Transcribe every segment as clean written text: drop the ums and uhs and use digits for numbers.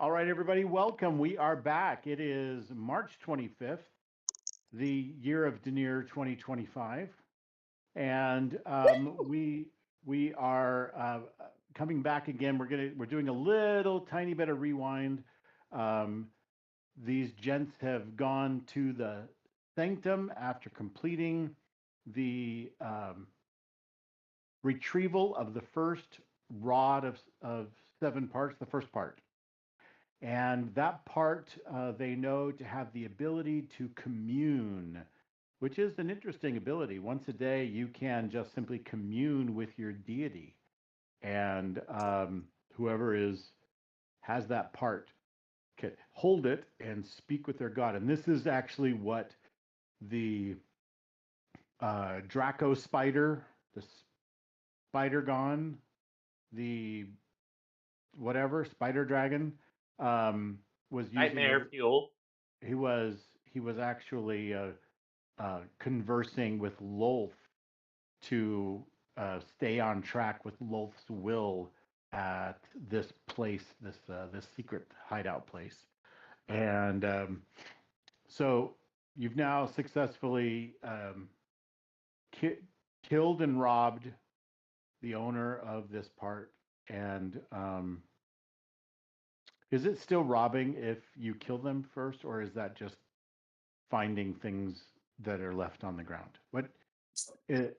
All right, everybody, welcome. We are back. It is March 25th, the year of Denier 2025, and we are coming back again. We're doing a little tiny bit of rewind. Um, these gents have gone to the sanctum after completing the retrieval of the first rod of 7 parts, the first part. And that part they know to have the ability to commune, which is an interesting ability. Once a day, you can just simply commune with your deity, and whoever has that part can hold it and speak with their god. And this is actually what the Draco spider, the spider gone, the whatever spider dragon was using. Nightmare fuel. He was actually conversing with Lolth to stay on track with Lolth's will at this place, this secret hideout place, and so you've now successfully killed and robbed the owner of this part, and is it still robbing if you kill them first, or is that just finding things that are left on the ground? It's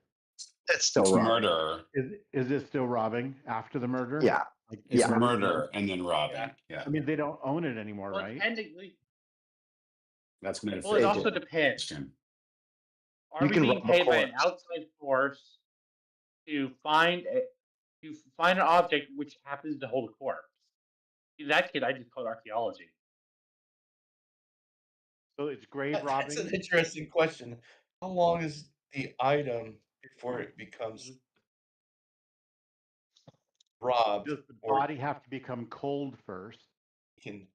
still robbing. Murder. Is it still robbing after the murder? Yeah. It's murder and then robbing. Yeah. I mean, they don't own it anymore, right? Technically, That's metaphysical. well, it also depends. Are we being paid by an outside force to find an object which happens to hold a corpse? In that case, I just call it archaeology. So it's grave robbing. That's an interesting question. How long is the item before it becomes robbed? Does the body have to become cold first? And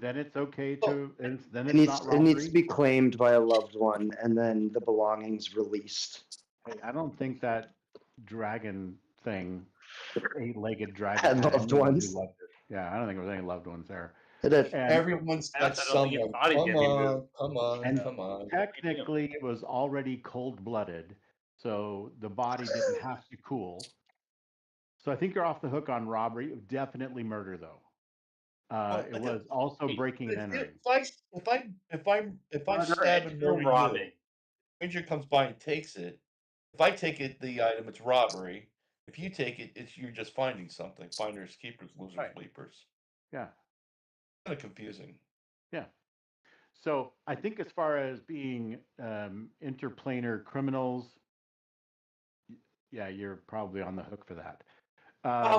then it's okay to. And then it needs to be claimed by a loved one, and then the belongings released. I don't think that dragon thing, the 8-legged dragon, had loved ones. Yeah, I don't think there was any loved ones there. Everyone's got someone. Come on. Technically, it was already cold-blooded, so the body didn't have to cool. So I think you're off the hook on robbery. Definitely murder, though. It was also breaking and entering. If I stab and murder you, stranger comes by and takes it. If I take it, the item, it's robbery. If you take it, you're just finding something. Finders, keepers, losers, leapers. Yeah. Kind of confusing. Yeah. So I think as far as being interplanar criminals, yeah, you're probably on the hook for that.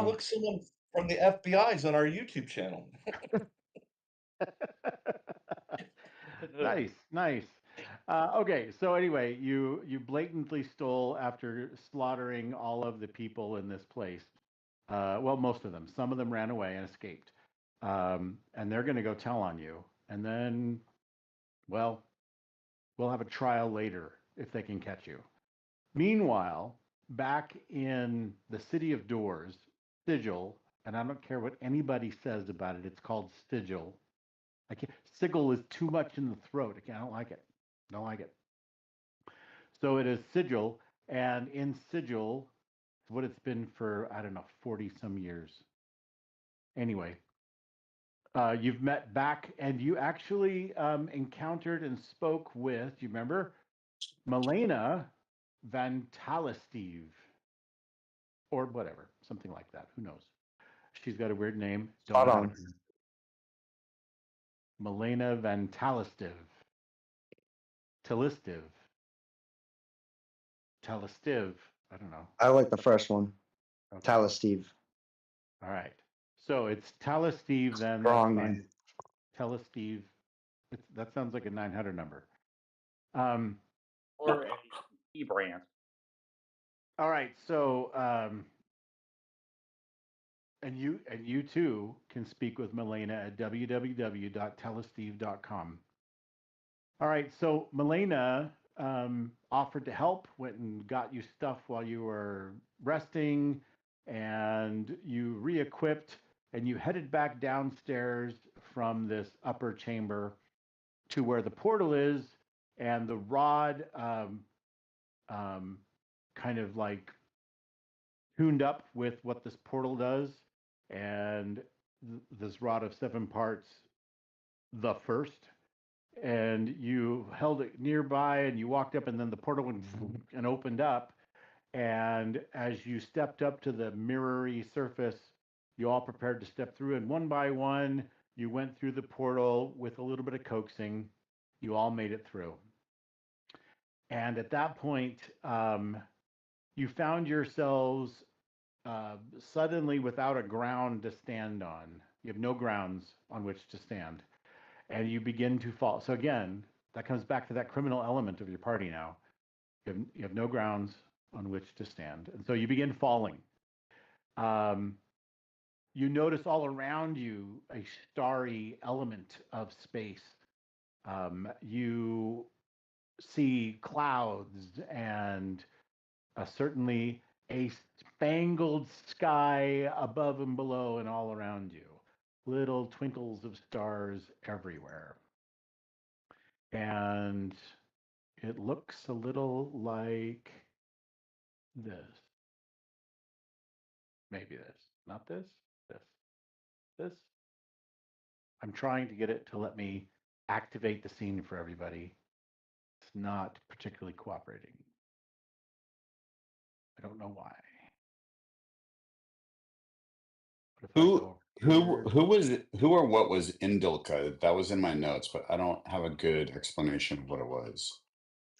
Look, someone from the FBI's on our YouTube channel. Nice. Okay, so anyway, you blatantly stole after slaughtering all of the people in this place. Well, most of them. Some of them ran away and escaped. And they're going to go tell on you. And then, well, we'll have a trial later if they can catch you. Meanwhile, back in the City of Doors, Sigil, and I don't care what anybody says about it, it's called Sigil. Sigil is too much in the throat. I don't like it. So it is Sigil, and in Sigil, what it's been for, I don't know, 40 some years. Anyway, you've met back, and you actually encountered and spoke with, do you remember? Milena Van Talesteve, or whatever, something like that. Who knows? She's got a weird name. Spot on. Milena Van Talesteve. Talestive. I don't know. I like the first one. Okay. Talestive. All right. So it's Talestive then. Wrong name. Talestive. That sounds like a 900 number. Or a E-brand. All right. So and you too can speak with Milena at www.telesteve.com. All right, so Milena offered to help, went and got you stuff while you were resting, and you re-equipped and you headed back downstairs from this upper chamber to where the portal is, and the rod kind of like tuned up with what this portal does, and this rod of 7 parts, the first, and you held it nearby, and you walked up, and then the portal went and opened up, and as you stepped up to the mirrory surface, you all prepared to step through, and one by one, you went through the portal with a little bit of coaxing. You all made it through. And at that point, you found yourselves suddenly without a ground to stand on. You have no grounds on which to stand. And you begin to fall. So again, that comes back to that criminal element of your party now. You have no grounds on which to stand. And so you begin falling. You notice all around you a starry element of space. You see clouds and certainly a spangled sky above and below and all around you. Little twinkles of stars everywhere. And it looks a little like this. Maybe this. Not this. This. This. I'm trying to get it to let me activate the scene for everybody. It's not particularly cooperating. I don't know why. But if I go here, who or what was Indilka? That was in my notes, but I don't have a good explanation of what it was.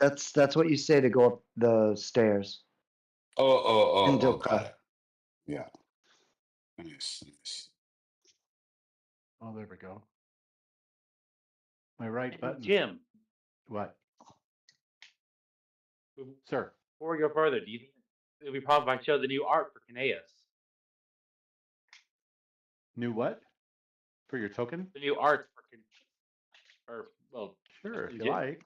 That's what you say to go up the stairs. Oh, Indilka. got it. Yeah. Nice. oh, there we go. My right button. Jim, What? Sir. before we go further, do you think it would be possible if I showed the new art for Kineas? New what? For your token? The new art for well, Sure, if you Jim. like.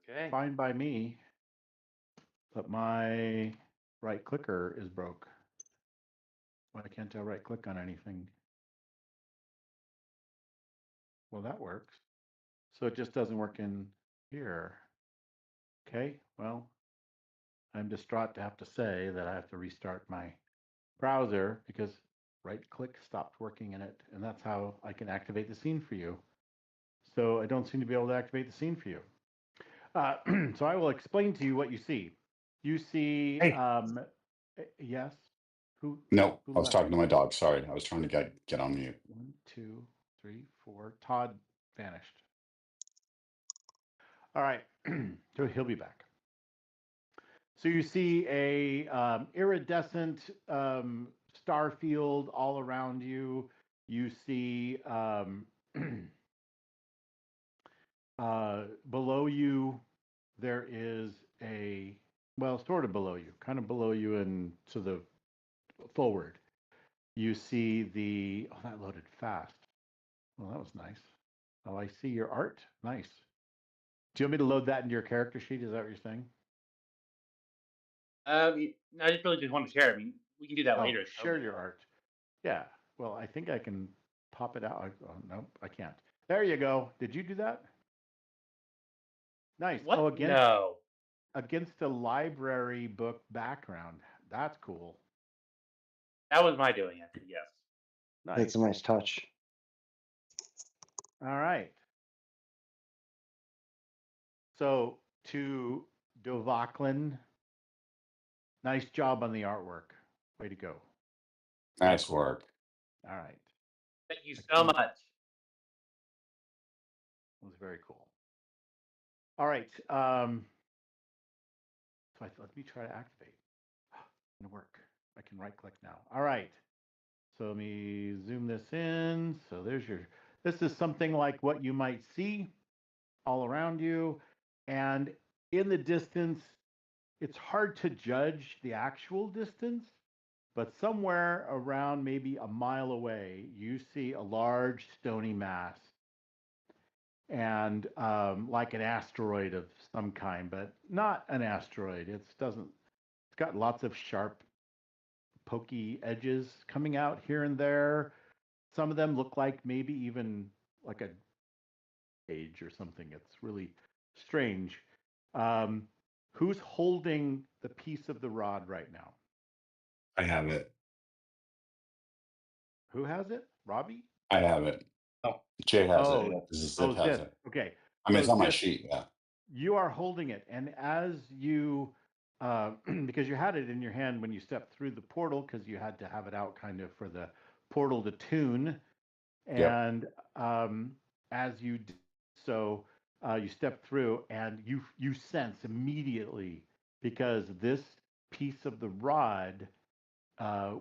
Okay. Fine by me. But my right clicker is broke. Why can't I right click on anything? Well, that works. So it just doesn't work in here. Okay, well, I'm distraught to have to say that I have to restart my browser because right click stopped working in it, and that's how I can activate the scene for you. So I don't seem to be able to activate the scene for you. So I will explain to you what you see. You see, Hey. yes. Who? No, Who I was left? talking to my dog. Sorry, I was trying to get on mute. 1, 2, 3, 4. Todd vanished. All right, so he'll be back. So you see a iridescent star field all around you. You see below you there is well, sort of below you, kind of below you and to the forward. You see oh, that loaded fast. Well, that was nice. Oh, I see your art. Nice. Do you want me to load that into your character sheet? Is that what you're saying? I just really just want to share. I mean, we can do that later. Share your art. Yeah. Well, I think I can pop it out. Oh, no, I can't. There you go. Did you do that? Nice. What? Oh, No. Against a library book background. That's cool. That was my doing it. Yes. Nice. That's a nice touch. All right. So to Dovaclin, nice job on the artwork. Way to go. Nice work. All right. Thank you so much. It was very cool. All right. So let me try to activate. It's gonna work. I can right click now. All right. So let me zoom this in. So this is something like what you might see all around you. And in the distance, it's hard to judge the actual distance, but somewhere around maybe a mile away, you see a large stony mass. And like an asteroid of some kind, but not an asteroid. It's got lots of sharp pokey edges coming out here and there. Some of them look like maybe even like a cage or something. It's really strange. Who's holding the piece of the rod right now? I have it. Who has it? Robbie? I have it. Oh. Jay has Oh, it. Zip has Zip. it. Okay. I mean, So it's on my Zip, sheet. Yeah. you are holding it, and as you, because you had it in your hand when you stepped through the portal, because you had to have it out kind of for the portal to tune, Yep. and as you did so, you step through, and you sense immediately, because this piece of the rod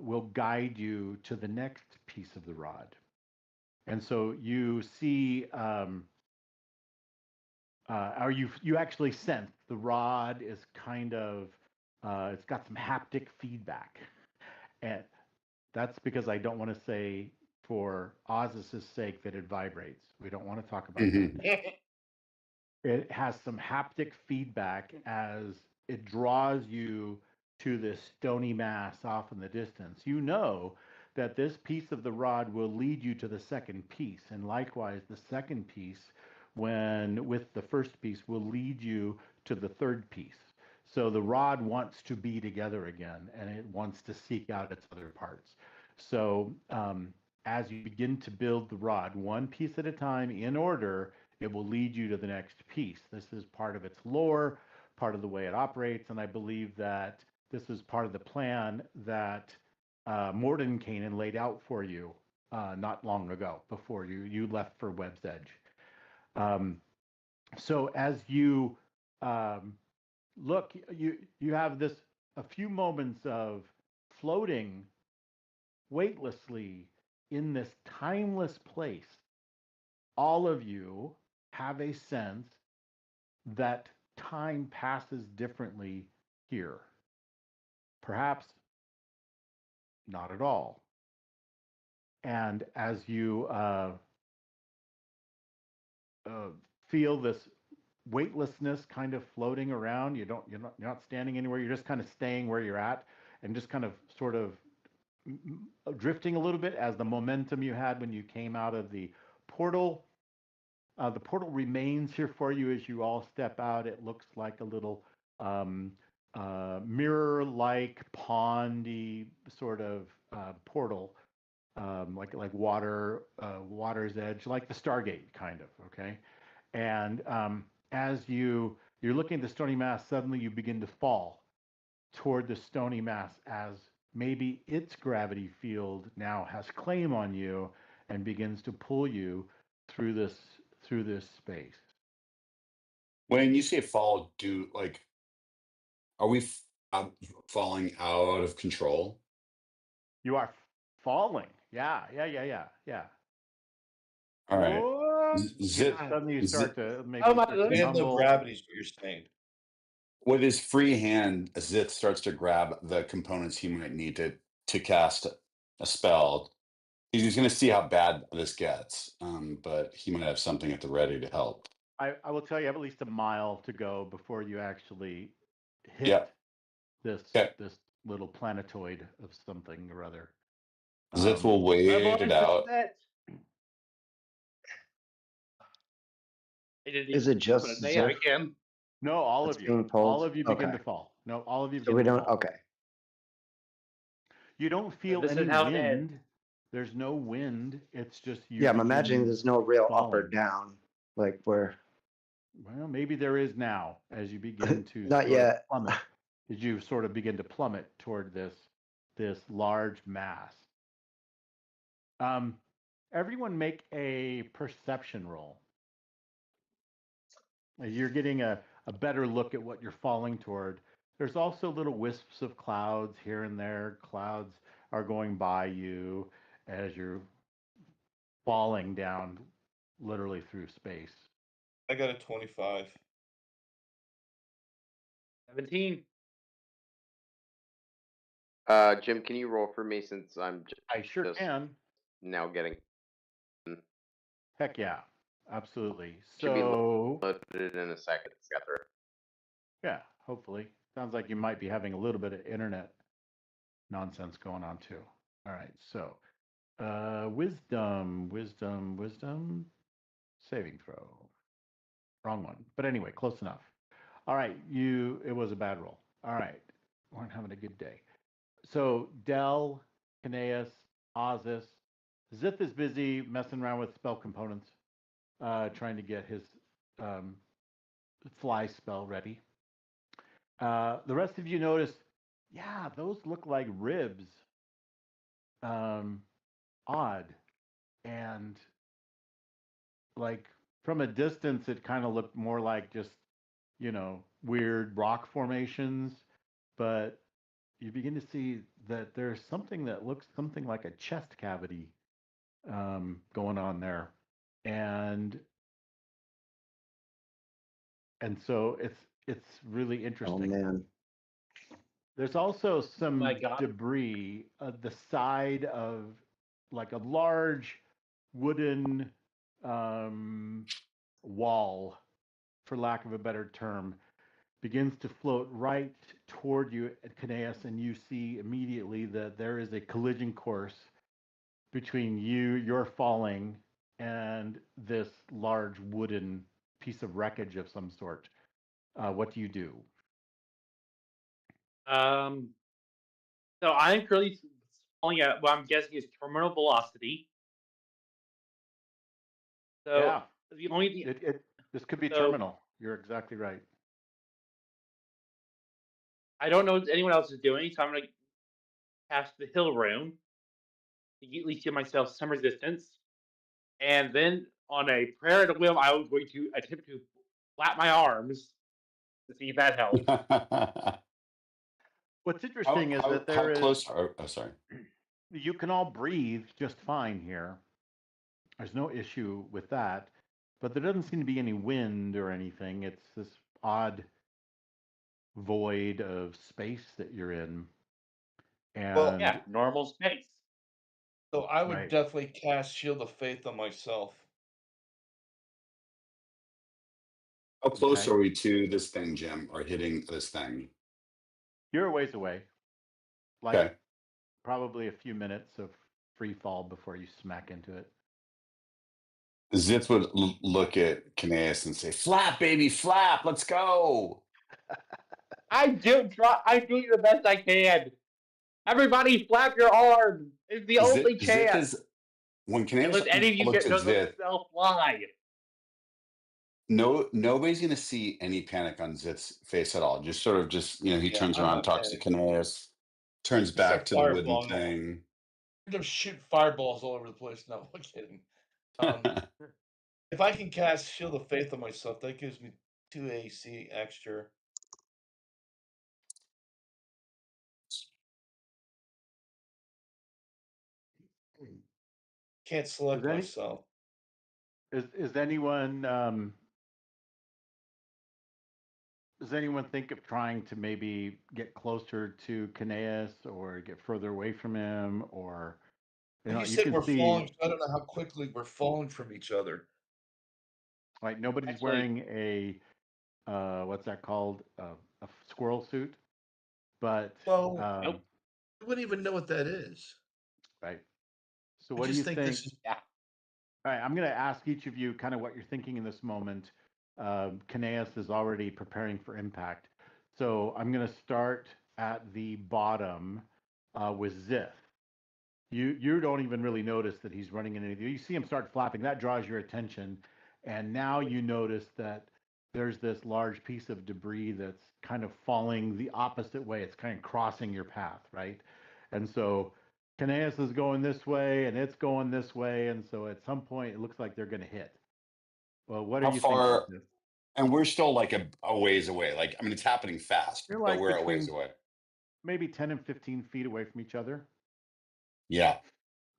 will guide you to the next piece of the rod, and so you see. Or you actually sense the rod is kind of it's got some haptic feedback, and that's because I don't want to say for Oz's sake that it vibrates. We don't want to talk about that. It has some haptic feedback as it draws you to this stony mass off in the distance. You know that this piece of the rod will lead you to the second piece, and likewise, the second piece, when with the first piece, will lead you to the third piece. So the rod wants to be together again, and it wants to seek out its other parts. So as you begin to build the rod, one piece at a time in order, it will lead you to the next piece. This is part of its lore, part of the way it operates, and I believe that this is part of the plan that Mordenkainen laid out for you not long ago, before you left for Webb's Edge. So as you look, you have a few moments of floating weightlessly in this timeless place. All of you have a sense that time passes differently here. Perhaps not at all. And as you feel this weightlessness kind of floating around, you're not standing anywhere. You're just kind of staying where you're at, and just kind of sort of drifting a little bit as the momentum you had when you came out of the portal. The portal remains here for you as you all step out. It looks like a little mirror-like, pondy sort of portal, like water's edge, like the Stargate, kind of. Okay, and as you're looking at the stony mass, suddenly you begin to fall toward the stony mass as maybe its gravity field now has claim on you and begins to pull you through this space. When you say fall, are we falling out of control? You are falling. Yeah. All right. Whoa. Zip. Suddenly you start to maybe Oh, my start to We have no tumble. gravity, is what you're saying. With his free hand, Zith starts to grab the components he might need to cast a spell. He's going to see how bad this gets, but he might have something at the ready to help. I will tell you, I have at least a mile to go before you actually hit Yep. this Okay. this little planetoid of something or other. Zith will wait it out. Is it just Zip? Again. No, all That's of you. being pulled? All of you begin Okay. to fall. No, all of you So begin we to don't. fall. Okay. You don't feel This is any how it wind. There's no wind. It's just you. Yeah, I'm imagining there's no real up or falling. down, like where. Well, maybe there is now as you begin to Not sort yet. of plummet. As you sort of begin to plummet toward this large mass. Everyone make a perception roll. You're getting a better look at what you're falling toward. There's also little wisps of clouds here and there. Clouds are going by you as you're falling down literally through space. I got a 25. 17. Jim, can you roll for me since I'm I sure just can. now getting? Heck yeah, absolutely. Should be So, loaded in a second. yeah, hopefully. Sounds like you might be having a little bit of internet nonsense going on too. All right, so wisdom, saving throw. Wrong one, but anyway, close enough. All right, it was a bad roll. All right, weren't having a good day. So Del, Kineas, Ozus, Zith is busy messing around with spell components, trying to get his fly spell ready. The rest of you notice, yeah, those look like ribs. Odd. And like from a distance, it kind of looked more like just, weird rock formations. But you begin to see that there's something that looks something like a chest cavity going on there. And so it's really Oh interesting. man. There's also some My God. debris at the side of like a large wooden wall, for lack of a better term, begins to float right toward you at Kineas, and you see immediately that there is a collision course between you're falling, and this large wooden piece of wreckage of some sort. What do you do? So I'm currently falling at what I'm guessing is terminal velocity. So Yeah, the only thing, this could be So- terminal. You're exactly right. I don't know what anyone else is doing, so I'm gonna cast the hill rune to at least give myself some resistance. And then on a prayer and a whim, I was going to attempt to flap my arms to see if that helps. What's interesting is that how there is close? Oh, sorry. you can all breathe just fine here. There's no issue with that, but there doesn't seem to be any wind or anything. It's this odd void of space that you're in. And Well, Yeah, normal space. So I would Right. definitely cast Shield of Faith on myself. How close Okay. are we to this thing, Jim, or hitting this thing? You're a ways away, like Okay. probably a few minutes of free fall before you smack into it. Zith would look at Kineas and say, "Flap, baby, flap, let's go." I'm doing the best I can. Everybody, flap your arms. It's the only Zith chance. is when Kineas Unless any of you looks get at Zith. themselves fly. Nobody's gonna see any panic on Zith's face at all. Just sort of he Yeah, turns I'm around, not talks to panicking. Kineas, turns Start back to the wooden fireballing. thing. They're just shooting fireballs all over the place. No, I'm kidding. If I can cast Shield of Faith on myself, that gives me 2 AC extra. Can't select any- myself. Is anyone does anyone think of trying to maybe get closer to Kineas or get further away from him, or You you said can we're see falling. So I don't know how quickly we're falling from each other. like nobody's Actually- wearing a what's that called, a squirrel suit, but Well, Nope. I wouldn't even know what that is. right. So I what do just you think think? this is Yeah. All right, I'm going to ask each of you kind of what you're thinking in this moment. Kineas is already preparing for impact. So I'm going to start at the bottom with Zith. You don't even really notice that he's running into anything. You see him start flapping. That draws your attention. And now you notice that there's this large piece of debris that's kind of falling the opposite way. It's kind of crossing your path, right? And so Kineas is going this way and it's going this way. And so at some point, it looks like they're going to hit. Well, what How are you far? thinking? And we're still like a ways away. Like, I mean, it's happening fast, You're but like we're a ways between away. maybe 10 and 15 feet away from each other. Yeah.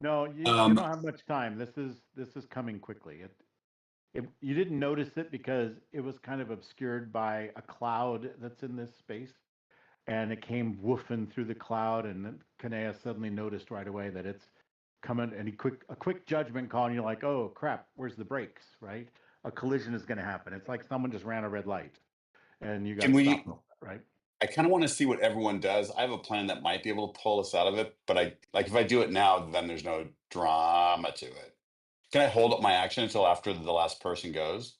No, you don't have much time. This is coming quickly. You didn't notice it because it was kind of obscured by a cloud that's in this space, and it came woofing through the cloud, and then Kanea suddenly noticed right away that it's coming, and a quick judgment call, and you're like, oh crap, where's the brakes, right? A collision is going to happen. It's like someone just ran a red light, and you got Can to we- stop them, right? I kind of want to see what everyone does. I have a plan that might be able to pull us out of it, but if I do it now, then there's no drama to it. Can I hold up my action until after the last person goes?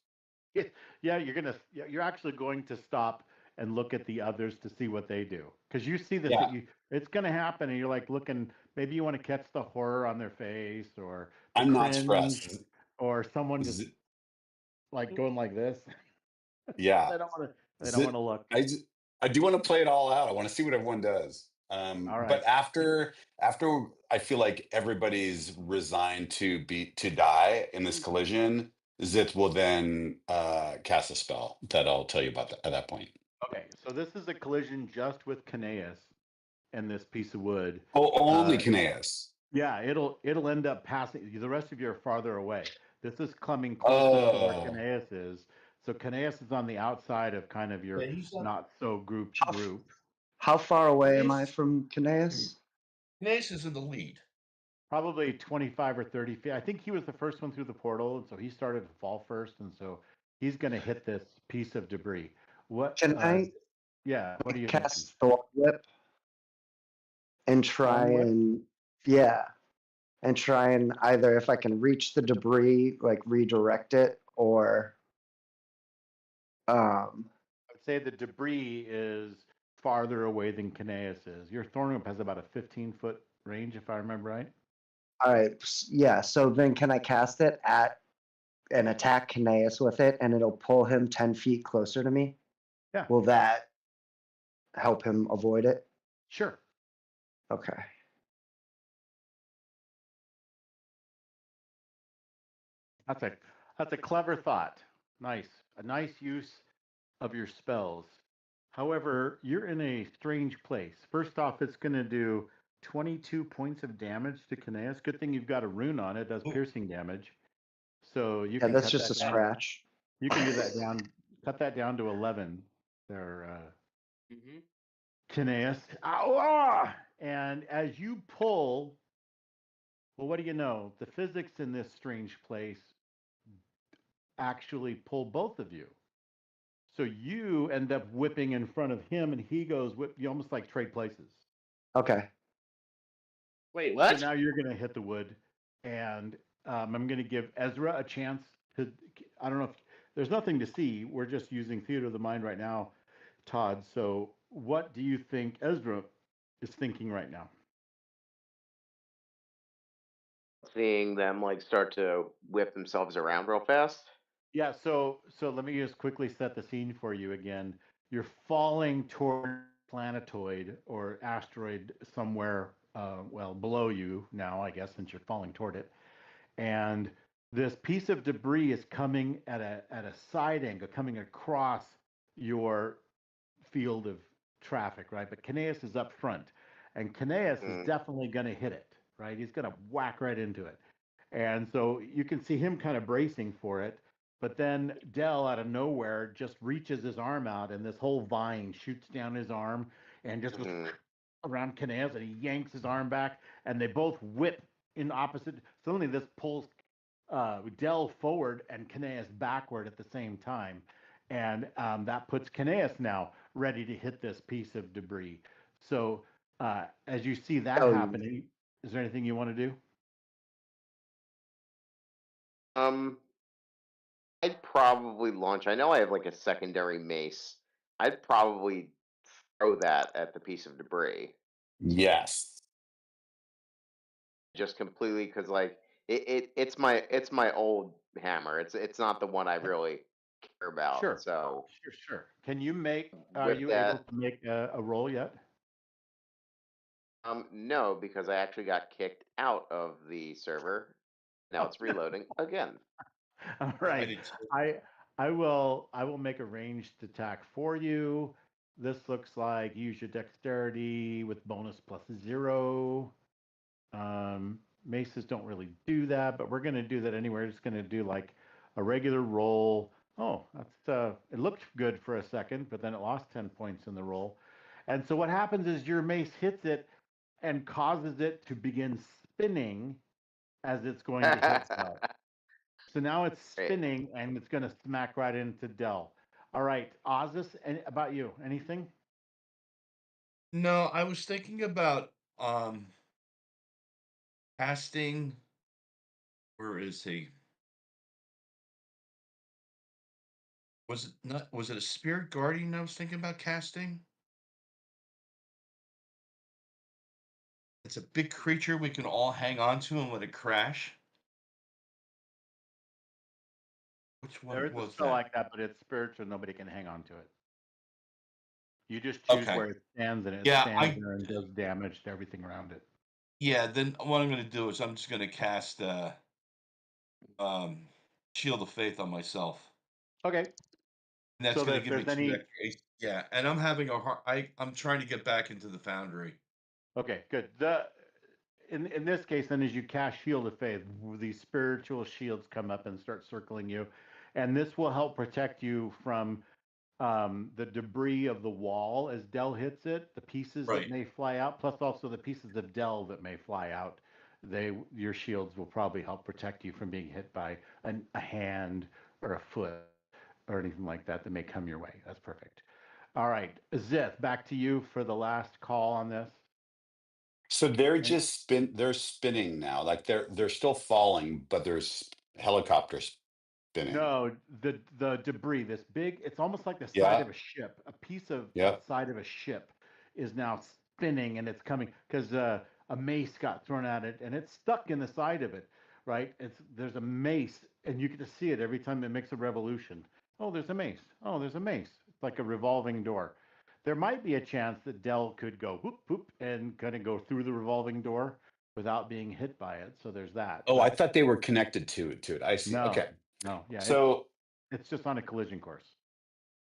Yeah, you're actually going to stop and look at the others to see what they do, because you see this. Yeah. It's going to happen, and you're like looking. Maybe you want to catch the horror on their face, or the I'm not cringe, stressed. or someone just Z- like going like this. Yeah. They don't want to. They don't Z- want to look. I do want to play it all out. I want to see what everyone does. All right. But after I feel like everybody's resigned to die in this collision, Zith will then cast a spell that I'll tell you about at that point. Okay. So this is a collision just with Caneus and this piece of wood. Oh, only Uh, Caneus. Yeah, it'll end up passing. The rest of you are farther away. This is coming closest to where Oh, Caneus is. So Caneus is on the outside of kind of your Yeah, he's not so group. How far away am I Caneus- from Caneus? Nace is in the lead. Probably 25 or 30 feet. I think he was the first one through the portal, and so he started to fall first, and so he's going to hit this piece of debris. What? Can I Yeah. What are you cast Thorn Whip and try Thorn Whip? and and try and either if I can reach the debris, like redirect it, or I would say the debris is farther away than Caneus is. Your Thorn Whip has about a 15-foot range, if I remember right. all right, yeah. So then, can I cast it at and attack Caneus with it, and it'll pull him 10 feet closer to me? Yeah. Will that help him avoid it? Sure. Okay. That's a clever thought. Nice. A nice use of your spells. However, you're in a strange place. First off, it's going to do 22 points of damage to Caneus. Good thing you've got a rune on it. Does piercing damage. So you can that's cut just that a down. scratch. You can do that down. Cut that down to 11. There, Caneus. Ah! And as you pull, well, what do you know? The physics in this strange place actually pull both of you. So you end up whipping in front of him, and he goes whip. You almost like trade places. Okay. Wait, So what? now you're going to hit the wood, and I'm going to give Ezra a chance to. I don't know if there's nothing to see. We're just using theater of the mind right now, Todd. So what do you think Ezra is thinking right now? Seeing them like start to whip themselves around real fast. Yeah. So let me just quickly set the scene for you again. You're falling toward planetoid or asteroid somewhere, well, below you now, I guess, since you're falling toward it. And this piece of debris is coming at a side angle, coming across your field of traffic, right? But Caneus is up front, and Caneus is definitely going to hit it, right? He's going to whack right into it. And so you can see him kind of bracing for it. But then Dell, out of nowhere, just reaches his arm out, and this whole vine shoots down his arm and just goes around Caneus, and he yanks his arm back, and they both whip in opposite. Suddenly, this pulls Dell forward and Caneus backward at the same time. And that puts Caneus now ready to hit this piece of debris. So as you see that happening, is there anything you want to do? I'd probably launch. I know I have like a secondary mace. I'd probably throw that at the piece of debris. yes. Just completely because like it's my old hammer. It's not the one I really care about. Sure. So Sure. Can you make? Are with you that, able to make a roll yet? no, because I actually got kicked out of the server. Now it's reloading again. All right. I will make a ranged attack for you. This looks like use your dexterity with bonus +0. Maces don't really do that, but we're going to do that anyway. We're just going to do like a regular roll. Oh, that's it looked good for a second, but then it lost 10 points in the roll. And so what happens is your mace hits it and causes it to begin spinning as it's going to hit Dell. So now it's spinning and it's going to smack right into Dell. All right, Ozus, about you, anything? No, I was thinking about casting. Where is he? Was it not? Was it a spirit guardian I was thinking about casting? It's a big creature we can all hang on to and let it crash. Which There one is a was spell that? like that, but it's spiritual. Nobody can hang on to it. You just choose Okay. where it stands, and it Yeah, stands there and does damage to everything around it. Yeah, then what I'm going to do is I'm just going to cast Shield of Faith on myself. Okay. And that's So going to if give me there's 2 any, extra AC. Yeah, and I'm having a hard. I'm trying to get back into the Foundry. okay, good. In this case, then, as you cast Shield of Faith, these spiritual shields come up and start circling you, and this will help protect you from the debris of the wall as Dell hits it, the pieces that Right. may fly out, plus also the pieces of Dell that may fly out. Your shields will probably help protect you from being hit by a hand or a foot or anything like that that may come your way. That's perfect. All right, Zith, back to you for the last call on this. So they're just they're spinning now. Like they're still falling, but there's helicopters spinning. No, the debris, this big, it's almost like the side Yeah. of a ship. A piece of Yep. the side of a ship is now spinning and it's coming because a mace got thrown at it and it's stuck in the side of it, right? There's a mace and you get to see it every time it makes a revolution. Oh, there's a mace. Oh, there's a mace. It's like a revolving door. There might be a chance that Dell could go whoop whoop and kind of go through the revolving door without being hit by it. So there's that. Oh, I But thought they were connected to it. I see. no, Okay. no, yeah. So It's just on a collision course.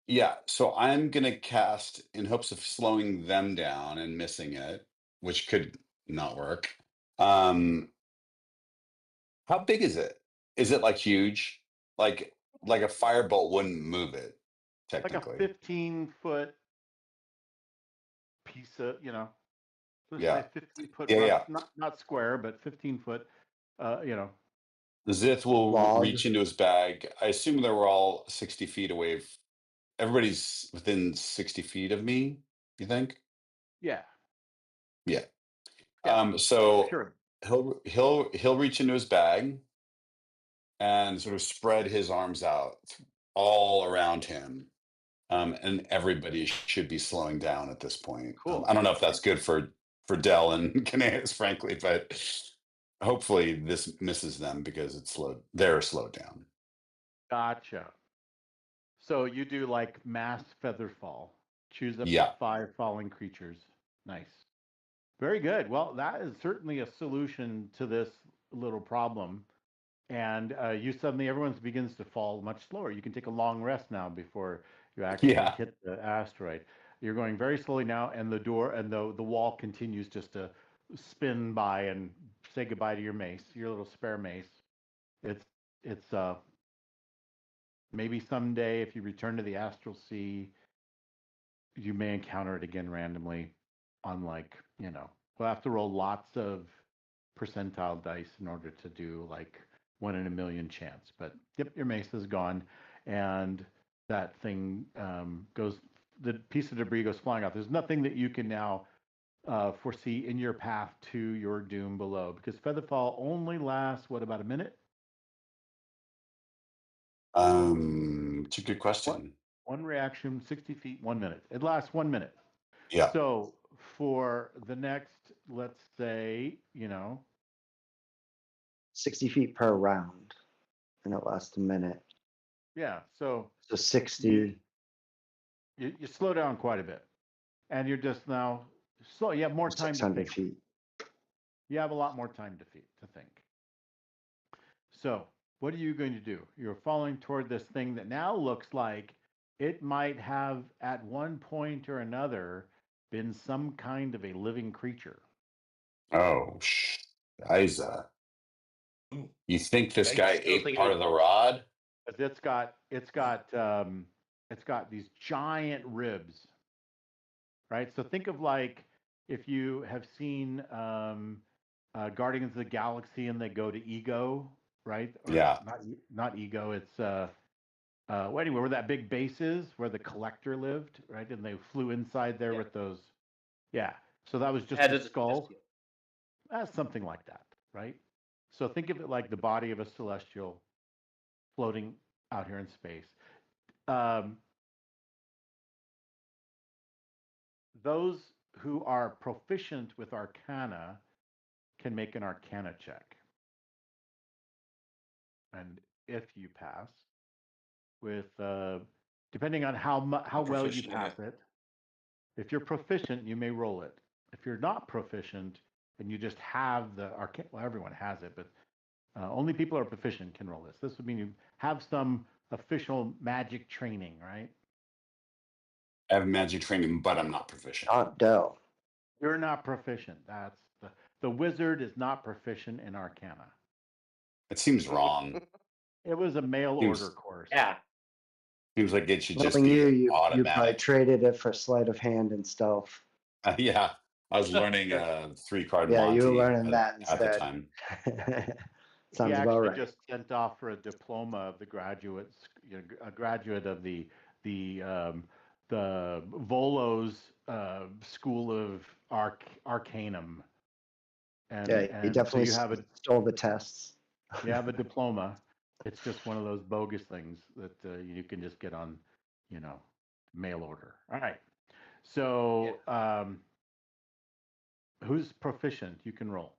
yeah, so I'm gonna cast in hopes of slowing them down and missing it, which could not work. How big is it? Is it like huge? Like a firebolt wouldn't move it, Like a technically. 15-foot piece of, let's Yeah. say 15-foot Yeah. not square, but 15-foot, you know. Zith will Log. reach into his bag. I assume they were all 60 feet away. Everybody's within 60 feet of me, you think? Yeah. Yeah. Yeah. So Sure. he'll reach into his bag and sort of spread his arms out all around him. And everybody should be slowing down at this point. Cool. I don't know if that's good for Dell and Caneas, frankly, but hopefully this misses them because they're slowed down. Gotcha. So you do like mass feather fall. Choose up Yeah. to 5 falling creatures. Nice. Very good. Well, that is certainly a solution to this little problem. And everyone begins to fall much slower. You can take a long rest now before you actually hit the asteroid. You're going very slowly now, and the door and the wall continues just to spin by and say goodbye to your mace, your little spare mace. It's maybe someday if you return to the Astral Sea, you may encounter it again randomly on we'll have to roll lots of percentile dice in order to do like 1 in a million chance. But yep, your mace is gone, and that thing the piece of debris goes flying off. There's nothing that you can now foresee in your path to your doom below, because Featherfall only lasts, about a minute? It's a good question. One reaction, 60 feet, 1 minute. It lasts 1 minute. Yeah. So for the next, let's say, 60 feet per round, and it lasts a minute. yeah. So 60. You slow down quite a bit, and you're just now slow. You have more time to 600 think. feet. You have a lot more time to think. So what are you going to do? You're falling toward this thing that now looks like it might have at one point or another been some kind of a living creature. Oh, Isa. You think this guy ate part of the rod? It's got these giant ribs, right? So think of like if you have seen Guardians of the Galaxy and they go to Ego, right? Or Yeah. Not Ego. It's well, anyway, where that big base is, where the Collector lived, right? And they flew inside there with those Yeah. So that was just Head the of the skull. celestial. Something like that, right? So think of it like the body of a celestial floating out here in space. Those who are proficient with Arcana can make an Arcana check. And if you pass, with depending on how well you pass it, if you're proficient, you may roll it. If you're not proficient and you just have the Arcana, well, everyone has it, but only people who are proficient can roll this. This would mean you have some official magic training, right? I have magic training, but I'm not proficient. No. You're not proficient. That's the wizard is not proficient in Arcana. It seems wrong. It was a mail order course. Yeah. Seems like it should just Knowing be you probably automatic. traded it for sleight of hand and stealth. Yeah, I was learning 3-card Yeah, Monty you were learning that at the instead. time. He Sounds about actually right. just sent off for a diploma of the graduates, a graduate of the Volo's School of Arcanum. And, Yeah, he and definitely so you have stole the tests. you have a diploma. It's just one of those bogus things that you can just get on, mail order. All right. So who's proficient? You can roll.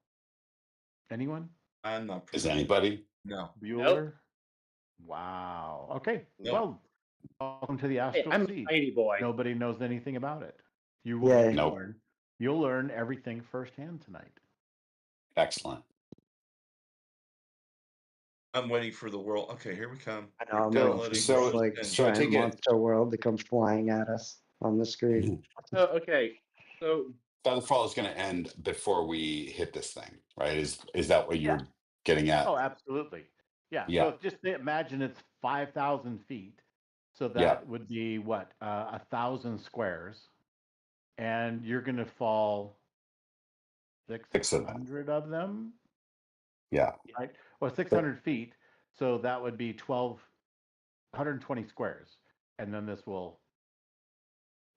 Anyone? I'm not Is proficient. anybody? No. Bueller? Nope. Wow. Okay. Nope. Well, welcome to the Hey, Astral I'm Sea. a tiny boy. Nobody knows anything about it. Yeah. Nope. You'll learn everything firsthand tonight. Excellent. I'm waiting for the world. Okay, here we come. I know, I'm So- waiting for so- this, like so I giant take it- monster world to come flying at us on the screen. So, okay. So Featherfall is going to end before we hit this thing, right? Is that what you're getting at? Oh, absolutely. Yeah. Yeah. So just imagine it's 5,000 feet. So that Yeah. would be what? 1,000 squares. And you're going to fall 600 of them. Yeah. Right. Well, 600 feet. So that would be 120 squares. And then this will.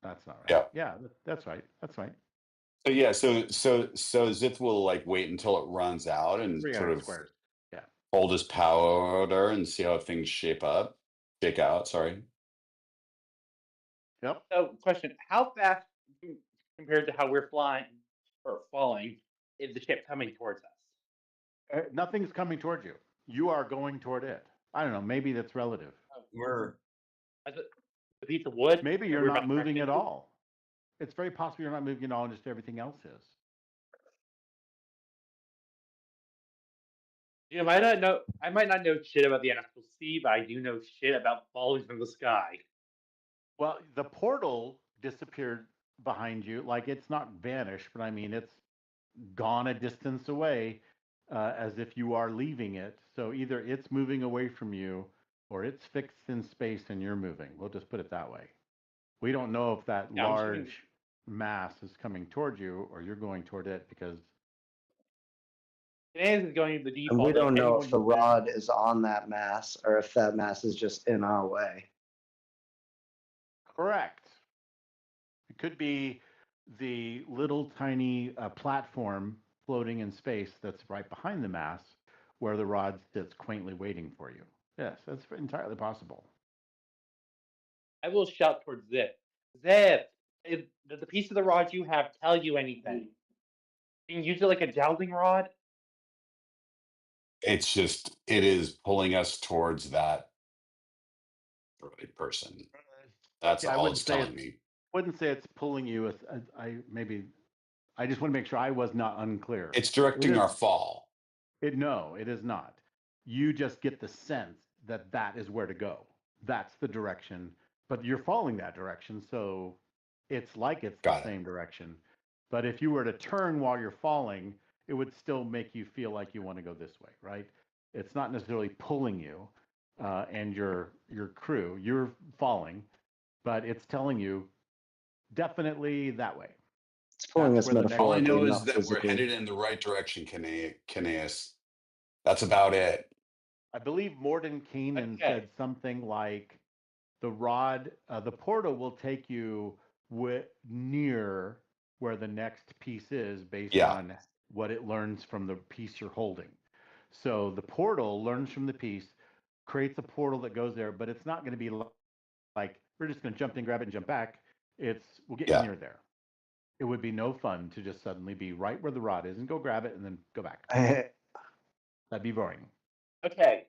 That's not right. Yeah. Yeah, that's right. That's right. So yeah, so Zith will like wait until it runs out and 300 sort of squares. Yeah. hold his powder and see how things shake out. Sorry. Yep. So, question: how fast, compared to how we're flying or falling, is the ship coming towards us? Nothing's coming towards you. You are going toward it. I don't know. Maybe that's relative. We're As a piece of wood. Maybe that you're we're not about to crash moving at into? all. It's very possible you're not moving at all, and just everything else is. You know, I might not know shit about the Astral Sea, but I do know shit about falling from the sky. Well, the portal disappeared behind you. Like it's not vanished, but I mean it's gone a distance away, as if you are leaving it. So either it's moving away from you, or it's fixed in space and you're moving. We'll just put it that way. We don't know if that Yeah, I'm large assuming- mass is coming toward you or you're going toward it, because Today's is going to the And default. we don't know anyone if the who- rod is on that mass or if that mass is just in our way. correct. It could be the little tiny platform floating in space that's right behind the mass where the rod sits quaintly waiting for you. Yes, that's entirely possible. I will shout towards Zip. Zip, does the piece of the rod you have tell you anything? You can use it like a dowsing rod. It is pulling us towards that right person. That's Yeah, I all wouldn't it's say telling me. Wouldn't say it's pulling you. I just want to make sure I was not unclear. It's directing our fall. No, it is not. You just get the sense that that is where to go. That's the direction, but you're following that direction, so it's like it's the same direction. But if you were to turn while you're falling, it would still make you feel like you want to go this way, right? It's not necessarily pulling you and your crew. You're falling, but it's telling you definitely that way. It's pulling That's us where the next- All I metaphorically, know is not that physically. we're headed in the right direction, Kineas. That's about it. I believe Morden Keenan Okay. said something like the portal will take you near where the next piece is based Yeah. on what it learns from the piece you're holding. So the portal learns from the piece, creates a portal that goes there, but it's not going to be like we're just going to jump in, grab it, and jump back. We'll get you Yeah. near there. It would be no fun to just suddenly be right where the rod is and go grab it and then go back. That'd be boring. Okay.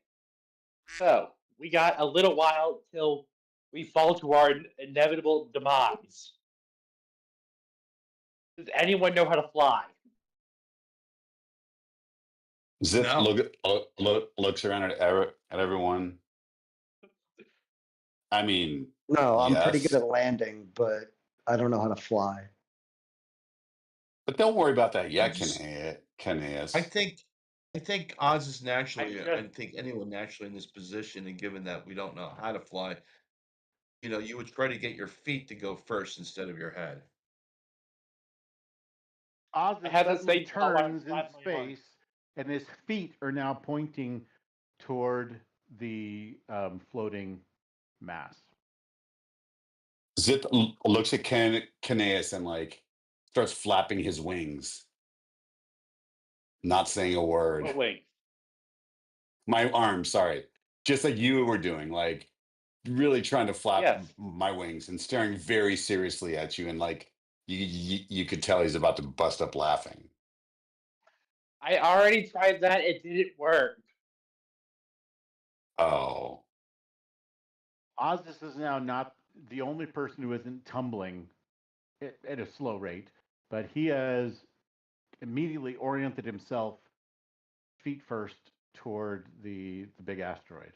So we got a little while till we fall to our inevitable demise. Does anyone know how to fly? Zith No. looks around at everyone. I mean, No, I'm pretty yes. good at landing, but I don't know how to fly. But don't worry about that yet, just- Caneas. I think Oz is naturally. I I think anyone naturally in this position, and given that we don't know how to fly, you would try to get your feet to go first instead of your head. Oz I have to suddenly say, while I'm turns in flapping my arms. space, and his feet are now pointing toward the floating mass. Zith looks at Caneas and like starts flapping his wings, not saying a word. Oh wait. My arm, sorry, just like you were doing, like really trying to flap Yes. my wings and staring very seriously at you, and like you could tell he's about to bust up laughing. I already tried that. It didn't work. Oh, Oz is now not the only person who isn't tumbling at a slow rate, but he has immediately oriented himself feet first toward the big asteroid.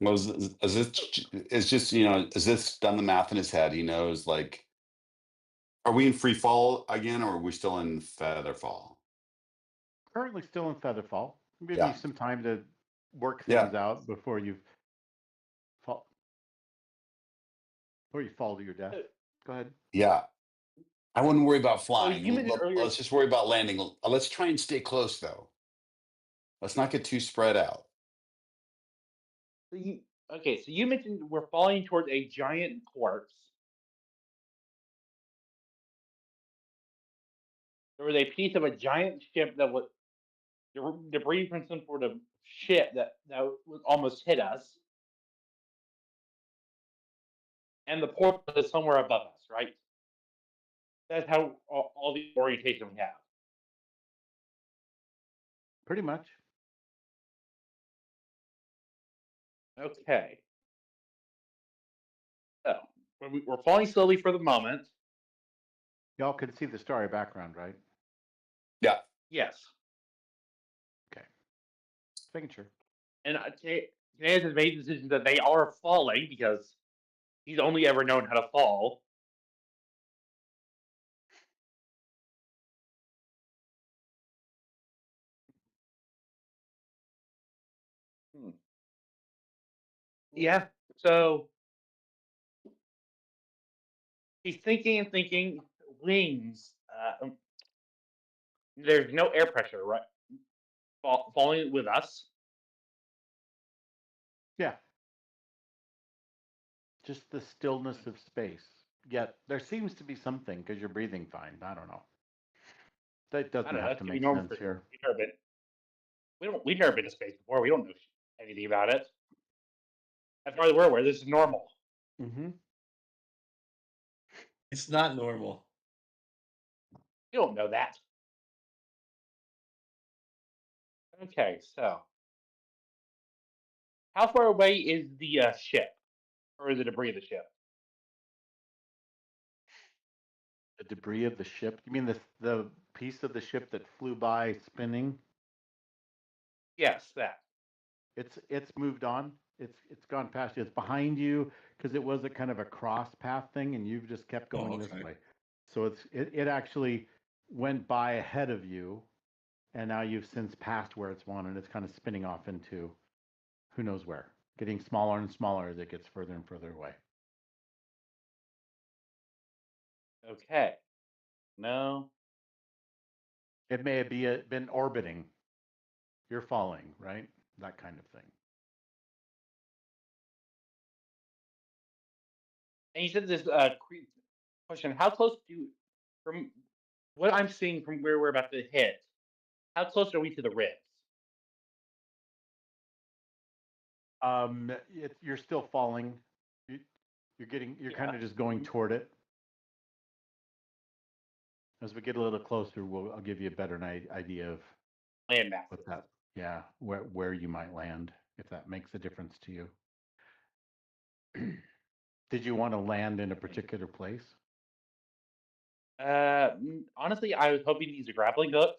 well, it's just is this done the math in his head? He knows, like, are we in free fall again, or are we still in feather fall? Currently still in Featherfall. I'm giving Yeah. you some time to work Yeah. things out before you fall to your death. Go ahead. Yeah. I wouldn't worry about flying. you mentioned earlier. Let's just worry about landing. Let's try and stay close, though. Let's not get too spread out. Okay, so you mentioned we're falling towards a giant corpse. There was a piece of a giant ship that was debris from some sort of ship that was almost hit us, and the portal is somewhere above us, right? That's how all the orientation we have. Pretty much. Okay. So we're falling slowly for the moment. Y'all can see the starry background, right? Yeah. Yes. Okay. Making sure. And Canaz has made the decision that they are falling because he's only ever known how to fall. Yeah. So he's thinking and thinking. Wings. There's no air pressure, right? Falling with us. Yeah. Just the stillness of space. Yet there seems to be something because you're breathing fine. I don't know. That doesn't have to make sense here. We've never been to space before. We don't know anything about it. As far as we're aware, this is normal. Mm-hmm. It's not normal. You don't know that. Okay, so how far away is the ship, or the debris of the ship? The debris of the ship. You mean the piece of the ship that flew by spinning? Yes, that. It's moved on. It's gone past you. It's behind you because it was a kind of a cross path thing, and you've just kept going this way. So it actually went by ahead of you, and now you've since passed where it's won, and it's kind of spinning off into who knows where, getting smaller and smaller as it gets further and further away. Okay. No. It may have been orbiting. You're falling, right? That kind of thing. And you said this Question: how close from what I'm seeing from where we're about to hit? How close are we to the ribs? You're still falling. You're kind of just going toward it. As we get a little closer, I'll give you a better idea of Land mass. what that, where you might land, if that makes a difference to you. Did you want to land in a particular place? Honestly, I was hoping to use a grappling hook.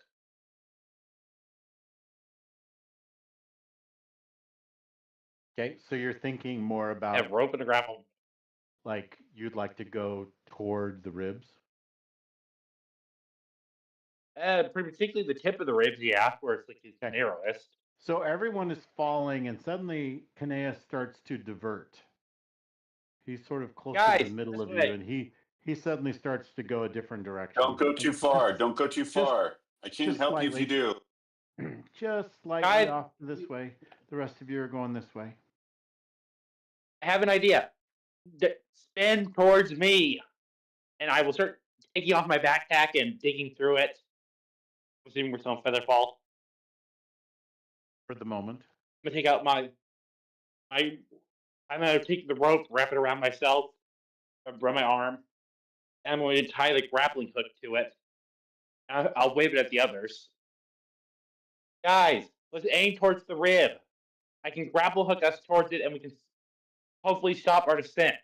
Okay, so you're thinking more A about rope and a grapple. like you'd like to go toward the ribs. Particularly the tip of the ribs, where it's like it's narrowest. So everyone is falling, and suddenly Kaneas starts to divert. He's sort of close to the middle of you, and he suddenly starts to go a different direction. Don't go too far. Don't go too far. I can't help you if you do. Just slightly off this way. The rest of you are going this way. I have an idea. Spin towards me, and I will start taking off my backpack and digging through it. Assuming we're still on Featherfall. For the moment. I'm gonna take out I'm gonna take the rope, wrap it around myself, around my arm, and I'm going to tie the grappling hook to it. I'll wave it at the others. Guys, let's aim towards the rib. I can grapple hook us towards it, and we can hopefully stop our descent.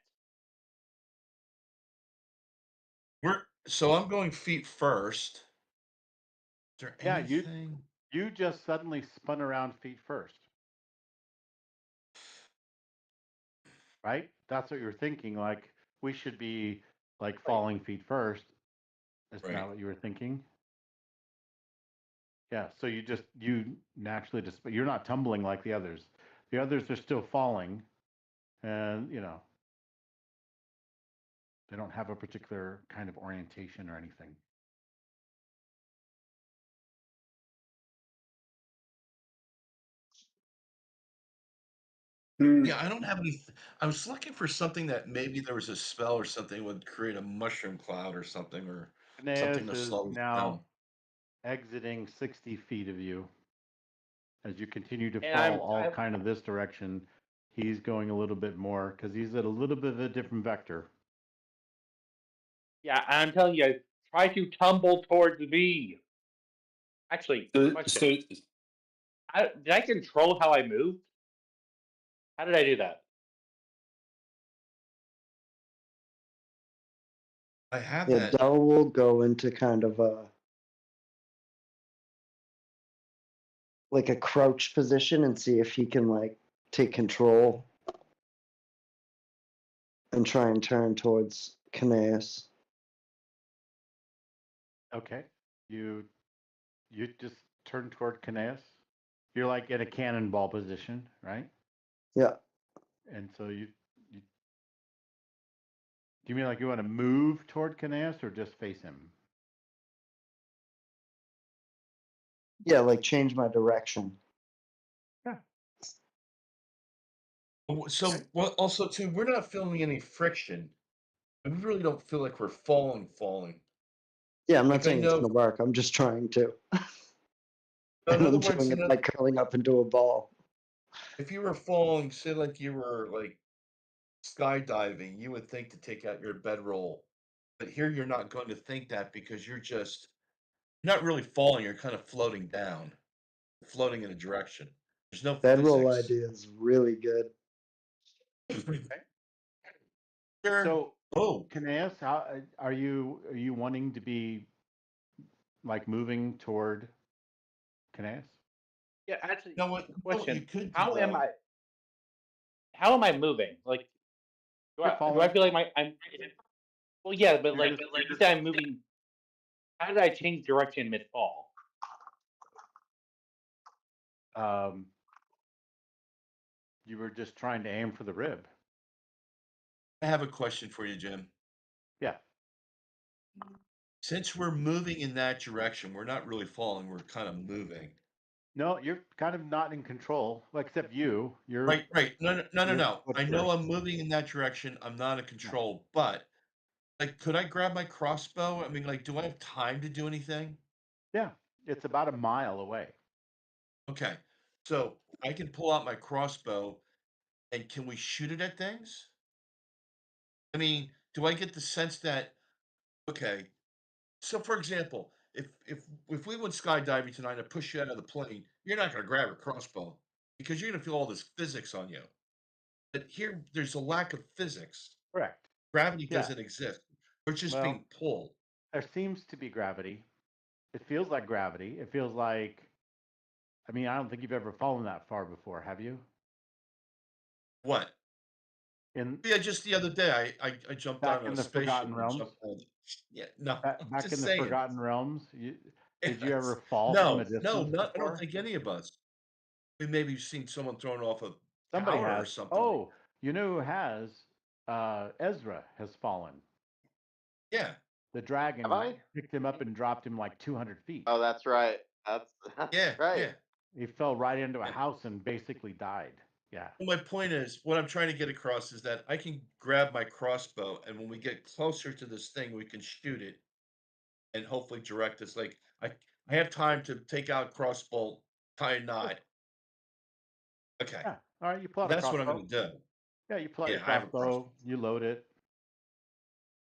So I'm going feet first. Is there anything? You just suddenly spun around feet first. Right? That's what you're thinking. Like, we should be like falling feet first. Is that what you were thinking? Yeah. So you naturally but you're not tumbling like the others. The others are still falling, and they don't have a particular kind of orientation or anything. Yeah, I don't have any. I was looking for something that maybe there was a spell or something would create a mushroom cloud or something, or something to slow us down. Exiting 60 feet of you. As you continue to fall kind of this direction, he's going a little bit more because he's at a little bit of a different vector. Yeah, I'm telling you, try to tumble towards me. Actually, question. Did I control how I moved? How did I do that? I have that. Dell will go into kind of a crouch position and see if he can take control and try and turn towards Kaneas. Okay. You just turn toward Kaneas. You're like in a cannonball position, right? Yeah. And so do you mean like you want to move toward Kaneas or just face him? Yeah, change my direction. Yeah. So, also too, we're not feeling any friction. We really don't feel like we're falling. Yeah, I'm not saying it's going to work. I'm just trying to. And I'm doing it by curling up into a ball. If you were falling, say like you were skydiving, you would think to take out your bedroll. But here you're not going to think that because you're not really falling. You're kind of floating down, floating in a direction. There's no bedroll idea is really good. So, Kaneas, how are you wanting to be moving toward Kaneas? Yeah, actually, question. How am I moving? Like, do I feel like I'm? Well, yeah, but you said I'm moving. How did I change direction mid fall? You were just trying to aim for the rib. I have a question for you, Jim. Yeah. Since we're moving in that direction, we're not really falling. We're kind of moving. No, you're kind of not in control, except you. You're right. No. I know I'm moving in that direction. I'm not in control, but Like, could I grab my crossbow? I mean, like, do I have time to do anything? Yeah, it's about a mile away. Okay, so I can pull out my crossbow, and can we shoot it at things? I mean, do I get the sense that okay, so for example, if we went skydiving tonight and I push you out of the plane, you're not gonna grab a crossbow because you're gonna feel all this physics on you. But here, there's a lack of physics. Correct. Gravity Yeah. doesn't exist. We're just Well, being pulled. there seems to be gravity. It feels like gravity. It feels like, I mean, I don't think you've ever fallen that far before, have you? What? In Yeah, just the other day, I jumped back on in a the Forgotten spaceship and Realms. jumped on. Yeah, no, I'm Back just in the saying. Forgotten Realms, did you ever Yes. fall from a No, distance I don't before? think any of us. We maybe seen someone thrown off a Somebody tower or has. something. Oh, you know who has? Ezra has fallen. Yeah. The Have dragon I? picked him up and dropped him like 200 feet. Oh, that's right. That's Yeah, right. yeah. He fell right into a Yeah. house and basically died. Yeah. Well, my point is, what I'm trying to get across is that I can grab my crossbow, and when we get closer to this thing, we can shoot it and hopefully direct us. Like I have time to take out crossbow, tie a knot. Okay, Yeah. All right. You pull out a that's what I'm crossbow. going to do. Yeah. You pull out Yeah, your I have a crossbow. crossbow, You load it.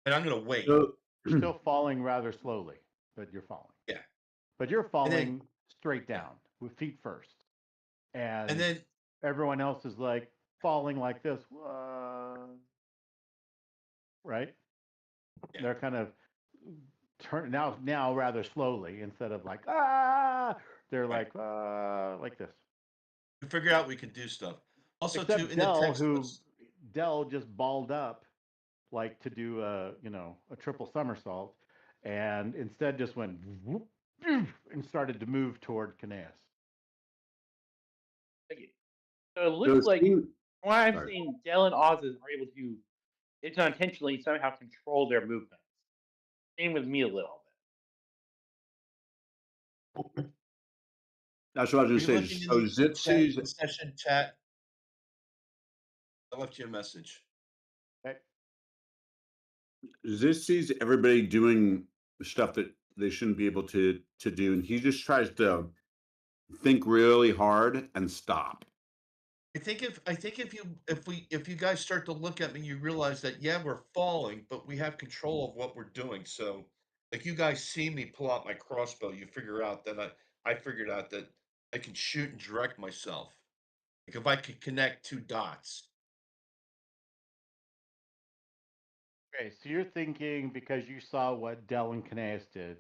and I'm going to wait. You're still falling rather slowly, but you're falling. Yeah, But you're and falling straight yeah, down with feet first. and And then everyone else is like falling like this. Right? yeah, They're kind of turn now rather slowly instead of like they're right. like this. We figure out we can do stuff. Also, too, Except in the text was Dell just balled up like to do a triple somersault, and instead just went whoop, and started to move toward Kineas. So it looks like, from what I've seen, Dell and Oz are able to, it's unintentionally, somehow control their movements. Same with me a little bit. That's what I Are was you going to say. looking in So the Zit sees, session chat? I left you a message. Okay. Zit sees everybody doing stuff that they shouldn't be able to do, and he just tries to think really hard and stop. I think if you guys start to look at me, you realize that yeah, we're falling, but we have control of what we're doing. So, like you guys see me pull out my crossbow, you figure out that I figured out that I can shoot and direct myself. Like if I could connect two dots. Okay, so you're thinking because you saw what Dell and Kineas did,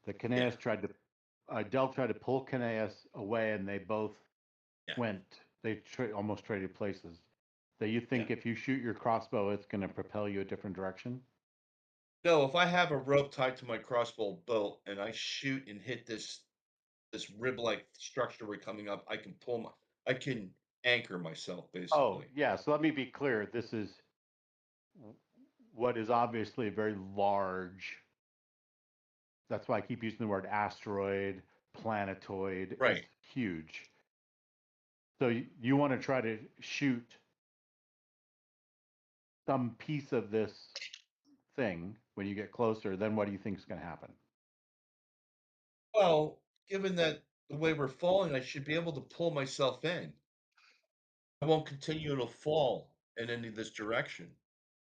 the Yeah, Kineas tried to Dell tried to pull Kineas away, and they both yeah, went. They almost traded places. So you yeah. think if you shoot your crossbow, it's going to propel you a different direction? No, if I have a rope tied to my crossbow bolt and I shoot and hit this rib-like structure we're coming up, I can anchor myself Oh, basically. yeah. So let me be clear. This is what is obviously a very large. That's why I keep using the word asteroid, planetoid. Right. It's huge. So you want to try to shoot some piece of this thing when you get closer, then what do you think is going to happen? Well, given that the way we're falling, I should be able to pull myself in. I won't continue to fall in any of this direction.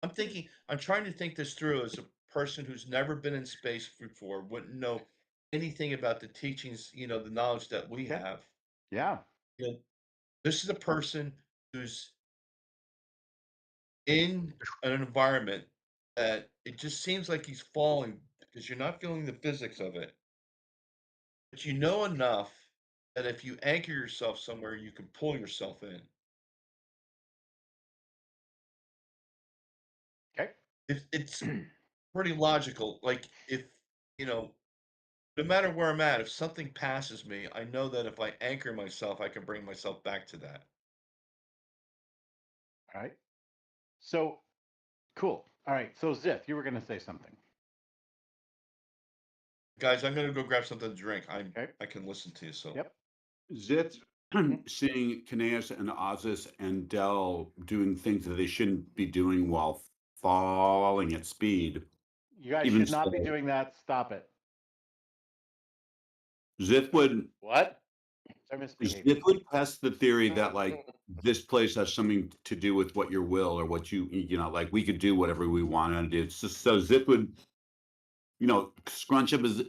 I'm trying to think this through as a person who's never been in space before, wouldn't know anything about the teachings, the knowledge that we Okay. have. Yeah. You know, this is a person who's in an environment that it just seems like he's falling because you're not feeling the physics of it. But you know enough that if you anchor yourself somewhere, you can pull yourself in. Okay. It's pretty logical. Like if you know, no matter where I'm at, if something passes me, I know that if I anchor myself, I can bring myself back to that. All right. So cool. All right. So Zith, you were going to say something. Guys, I'm gonna go grab something to drink. Okay. I can listen to you. So Yep. Zit seeing Kineas and Ozus and Dell doing things that they shouldn't be doing while falling at speed. You guys Even should not be so. doing that. Stop it. Zith would What? They're misbehaving. Zith would test the theory that like this place has something to do with what your will or what you know, like we could do whatever we want to do. So Zith would, you know, scrunch up his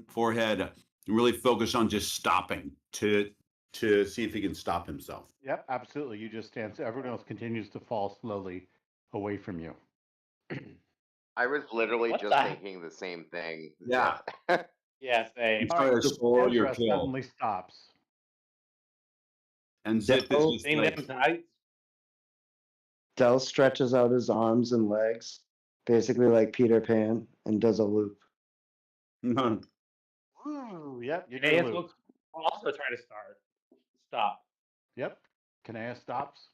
forehead and really focus on just stopping to see if he can stop himself. Yep, absolutely. You just stand. So everyone else continues to fall slowly away from you. I was literally What just the- thinking the same thing. Yeah. Yeah, same. You try to stall your Ezra kill. suddenly stops. And Zith is just Same like, thing. I Del stretches out his arms and legs, basically like Peter Pan, and does a loop. Ooh, yep, you do Kanea loop. will also try to stop. Yep, Kanea stops.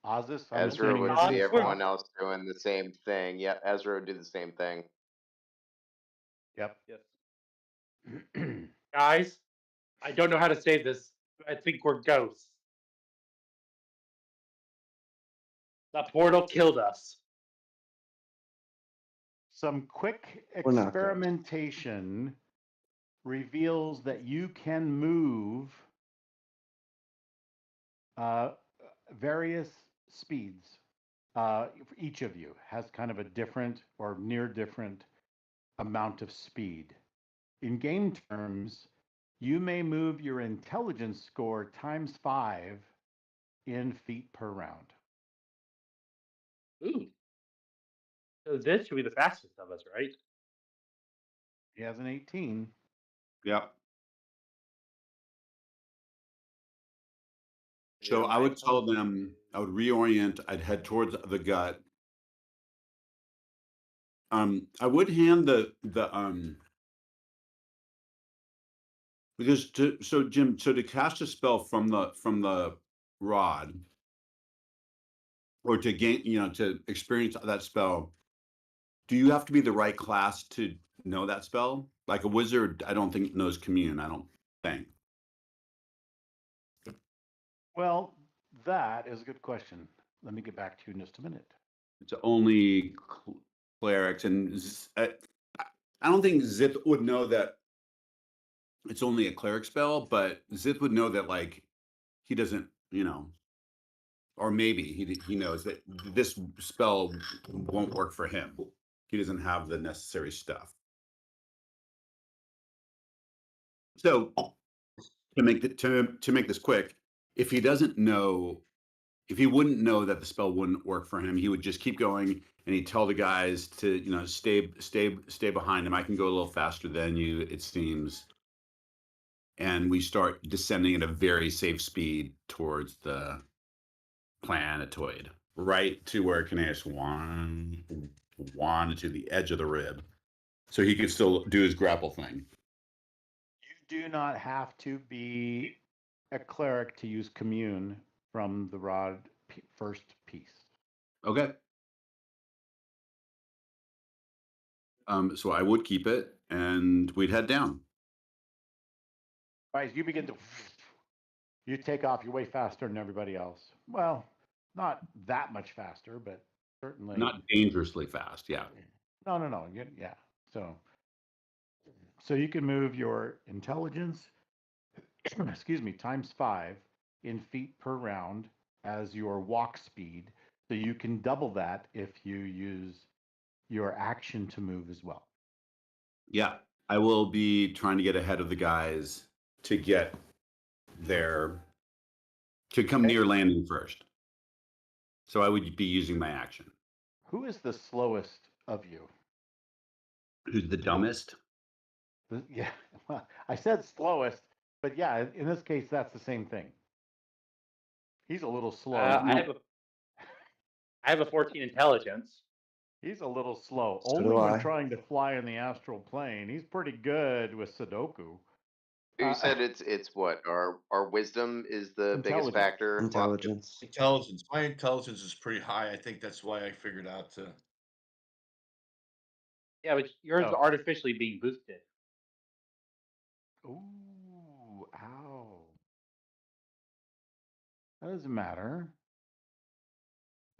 Ozus, I'm Ezra assuming would you see do everyone stop. else doing the same thing. Yeah, Ezra would do the same thing. Yep. Yes. Guys, I don't know how to say this. I think we're ghosts. The portal killed us. Some quick We're not ghosts. experimentation reveals that you can move various speeds. Each of you has kind of a different or near different amount of speed. In game terms, you may move your intelligence score times 5 in feet per round. Ooh. So this should be the fastest of us, right? He has an 18. yep. Yeah, So I would my tell them, I would reorient, I'd head towards the gut. I would hand the because so Jim, so to cast a spell from the rod or to gain, you know, to experience that spell, do you have to be the right class to know that spell? Like a wizard, I don't think knows commune, I don't think. Well, that is a good question. Let me get back to you in just a minute. It's only clerics, and I don't think Zith would know that it's only a cleric spell, but Zith would know that like he doesn't, you know, or maybe he knows that this spell won't work for him. He doesn't have the necessary stuff. So to make to make this quick, if he doesn't know, if he wouldn't know that the spell wouldn't work for him, he would just keep going and he'd tell the guys to, you know, stay behind him. I can go a little faster than you, it seems. And we start descending at a very safe speed towards the planetoid, right to where Caneus wanted to the edge of the rib, so he could still do his grapple thing. You do not have to be a cleric to use commune from the rod first piece. Okay. So I would keep it, and we'd head down. Right, you begin to, you take off. You're way faster than everybody else. Well, not that much faster, but certainly Not dangerously fast, yeah. No. Yeah. So you can move your intelligence, excuse me, times 5 in feet per round as your walk speed. So you can double that if you use your action to move as well. Yeah, I will be trying to get ahead of the guys to get there, to come near landing first. So I would be using my action. Who is the slowest of you? Who's the dumbest? Yeah, well, I said slowest, but yeah, in this case, that's the same thing. He's a little slow. I have a 14 intelligence. He's a little slow. So Only do when I. trying to fly in the astral plane. He's pretty good with Sudoku. You said it's what? Our wisdom is the biggest Intelligence. factor. Intelligence. Intelligence. My intelligence is pretty high. I think that's why I figured out to. Yeah, but yours is Oh. artificially being boosted. Ooh, ow. That doesn't matter.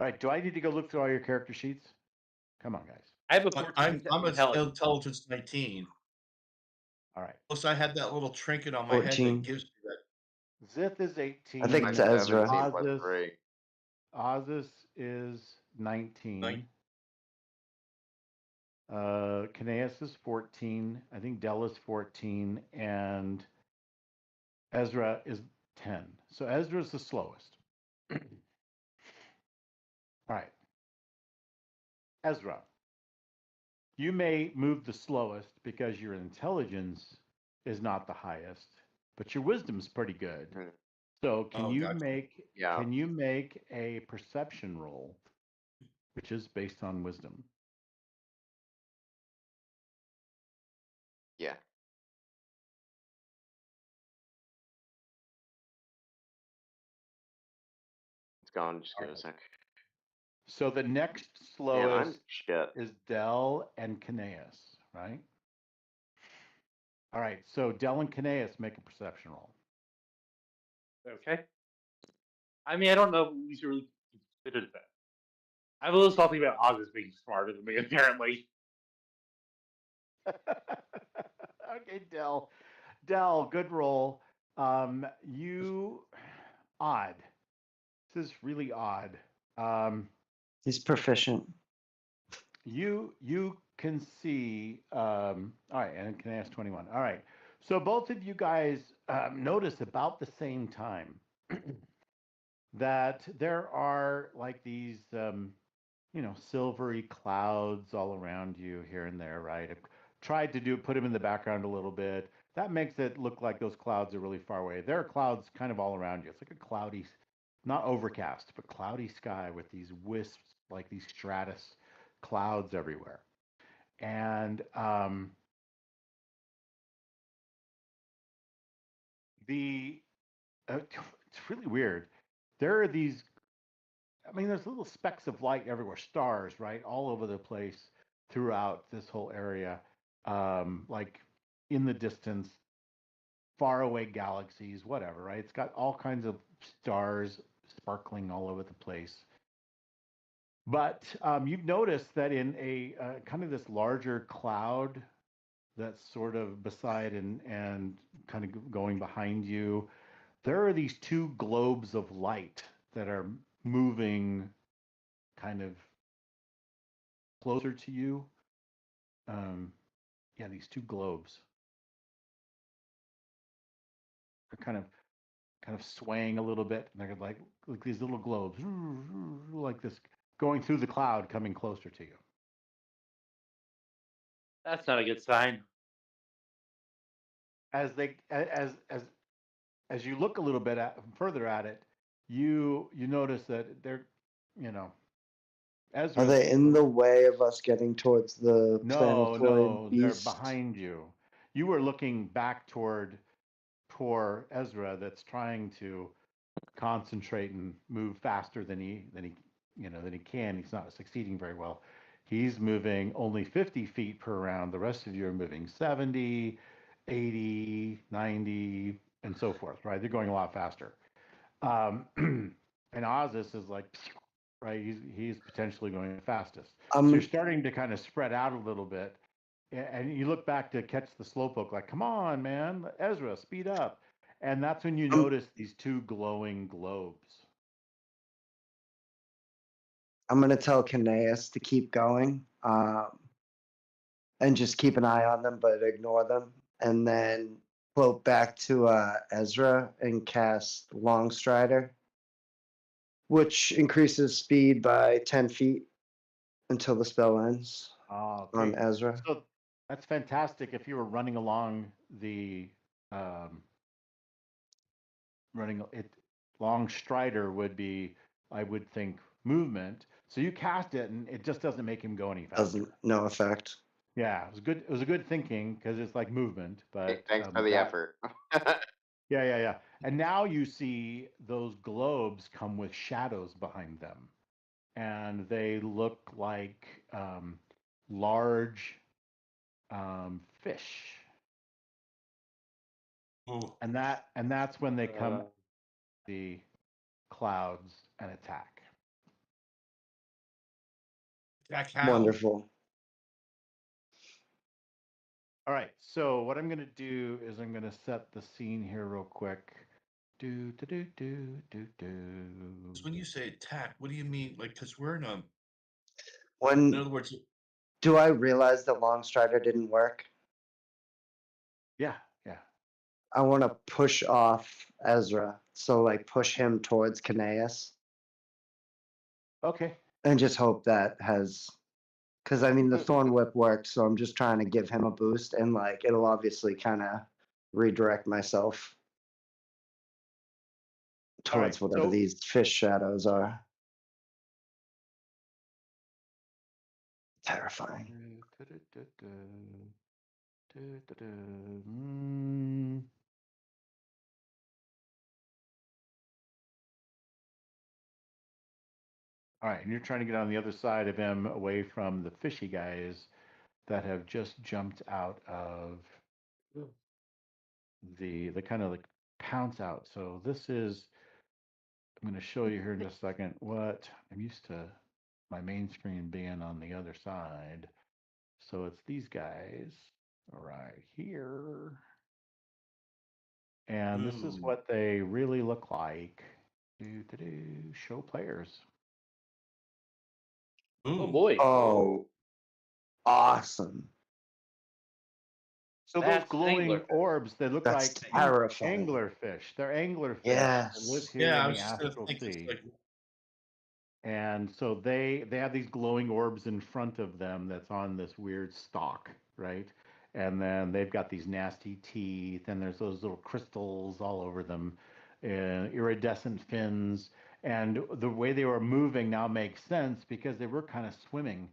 All right. Do I need to go look through all your character sheets? Come on, guys. I have a But 14 I'm intelligence. intelligence 19. All right. Plus, I had that little trinket on my head 14. that gives me that. Zith is 18. I think I'm it's Ezra. 17 plus 3. Ozus is 19. Kineas is 14. I think Del is 14. And Ezra is 10. So Ezra's the slowest. All right. Ezra, you may move the slowest because your intelligence is not the highest, but your wisdom's pretty good. So can you make a perception roll, which is based on wisdom? Yeah. It's gone. Just give it a sec. So the next Man, I'm slowest shit. is Del and Kineas, right? All right. So Del and Kineas make a perception roll. Okay. I mean, I don't know if we should really consider that. I'm a little salty about August being smarter than me, apparently. Okay, Del. Del, good roll. You odd. This is really odd. He's proficient. You can see. All right, and can I ask 21? All right. So both of you guys notice about the same time that there are like these, silvery clouds all around you here and there, right? I've tried to put them in the background a little bit. That makes it look like those clouds are really far away. There are clouds kind of all around you. It's like a cloudy, not overcast, but cloudy sky with these wisps, like these stratus clouds everywhere. And it's really weird. There are these, I mean, there's little specks of light everywhere, stars, right, all over the place throughout this whole area, like in the distance, far away galaxies, whatever, right? It's got all kinds of stars sparkling all over the place. But you've noticed that in a kind of this larger cloud that's sort of beside and kind of going behind you, there are these two globes of light that are moving kind of closer to you. Yeah, these two globes are kind of swaying a little bit, and they're like these little globes, like this, going through the cloud, coming closer to you. That's not a good sign. As you look a little bit further at it, you notice that they're, Ezra. Are they in the way of us getting towards the No, they're beast? behind you. You were looking back toward poor Ezra that's trying to concentrate and move faster than he can. He's not succeeding very well. He's moving only 50 feet per round. The rest of you are moving 70, 80, 90, and so forth, right? They're going a lot faster. And Ozus is like, right, he's potentially going the fastest. So you're starting to kind of spread out a little bit. And you look back to catch the slowpoke, like, come on, man, Ezra, speed up. And that's when you notice these two glowing globes. I'm going to tell Kineas to keep going and just keep an eye on them, but ignore them. And then float back to Ezra and cast Long Strider, which increases speed by 10 feet until the spell ends on Ezra. So that's fantastic if you were running along the Long Strider would be, I would think, movement. So you cast it and it just doesn't make him go any faster. No effect. Yeah, it was good. It was a good thinking because it's like movement, but Thanks for the effort. Yeah. And now you see those globes come with shadows behind them, and they look like large fish. Ooh. And that's when they come the clouds and attack. Jack Howe. Wonderful. All right. So what I'm going to do is I'm going to set the scene here real quick. Do do do do do do. So when you say attack, what do you mean? Like, because we're in a. In When other words, do I realize that Longstrider didn't work? Yeah, yeah. I want to push off Ezra, so like push him towards Caneus, Okay. and just hope that has, because I mean the Thorn Whip worked, so I'm just trying to give him a boost, and like it'll obviously kind of redirect myself towards right, whatever so- these fish shadows are. Terrifying. All right, and you're trying to get on the other side of him, away from the fishy guys that have just jumped out of the kind of like pounce out. So this is, I'm going to show you here in just a second what I'm used to my main screen being on the other side. So it's these guys right here. And this is what they really look like. Show players. Oh boy. Oh, awesome. So That's those glowing anglerfish. orbs, they look That's like terrifying. anglerfish. They're anglerfish Yes. that live here yeah, I in was the just gonna Astral think it's Sea. like. And so they have these glowing orbs in front of them that's on this weird stalk, right? And then they've got these nasty teeth, and there's those little crystals all over them, iridescent fins. And the way they were moving now makes sense because they were kind of swimming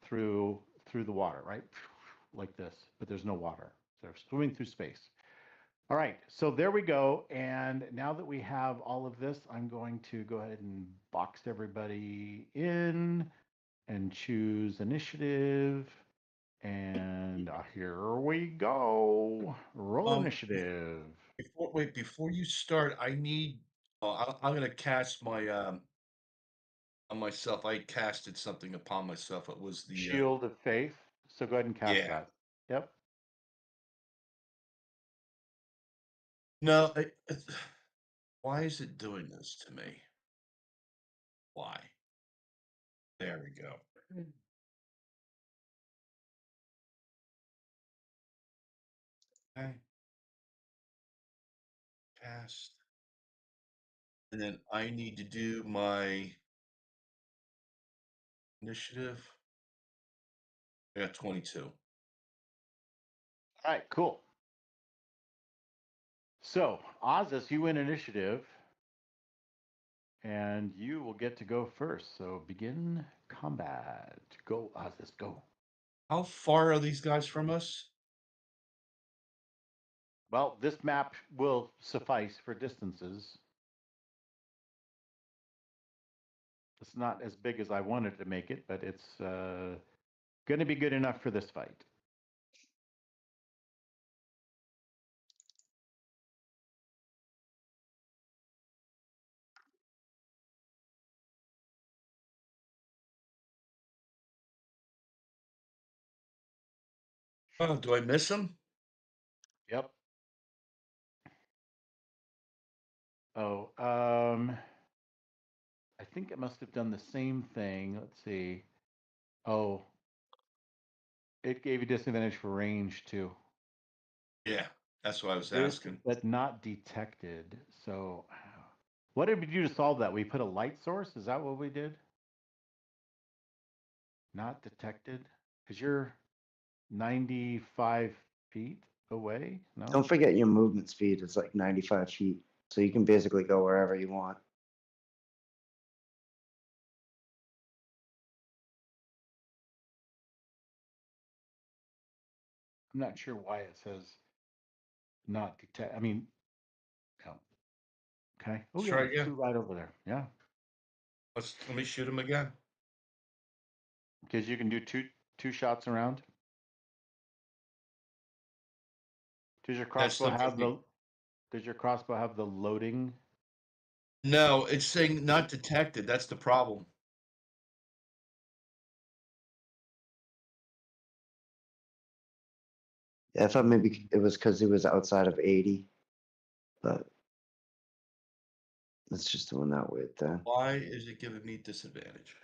through the water, right? Like this, but there's no water. So they're swimming through space. All right, so there we go. And now that we have all of this, I'm going to go ahead and box everybody in and choose initiative. And here we go. Roll initiative. Before you start, I need. I'm gonna cast my on myself. I casted something upon myself. It was the Shield of Faith. So go ahead and cast yeah. that. Yep. No, why is it doing this to me? Why? There we go. Okay. Cast. And then I need to do my initiative. I got 22. All right, cool. So, Ozus, you win initiative. And you will get to go first. So begin combat. Go, Ozus, go. How far are these guys from us? Well, this map will suffice for distances. It's not as big as I wanted to make it, but it's going to be good enough for this fight. Oh, do I miss them? Yep. Oh, I think it must have done the same thing. Let's see. Oh, it gave you disadvantage for range too. Yeah, that's what I was asking. But not detected. So, what did we do to solve that? We put a light source. Is that what we did? Not detected, because you're 95 feet away. No. Don't forget your movement speed is like 95 feet, so you can basically go wherever you want. I'm not sure why it says not detect. I mean, no. Okay. Oh, Let's yeah, try it's again. two right over there. Yeah. Let me shoot him again. Because you can do two shots around. Does your crossbow have the? Does your crossbow have the loading? No, it's saying not detected. That's the problem. I thought maybe it was because he was outside of 80, but it's just doing that weird thing. Why is it giving me disadvantage?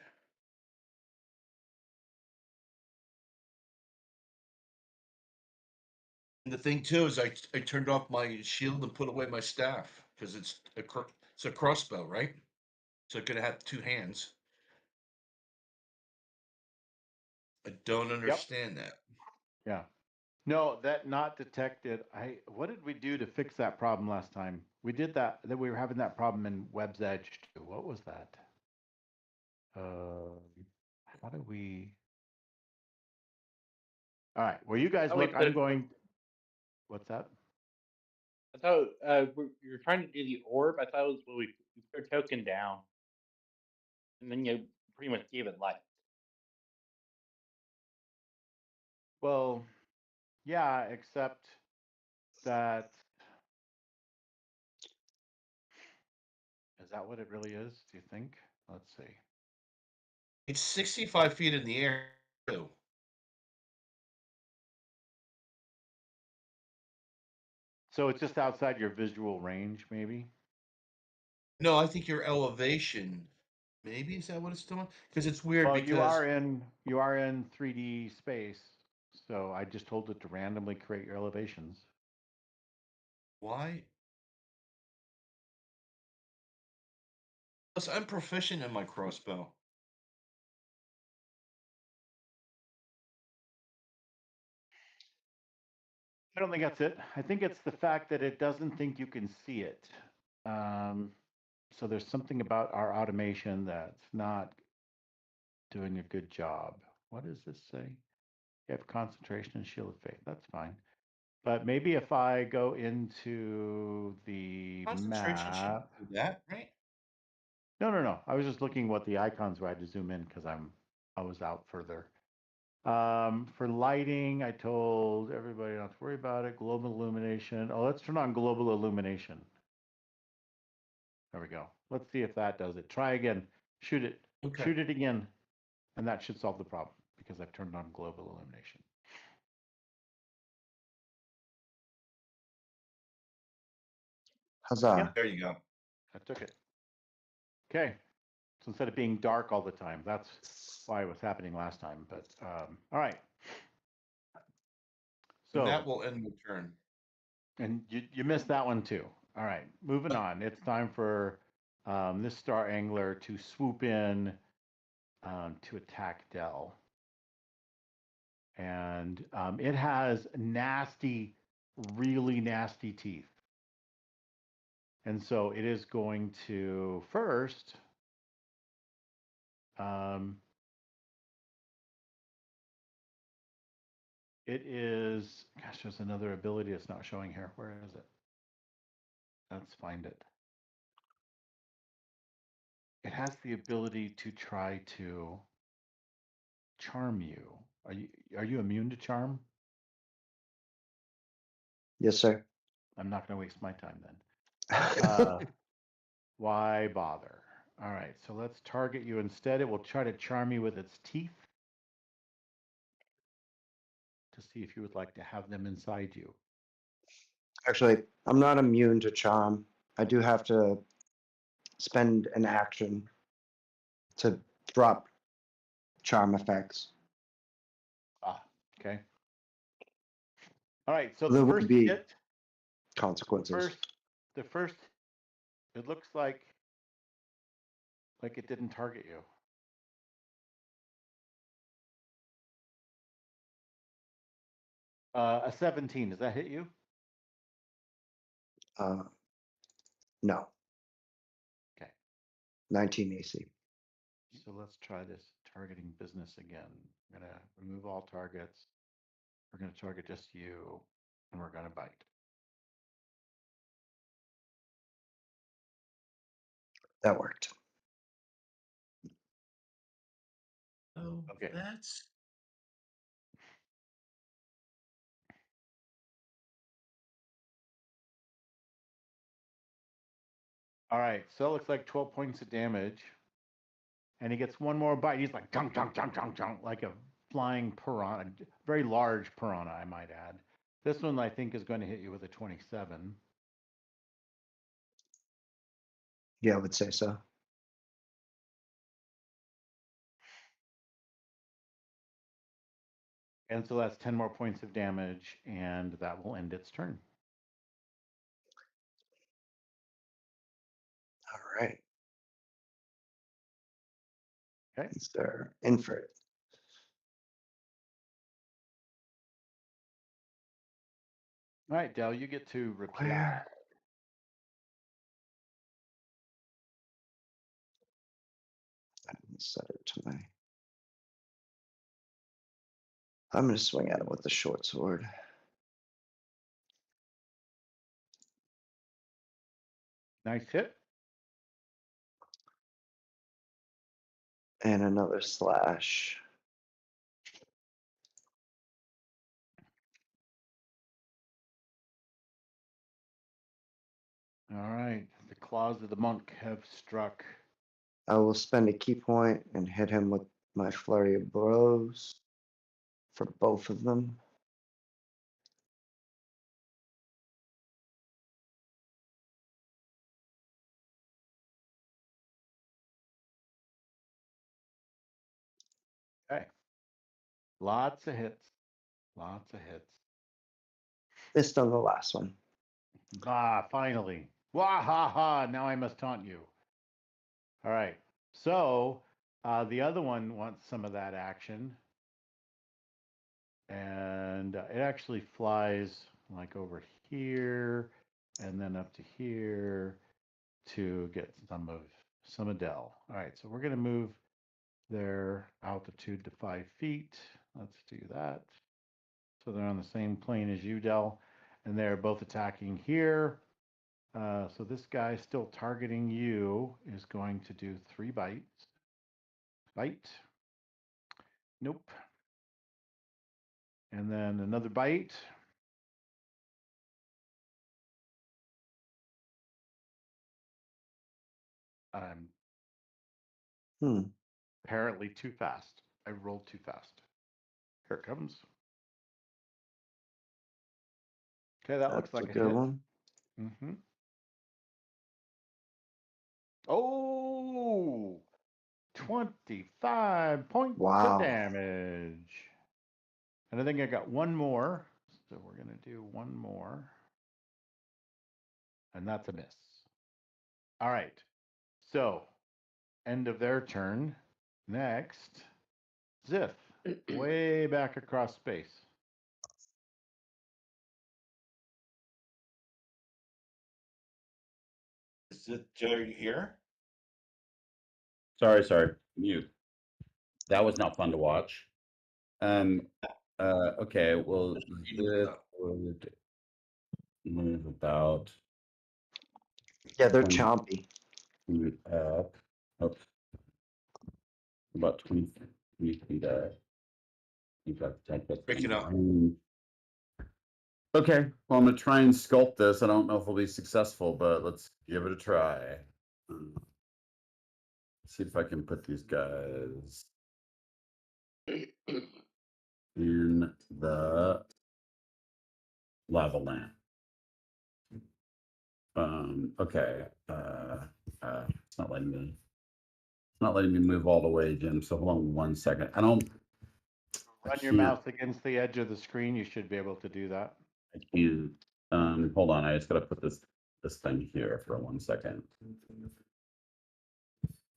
And the thing too is I turned off my shield and put away my staff because it's a crossbow, right? So it could have 2 hands. I don't understand that. Yeah. No, that not detected. What did we do to fix that problem last time? We did that we were having that problem in Web's Edge too. What was that? How did we? All right. Well, you guys Oh, wait, look. I'm going. What's that? I thought you were trying to do the orb. I thought it was when we put a token down, and then you pretty much gave it life. Well, yeah, except that is that what it really is? Do you think? Let's see. It's 65 feet in the air too. So it's just outside your visual range, maybe? No, I think your elevation. Maybe is that what it's doing? Because it's weird. Well, Because you are in 3D space, so I just told it to randomly create your elevations. why? Plus, I'm proficient in my crossbow. I don't think that's it. I think it's the fact that it doesn't think you can see it. So there's something about our automation that's not doing a good job. What does this say? You have concentration and shield of faith. That's fine. But maybe if I go into the Concentration should map. do that, right? No. I was just looking what the icons were. I had to zoom in because I was out further. For lighting, I told everybody not to worry about it. Global illumination. Oh, let's turn on global illumination. There we go. Let's see if that does it. Try again. Shoot it. Okay. Shoot it again. And that should solve the problem because I've turned on global illumination. Huzzah. Yep. There you go. I took it. Okay. So instead of being dark all the time, that's why it was happening last time. But all right. So And that will end the turn. And you missed that one too. All right, moving on. It's time for this Star Angler to swoop in to attack Dell. And it has nasty, really nasty teeth. And so it is going to first it is, gosh, there's another ability that's not showing here. Where is it? Let's find it. It has the ability to try to charm you. Are you immune to charm? Yes, sir. I'm not going to waste my time then. Why bother? All right, so let's target you instead. It will try to charm you with its teeth to see if you would like to have them inside you. Actually, I'm not immune to charm. I do have to spend an action to drop charm effects. Ah, okay. All right, so There the would first be hit, consequences. the first, it looks like it didn't target you. A 17, does that hit you? No. Okay. 19 AC. So let's try this targeting business again. I'm going to remove all targets. We're going to target just you, and we're going to bite. That worked. Oh, Okay. that's All right, so it looks like 12 points of damage. And he gets one more bite. He's like, junk, like a flying piranha, very large piranha, I might add. This one I think is going to hit you with a 27. Yeah, I would say so. And so that's 10 more points of damage, and that will end its turn. All right. Okay. They're in for it. All right, Dell, you get to repeat. Where? I didn't set it to my. I'm going to swing at it with the short sword. Nice hit. And another slash. All right, the claws of the monk have struck. I will spend a key point and hit him with my flurry of blows for both of them. Okay. Lots of hits. Lots of hits. Missed on the last one. Ah, finally. Wah ha ha. Now I must taunt you. All right. So the other one wants some of that action. And it actually flies like over here and then up to here to get some Adele. All right, so we're going to move their altitude to 5 feet. Let's do that. So they're on the same plane as you, Dell, and they're both attacking here. So this guy still targeting you is going to do 3 bites. Bite. Nope. And then another bite. I'm apparently too fast. I rolled too fast. Here it comes. Okay, that looks like a good hit. one. Mm-hmm. Oh, 25 points of damage. And I think I got one more. So we're going to do one more. And that's a miss. All right. So, end of their turn. Next, Ziff, way back across space. Is it Joe? Are you here? Sorry, mute. That was not fun to watch. Okay, well, this would move about. Yeah, they're chompy. Up. About 20 feet. Break it up. Okay, well, I'm gonna try and sculpt this. I don't know if we'll be successful, but let's give it a try. See if I can put these guys in the lava lamp. Okay. It's not letting me. It's not letting me move all the way, Jim. So hold on 1 second. Run your mouse against the edge of the screen. You should be able to do that. I can't. Hold on. I just gotta put this thing here for 1 second.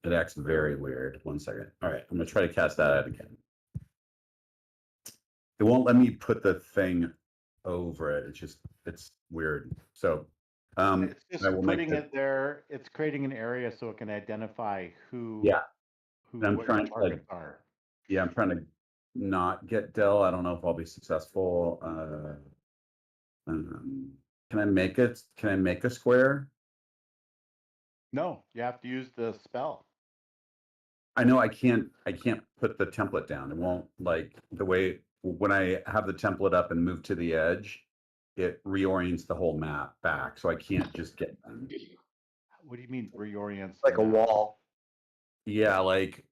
It acts very weird. 1 second. All right, I'm gonna try to cast that out again. It won't let me put the thing over it. It's weird. So it's just putting it there. It's creating an area so it can identify who. Yeah. Who I'm what trying your targets are. Yeah, I'm trying to not get Dell. I don't know if I'll be successful. Can I make it? Can I make a square? No, you have to use the spell. I know I can't put the template down. It won't, like, the way when I have the template up and move to the edge, it reorients the whole map back. So I can't just get them. What do you mean reorients? Like a wall. Yeah, like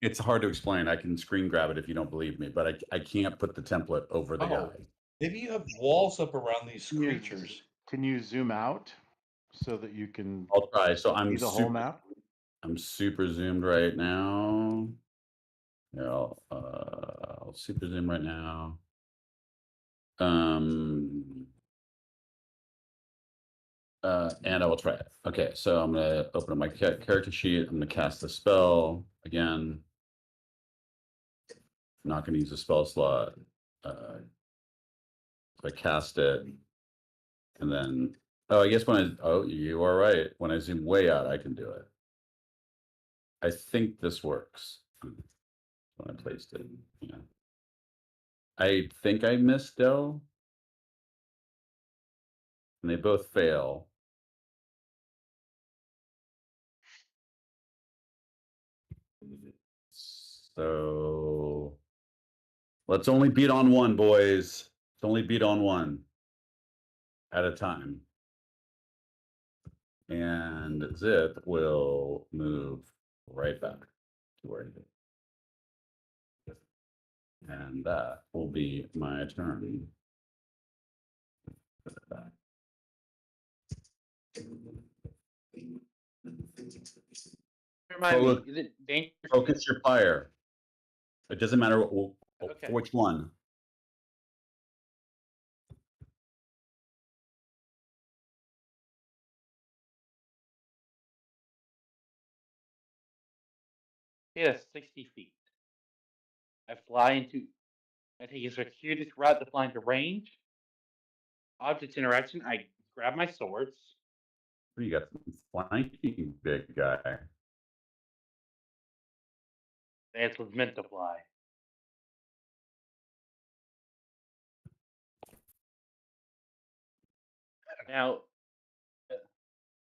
it's hard to explain. I can screen grab it if you don't believe me, but I can't put the template over the guy. Maybe you have walls up around these Can you- creatures. Can you zoom out so that you can I'll try. So see the whole map? I'm super zoomed right now. Yeah, I'll super zoom right now. And I will try it. Okay, so I'm gonna open up my character sheet. I'm gonna cast the spell again. I'm not gonna use a spell slot. So I cast it, and then I guess you are right. When I zoom way out, I can do it. I think this works. When I placed it, yeah. I think I missed Dell, and they both fail. So let's only beat on one, boys. Let's only beat on one at a time. And Zip will move right back to where he is. And that will be my turn. Put it back. Remind me, is it dangerous? Focus your fire. It doesn't matter Okay. which one. Yeah, 60 feet. I take a circuitous route to fly into range. Object interaction, I grab my swords. You got some flanking, big guy. That was meant to fly. Now,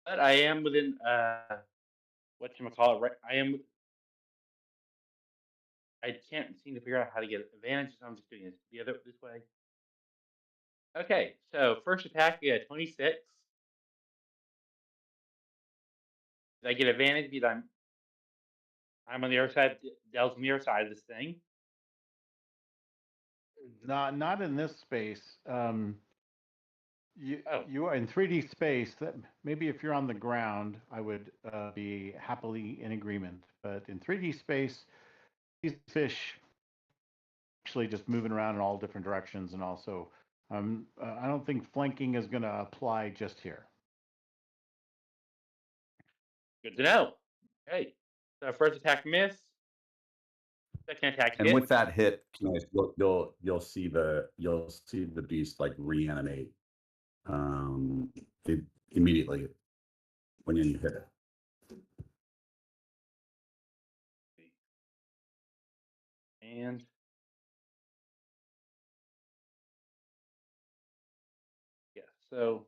but I am within whatchamacallit, right? I can't seem to figure out how to get advantage, so I'm just doing this way. Okay, so first attack, we got 26. Did I get advantage because I'm on the other side, Dell's on the other side of this thing? Not in this space. You are in 3D space. That maybe if you're on the ground, I would be happily in agreement. But in 3D space, these fish actually just moving around in all different directions, and also, I don't think flanking is going to apply just here. Good to know. Okay, so first attack miss. Second attack hit. And with that hit, you'll see the beast like reanimate immediately when you hit it. And yeah, so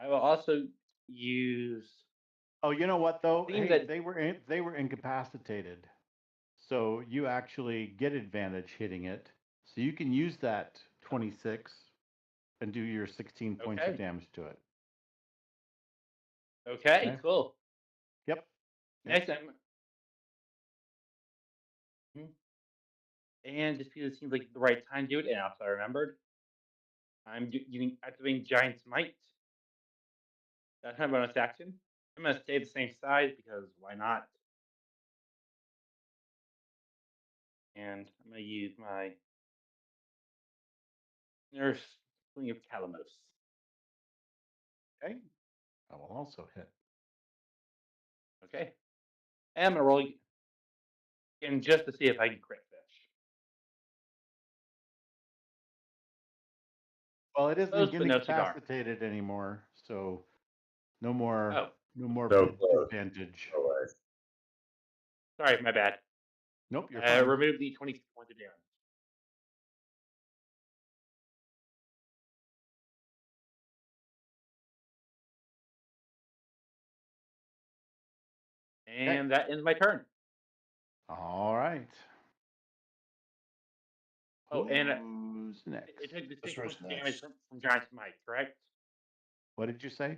I will also use. Oh, you know what though? Seems Hey, that- they were incapacitated, so you actually get advantage hitting it. So you can use that 26 and do your 16 points of damage to it. Okay, cool. Yep. Next time. And just because it seems like the right time to do it, and also I remembered, I'm activating Giant Smite. That's my bonus action. I'm going to stay the same size because why not? And I'm going to use my Nurse Swing of Calamos. Okay. I will also hit. Okay. And I'm going to roll again just to see if I can crit fish. Well, it isn't Close, but no cigar. incapacitated anymore, so no more So advantage. Sorry, my bad. Nope, you're fine. Remove the 26 points of damage. And that ends my turn. All right. Oh, and who's next? It took the 6 points of damage from Giant Smite, correct? What did you say?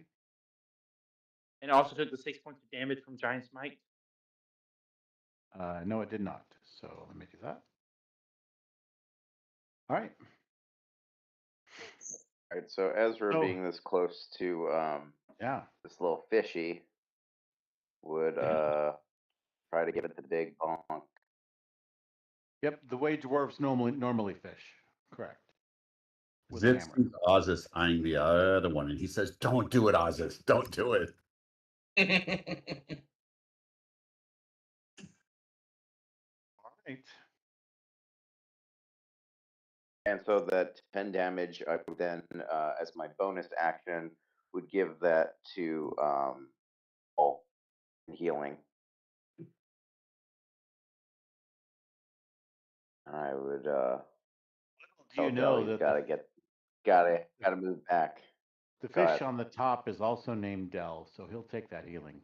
And it also took the 6 points of damage from Giant Smite. No, it did not. So let me do that. All right. All right, so Ezra So- being this close to Yeah. this little fishy would try to give it the big bonk. Yep. The way dwarves normally fish. Correct. With a Zitz hammer. sees Ozus eyeing the other one, and he says, "Don't do it, Ozus. Don't do it." All right. And so that 10 damage, I would then, as my bonus action, would give that to Paul healing. I would. Do you tell know Del he's that gotta move back. the Go fish ahead. on the top is also named Del, so he'll take that healing.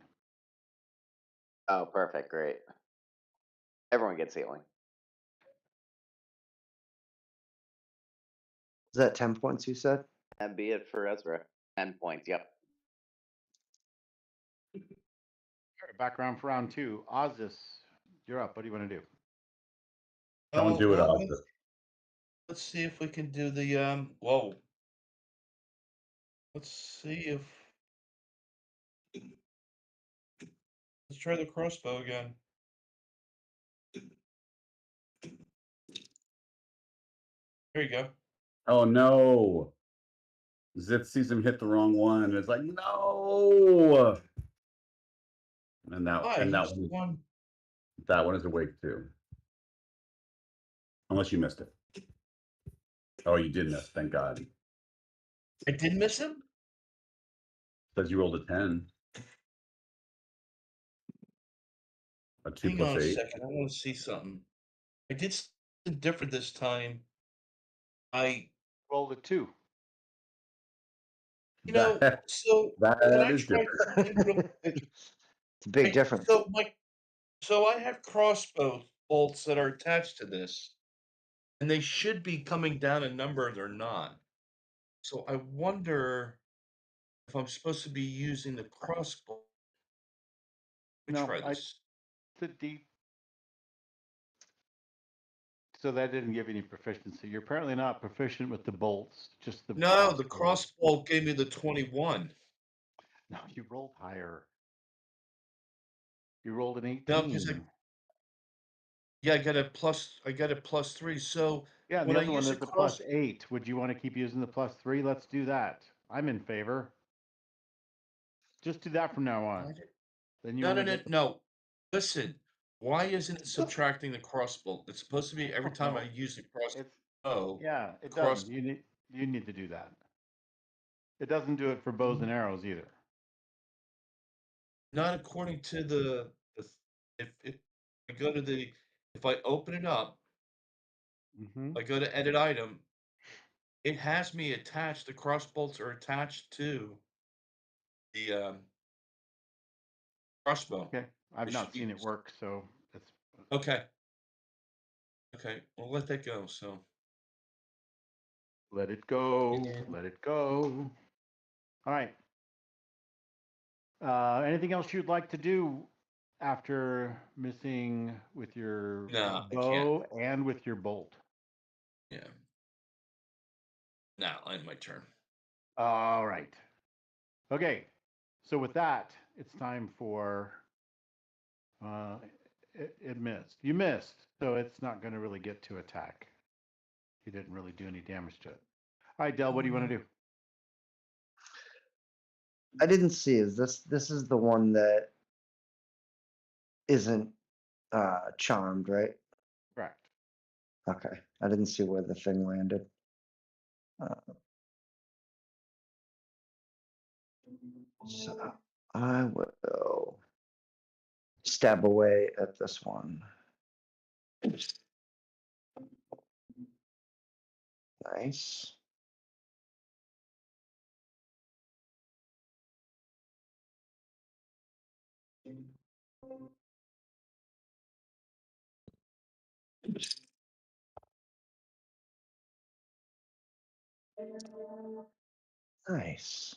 Oh, perfect, great. Everyone gets healing. Is that 10 points you said? And be it for Ezra. 10 points. Yep. All right, back around for round 2. Ozus, you're up. What do you want to do? Don't do it, well, Ozus. let's see if we can do the whoa. Let's see if let's try the crossbow again. There you go. Oh no! Zitz sees him hit the wrong one, and it's like, no! And that Why? and that He's the one, one. that one is awake too. Unless you missed it. Oh, you did miss. Thank God. I did miss him? Says you rolled a 10. A 2 Hang plus on a 8. second. I want to see something. I did something different this time. I Roll a 2. you know, That, so that can I is try different. something real quick? It's a big Right, difference. so I have crossbow bolts that are attached to this, and they should be coming down in number. They're not. So I wonder if I'm supposed to be using the crossbow. Let me No, try this. the D. So that didn't give you any proficiency. You're apparently not proficient with the bolts, just the No, the crossbow. crossbow gave me the 21. No, you rolled higher. You rolled an 18. No, because yeah, I got a +3. So Yeah, and when the I other one use a is the +8. Would you want to keep using the +3? Let's do that. I'm in favor. Just do that from now on. Then you only get No. Listen, why isn't it subtracting the crossbow? It's supposed to be every time I No, use the it's crossbow. yeah, it cross doesn't. You need to do that. It doesn't do it for bows and arrows either. Not according to if I go to the if I open it up, Mm-hmm. I go to edit item, it has me attached. The crossbolts are attached to the crossbow. Okay, I've It not should be seen it work, so it's okay. Okay, we'll let that go. So let it go. Yeah. Let it go. All right. Anything else you'd like to do after missing with your No, I can't. bow and with your bolt? Yeah. Now, end my turn. All right. Okay. So with that, it's time for it missed. You missed, so it's not going to really get to attack. You didn't really do any damage to it. All right, Del, what do you want to do? I didn't see. Is this is the one that isn't charmed, right? Correct. Okay. I didn't see where the thing landed. So I will stab away at this one. Nice. Nice.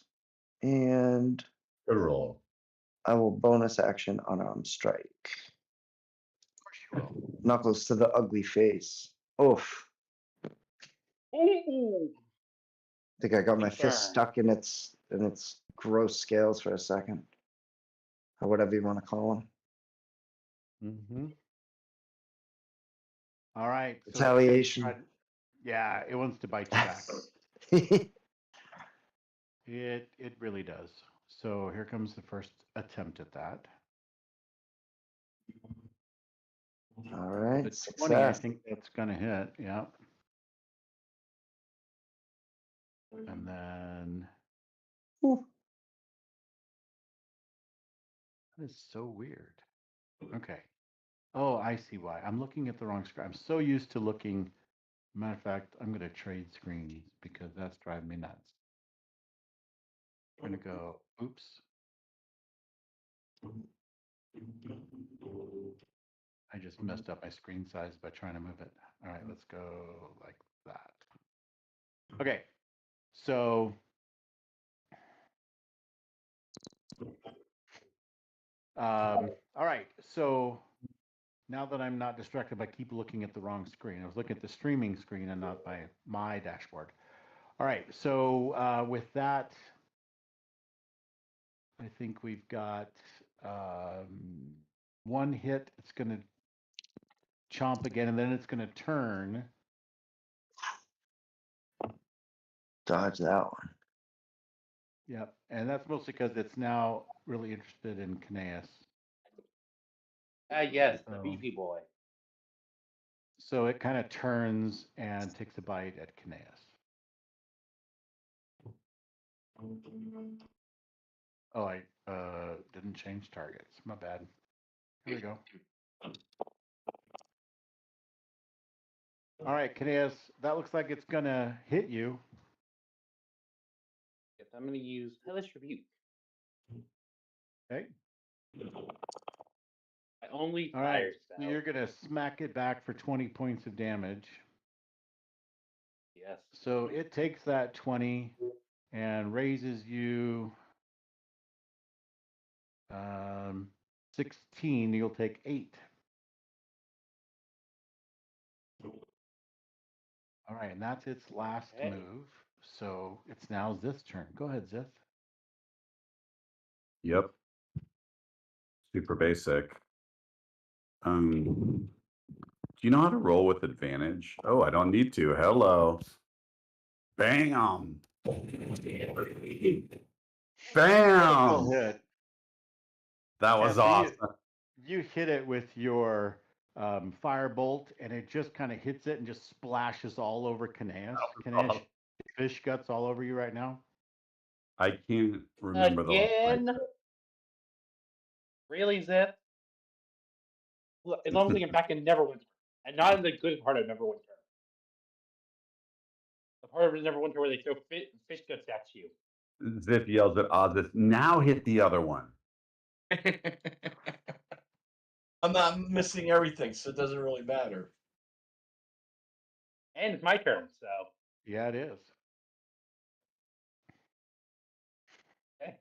And Good roll. I will bonus action unarmed strike. Of course you will. Knuckles to the ugly face. Oof. Ooh. I think I got my Big fist burn. stuck in its gross scales for a second, or whatever you want to call them. Mm-hmm. All right. So Retaliation. yeah, it wants to bite you back. It really does. So here comes the first attempt at that. All right, The 20, I success. think that's going to hit. Yeah. And then Ooh. that is so weird. Okay. Oh, I see why. I'm looking at the wrong screen. I'm so used to looking. Matter of fact, I'm going to trade screens because that's driving me nuts. I'm going to go, oops. I just messed up my screen size by trying to move it. All right, let's go like that. Okay, so all right, so now that I'm not distracted by keep looking at the wrong screen, I was looking at the streaming screen and not by my dashboard. All right, so with that, I think we've got one hit. It's going to chomp again, and then it's going to turn. Dodge that one. Yep, and that's mostly because it's now really interested in Kineas. Yes, the beefy boy. So it kind of turns and takes a bite at Kineas. Oh, I didn't change targets. My bad. Here we go. All right, Kineas, that looks like it's gonna hit you. Yes, I'm gonna use Hellish Rebuke. Okay. I only All right. fire So spell. you're gonna smack it back for 20 points of damage. Yes. So it takes that 20 and raises you 16. You'll take 8. All right, and that's its last move. So it's now Zith's turn. Go ahead, Zith. Yep. Super basic. Do you know how to roll with advantage? Oh, I don't need to. Hello. Bam. Bam. Hit. That was so awesome. You hit it with your firebolt, and it just kind of hits it and just splashes all over Kineas. Kineas, fish guts all over you right now. I can't remember Again? Really, Zip? Look, as long as I get back in Neverwinter, and not in the good part of Neverwinter. The part of Neverwinter where they throw fish guts at you. Zip yells at Ozus, now hit the other one. I'm not missing everything, so it doesn't really matter. And it's my turn, so. Yeah, it is. Okay.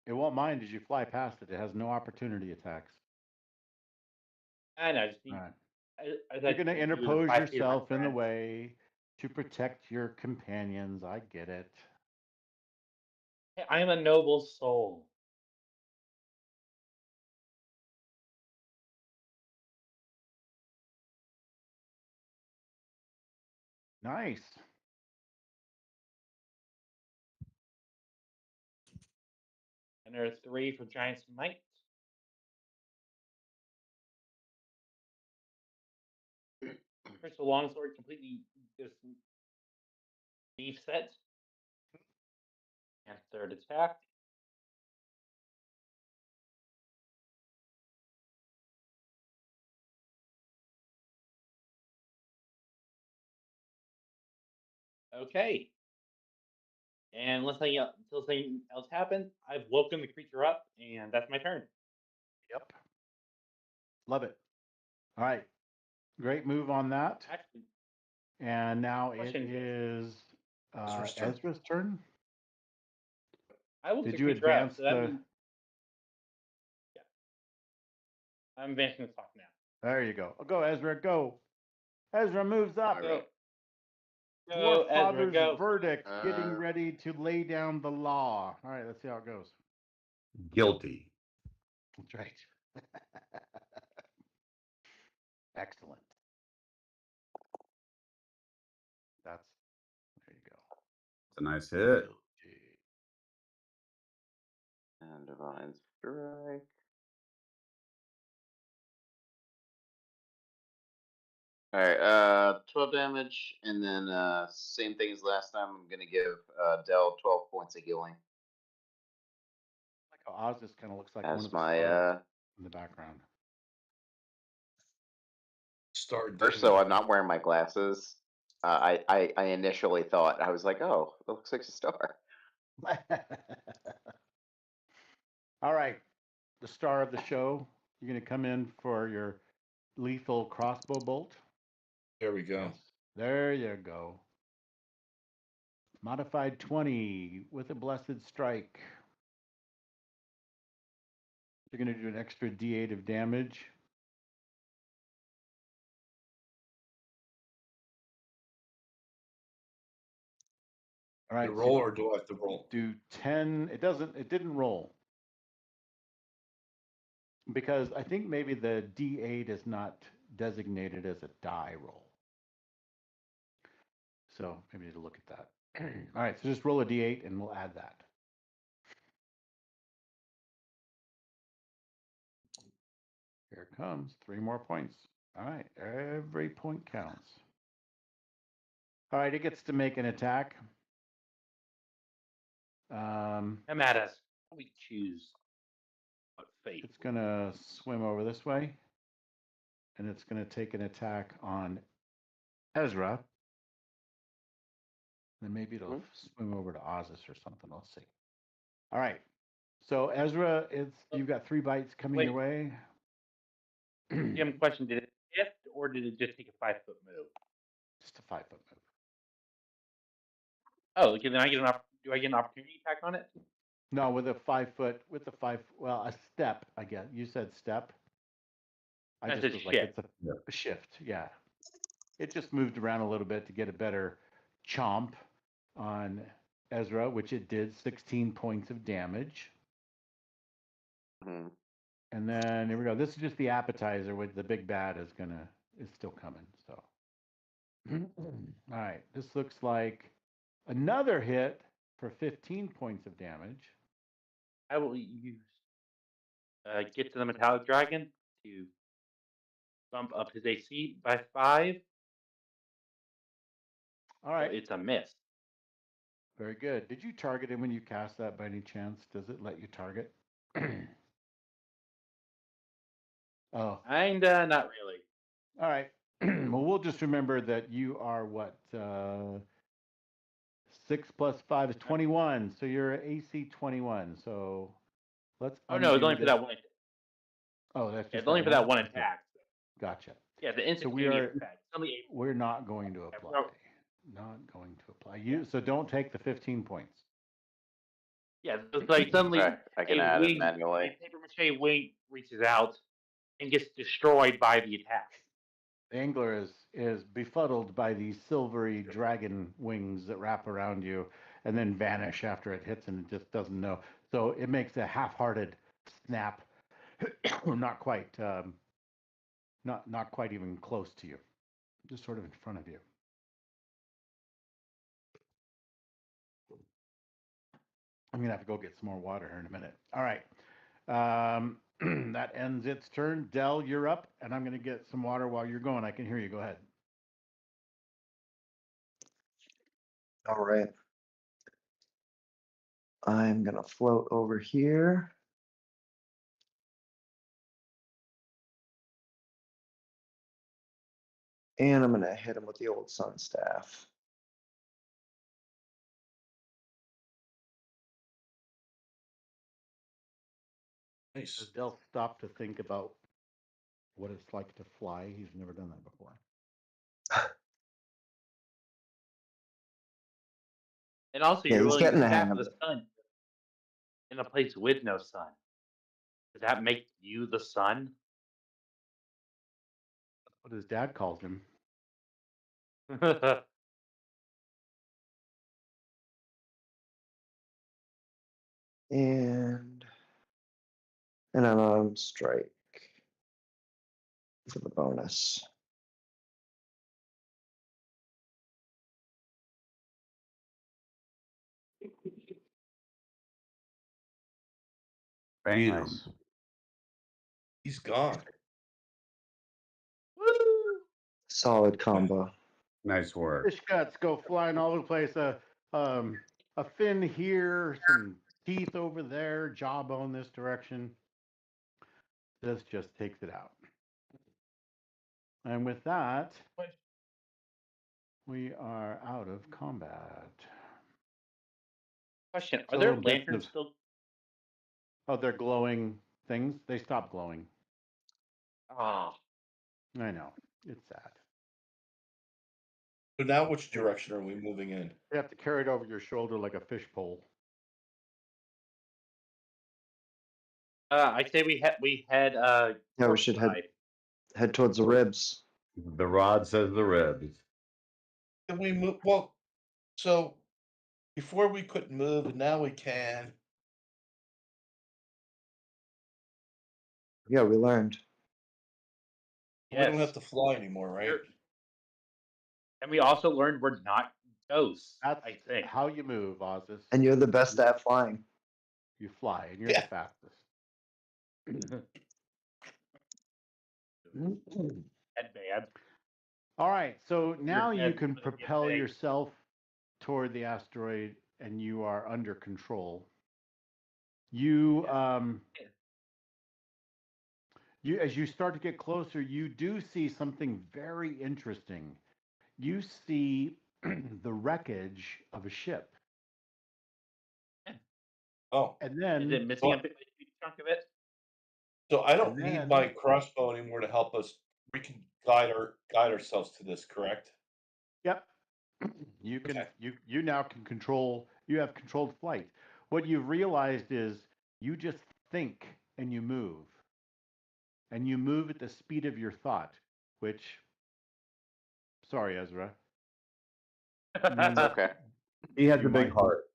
It won't mind as you fly past it. It has no opportunity attacks. I know. Just need, All right. You're going to interpose yourself in the way to protect your companions. I get it. Hey, I am a noble soul. Nice. And there are 3 for Giant Smite. Crystal Longsword completely just beef set. And 3rd attack. Okay. And until something else happens, I've woken the creature up, and that's my turn. Yep. Love it. All right. Great move on that. Actually, and now question, it is Ezra's turn. Ezra's turn. I woke Did the you creature up, advance so that the? means, yeah. I'm advancing the clock now. There you go. Go, Ezra. Go. Ezra moves up. So, Go, Ezra, forefather's go. verdict, getting ready to lay down the law. All right, let's see how it goes. Guilty. That's right. Excellent. There you go. It's a nice hit. And Divine Strike. All right, 12 damage, and then same thing as last time. I'm gonna give Dell 12 points of healing. Like how Oz just kind of looks like That's one of the my stars in the background. First, so I'm not wearing my glasses. I initially thought, I was like, oh, it looks like a star. All right, the star of the show. You're going to come in for your lethal crossbow bolt. There we go. Yes. There you go. Modified 20 with a blessed strike. You're going to do an extra D8 of damage. All right. Do roll or do I have to roll? Do 10. It didn't roll. Because I think maybe the D8 is not designated as a die roll. So maybe need to look at that. All right, so just roll a D8 and we'll add that. Here it comes, 3 more points. All right, every point counts. All right, it gets to make an attack. Come at us. We choose what fate. It's going to swim over this way, and it's going to take an attack on Ezra. Then maybe it'll swim over to Ozus or something. Let's see. All right. So Ezra, you've got 3 bites coming your way. Jim, question: did it shift or did it just take a 5-foot move? Just a 5-foot move. Oh, okay. Then do I get an opportunity attack on it? No, with a 5-foot, a step. I guess you said step. I just was like, it's a shift. Yeah, it just moved around a little bit to get a better chomp on Ezra, which it did 16 points of damage. Mm-hmm. And then here we go. This is just the appetizer. With the big bad is still coming. So, all right, this looks like another hit for 15 points of damage. I will use get to the metallic dragon to bump up his AC by 5. All right, so it's a miss. Very good. Did you target him when you cast that by any chance? Does it let you target? Oh. Kinda, not really. All right. Well, we'll just remember that you are what? 6 plus 5 is 21. So you're AC 21. So let's. Oh no, it's only for that one. Oh, that's just. It's only for that one attack. Gotcha. Yeah, the instantaneous attack. We're not going to apply. Not going to apply. So don't take the 15 points. Yeah, it's like suddenly I can add it manually. A paper mache wing reaches out and gets destroyed by the attack. The angler is befuddled by these silvery dragon wings that wrap around you and then vanish after it hits, and it just doesn't know. So it makes a half-hearted snap, not quite even close to you, just sort of in front of you. I'm gonna have to go get some more water here in a minute. All right. That ends its turn. Dell, you're up, and I'm going to get some water while you're going. I can hear you. Go ahead. All right. I'm going to float over here. And I'm going to hit him with the old sun staff. Nice. Does Dell stop to think about what it's like to fly? He's never done that before. And also, you're willing to tap the sun in a place with no sun. Does that make you the sun? That's what his dad calls him. And an unarmed strike for the bonus. Bam. Nice. He's gone. Woo! Solid combo. Nice work. Fish guts go flying all over the place. A fin here, some teeth over there, jawbone this direction. This just takes it out. And with that, we are out of combat. Question: So Are there bits lanterns of- still? Oh, they're glowing things. They stopped glowing. Ah, I know. It's sad. So now, which direction are we moving in? You have to carry it over your shoulder like a fish pole. I say we head. Yeah, we north should side. head towards the ribs. The rod says the ribs. Can we move? Well, so before we couldn't move, and now we can. Yeah, we learned. We don't Yes. have to fly anymore, right? And we also learned we're not ghosts. That's I think. how you move, Ozus. And you're the best at flying. You fly, and you're Yeah. the fastest. Headband. All right, so now you dead can for the propel thing. yourself toward the asteroid, and you are under control. You, as you start to get closer, you do see something very interesting. You see the wreckage of a ship, Oh, and then Is it missing a big chunk of it? so I don't And need then- my crossbow anymore to help us. We can guide ourselves to this, correct? Yep. You can Okay. you now can control, you have controlled flight. What you've realized is you just think and you move. And you move at the speed of your thought, which, sorry, Ezra, means Okay. He has You a big might- heart.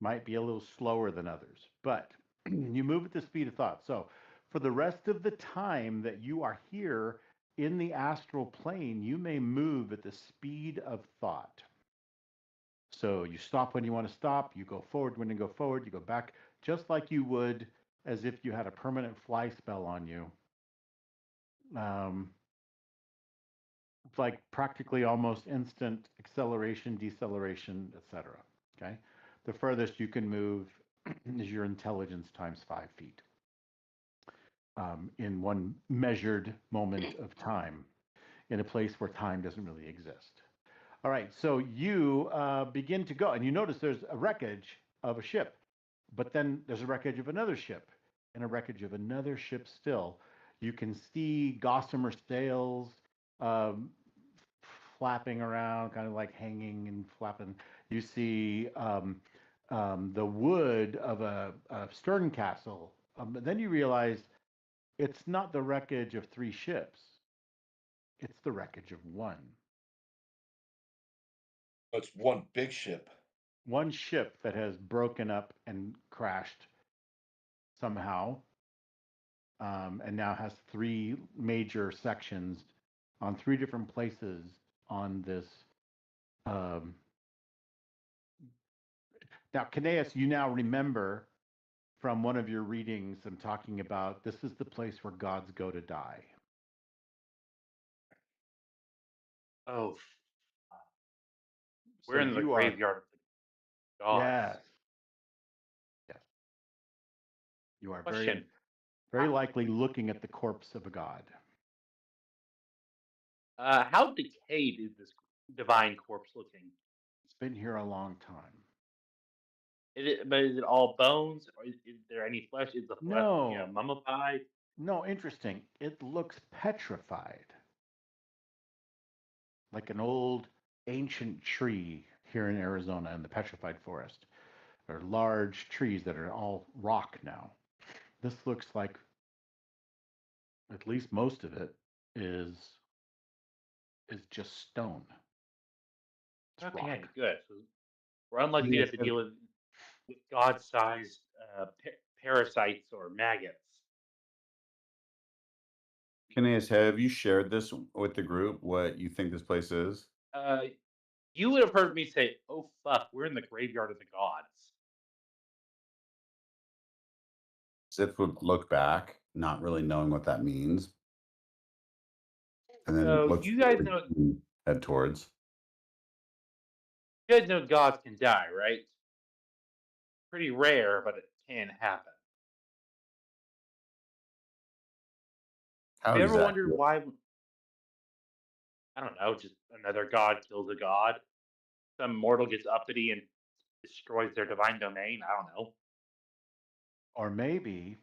might be a little slower than others, but you move at the speed of thought. So for the rest of the time that you are here in the astral plane, you may move at the speed of thought. So you stop when you want to stop, you go forward when you go forward, you go back, just like you would as if you had a permanent fly spell on you. It's like practically almost instant acceleration, deceleration, etc. Okay, the furthest you can move is your intelligence times 5 feet in one measured moment of time, in a place where time doesn't really exist. All right, so you begin to go, and you notice there's a wreckage of a ship, but then there's a wreckage of another ship, and a wreckage of another ship still. You can see gossamer sails flapping around, kind of like hanging and flapping. You see the wood of a stern castle. But then you realize it's not the wreckage of 3 ships. It's the wreckage of one. It's one big ship. One ship that has broken up and crashed somehow, and now has 3 major sections on 3 different places on this. Now, Caneus, you now remember from one of your readings, I'm talking about this is the place where gods go to die. Oh, So we're in the you are- graveyard of the gods. Yes. Yes. You are Question: very likely looking at the corpse of a god. How decayed is this divine corpse looking? It's been here a long time. But is it all bones, or is there any flesh? Is the flesh No. mummified? No, interesting. It looks petrified. Like an old ancient tree here in Arizona in the petrified forest. There are large trees that are all rock now. This looks like, at least most of it, is just stone. It's Okay, rock. good. So we're unlikely to have to deal with God-sized parasites or maggots. Kineas, have you shared this with the group? What you think this place is? You would have heard me say, "Oh fuck, we're in the graveyard of the gods." Zip would look back, not really knowing what that means, and then So look you guys forward know, and head towards. gods can die, right? Pretty rare, but it can happen. How Have you ever exactly? wondered why? I don't know. Just another god kills a god. Some mortal gets uppity and destroys their divine domain. I don't know. Or maybe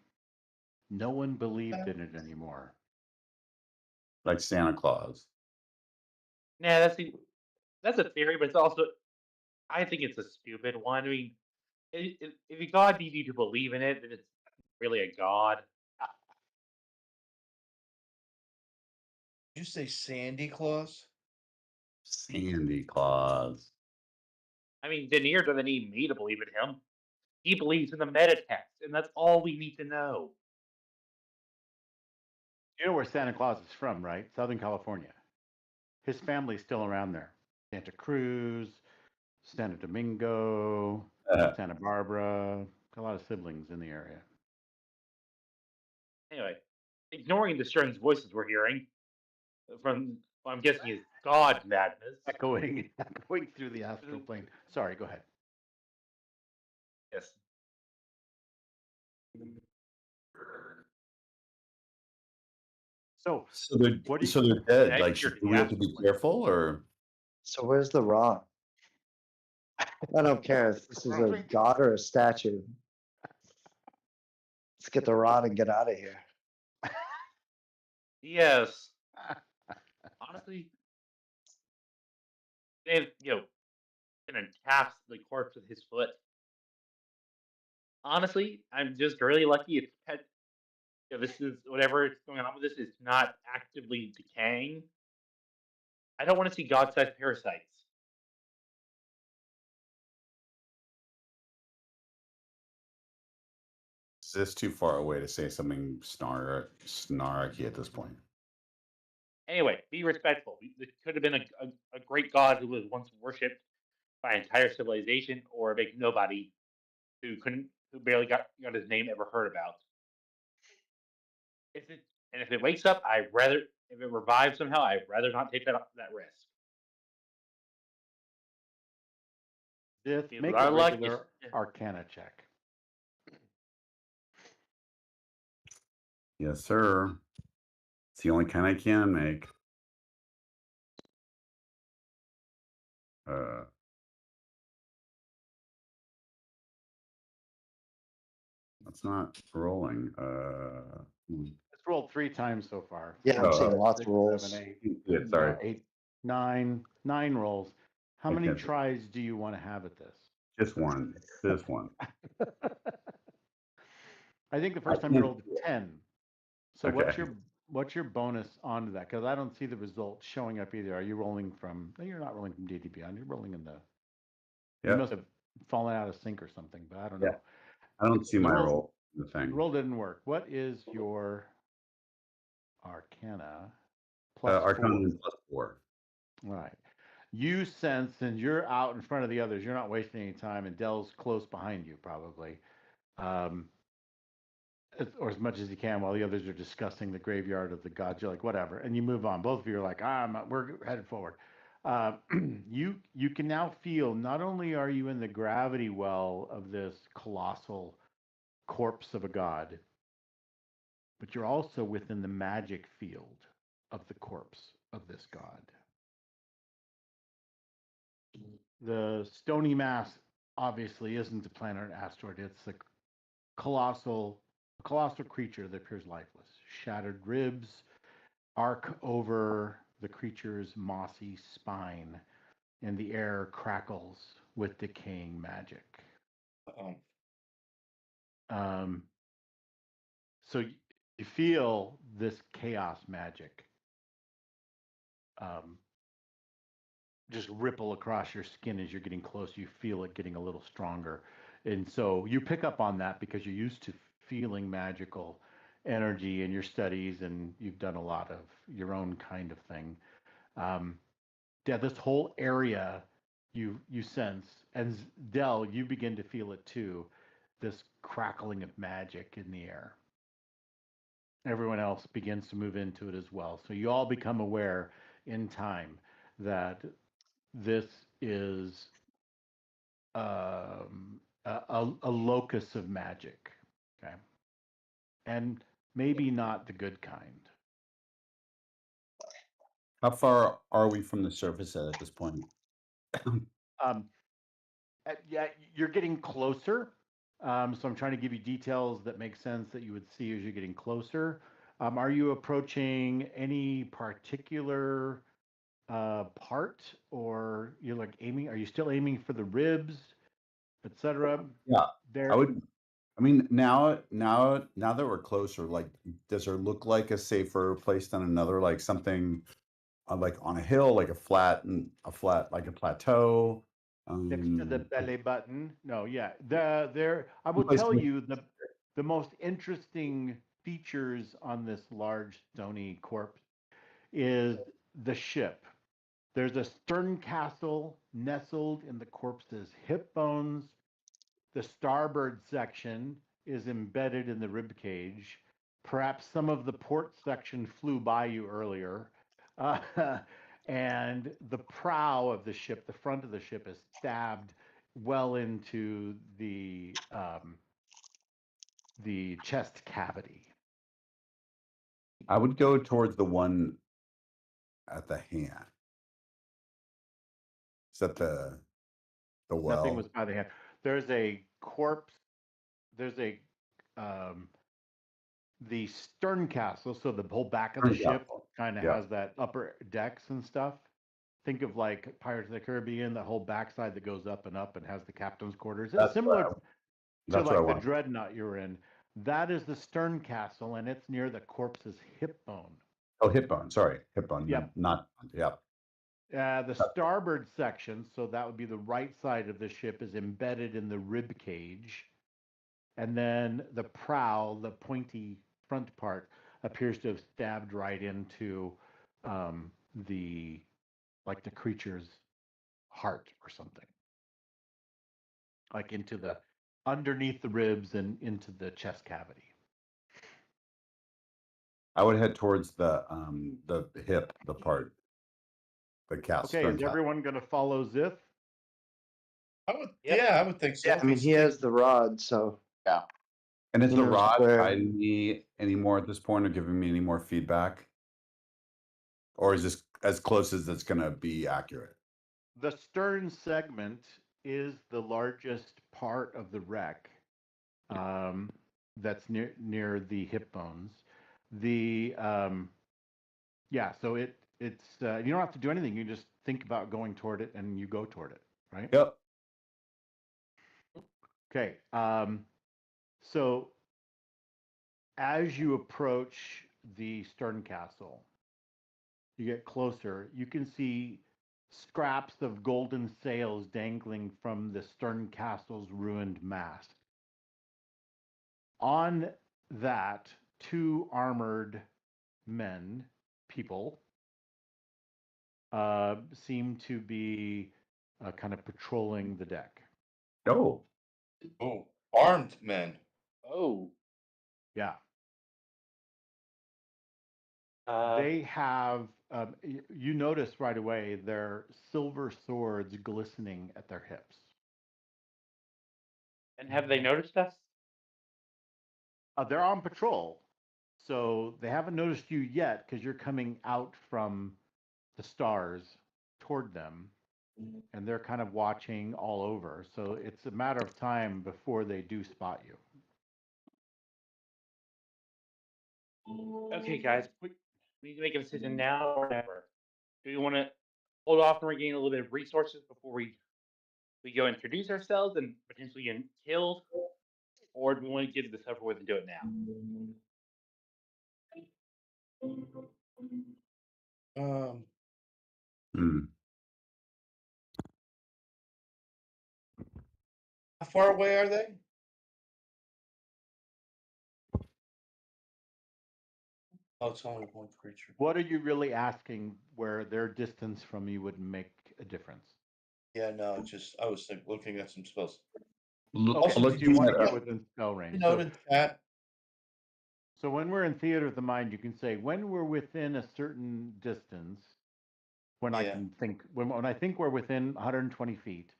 no one believed in it anymore. Like Santa Claus. Nah, that's a theory, but it's also, I think it's a stupid one. I mean, if a god needs you to believe in it, then it's really a god. Did you say Sandy Claus? Sandy Claus. I mean, Denier doesn't need me to believe in him. He believes in the meta text, and that's all we need to know. You know where Santa Claus is from, right? Southern California. His family's still around there. Santa Cruz, Santo Domingo, Santa Barbara. Got a lot of siblings in the area. Anyway, ignoring the strange voices we're hearing from, what I'm guessing is god madness. Echoing through the astral plane. Sorry, go ahead. Yes. So they're what do you, so they're dead. Next Like, year should to the we have to astral be plane. careful, or So where's the rod? I don't care if this is a god or a statue. Let's get the rod and get out of here. Yes. Honestly, they've, and taps the corpse with his foot. Honestly, I'm just really lucky if this is whatever is going on with this is not actively decaying. I don't want to see god-sized parasites. is this too far away to say something snarky at this point? Anyway, be respectful. This could have been a great god who was once worshipped by an entire civilization, or a big nobody who barely got his name ever heard about. If it wakes up, if it revives somehow, I'd rather not take that risk. This With make our a luck, regular Arcana check. Yes, sir. It's the only kind I can make. That's not rolling. It's rolled 3 times so far. Yeah, I'm seeing lots of 6, rolls. 7, 8, Yeah, sorry. 8, 9 rolls. How many Okay. tries do you want to have at this? Just one. This one. I think the first time you rolled 10. So Okay. what's your bonus onto that? Because I don't see the result showing up either. Are you rolling from? No, you're not rolling from D&D Beyond. You're rolling in the. You must have fallen out of sync or something, but I don't know. I don't see my roll. The thing. The roll didn't work. What is your Arcana Arcana +4? +4. All right. You sense, and you're out in front of the others. You're not wasting any time, and Dell's close behind you, probably, or as much as you can, while the others are discussing the graveyard of the gods. You're like, whatever, and you move on. Both of you are like, we're headed forward. You can now feel. Not only are you in the gravity well of this colossal corpse of a god, but you're also within the magic field of the corpse of this god. The stony mass obviously isn't a planet or an asteroid. It's a colossal creature that appears lifeless. Shattered ribs arc over the creature's mossy spine, and the air crackles with decaying magic. So you feel this chaos magic just ripple across your skin as you're getting close. You feel it getting a little stronger. And so you pick up on that because you're used to feeling magical energy in your studies, and you've done a lot of your own kind of thing. Yeah, this whole area you sense, and Dell, you begin to feel it too, this crackling of magic in the air. Everyone else begins to move into it as well. So you all become aware in time that this is a locus of magic, okay, and maybe not the good kind. How far are we from the surface at this point? Yeah, you're getting closer. So I'm trying to give you details that make sense that you would see as you're getting closer. Are you approaching any particular part, or you're like aiming? Are you still aiming for the ribs, etc.? Yeah, There. I would. I mean, now that we're closer, like, does there look like a safer place than another? Like something, like on a hill, like a flat like a plateau. Next to the belly button. No, yeah. I will Someplace tell with- you the most interesting features on this large stony corpse is the ship. There's a stern castle nestled in the corpse's hip bones. The starboard section is embedded in the rib cage. Perhaps some of the port section flew by you earlier. Uh, and the prow of the ship, the front of the ship, is stabbed well into the chest cavity. I would go towards the one at the hand. Is that the well? Nothing was by the hand. There's a corpse. There's a the stern castle, so the whole back of the ship kind of has that upper decks and stuff. Think of like Pirates of the Caribbean, the whole backside that goes up and has the captain's quarters. It's similar to like the dreadnought you're in. That is the stern castle, and it's near the corpse's hip bone. Oh, hip bone. Sorry, hip bone. Yep. Not. Yep. The starboard section, so that would be the right side of the ship, is embedded in the rib cage. And then the prow, the pointy front part, appears to have stabbed right into the creature's heart or something, like into the underneath the ribs and into the chest cavity. I would head towards the hip, the part, the cast. Okay, is everyone going to follow Zith? Yeah, I would think so. Yeah, I mean, he has the rod, so Yeah. And is He the knows rod where- guiding me anymore at this point, or giving me any more feedback? Or is this as close as it's going to be accurate? The stern segment is the largest part of the wreck. That's near the hip bones. The so it's you don't have to do anything. You just think about going toward it, and you go toward it, right? Yep. Okay. So as you approach the stern castle, you get closer. You can see scraps of golden sails dangling from the stern castle's ruined mast. On that, two armored people, seem to be kind of patrolling the deck. Oh. Oh, armed men. Oh. Yeah. They have, you notice right away, their silver swords glistening at their hips. And have they noticed us? They're on patrol. So they haven't noticed you yet because you're coming out from the stars toward them. And they're kind of watching all over. So it's a matter of time before they do spot you. Okay, guys, we need to make a decision now or never. Do you want to hold off and regain a little bit of resources before we go introduce ourselves and potentially get killed, or do we want to get this over with and do it now? How far away are they? Oh, it's only one creature. What are you really asking where their distance from you would make a difference? Yeah, no, I was looking at some spells. Okay, so Looking you want to at, get within spell range. Noted chat. So when we're in theater of the mind, you can say when we're within a certain distance, when I Yeah. can think, when I think we're within 120 feet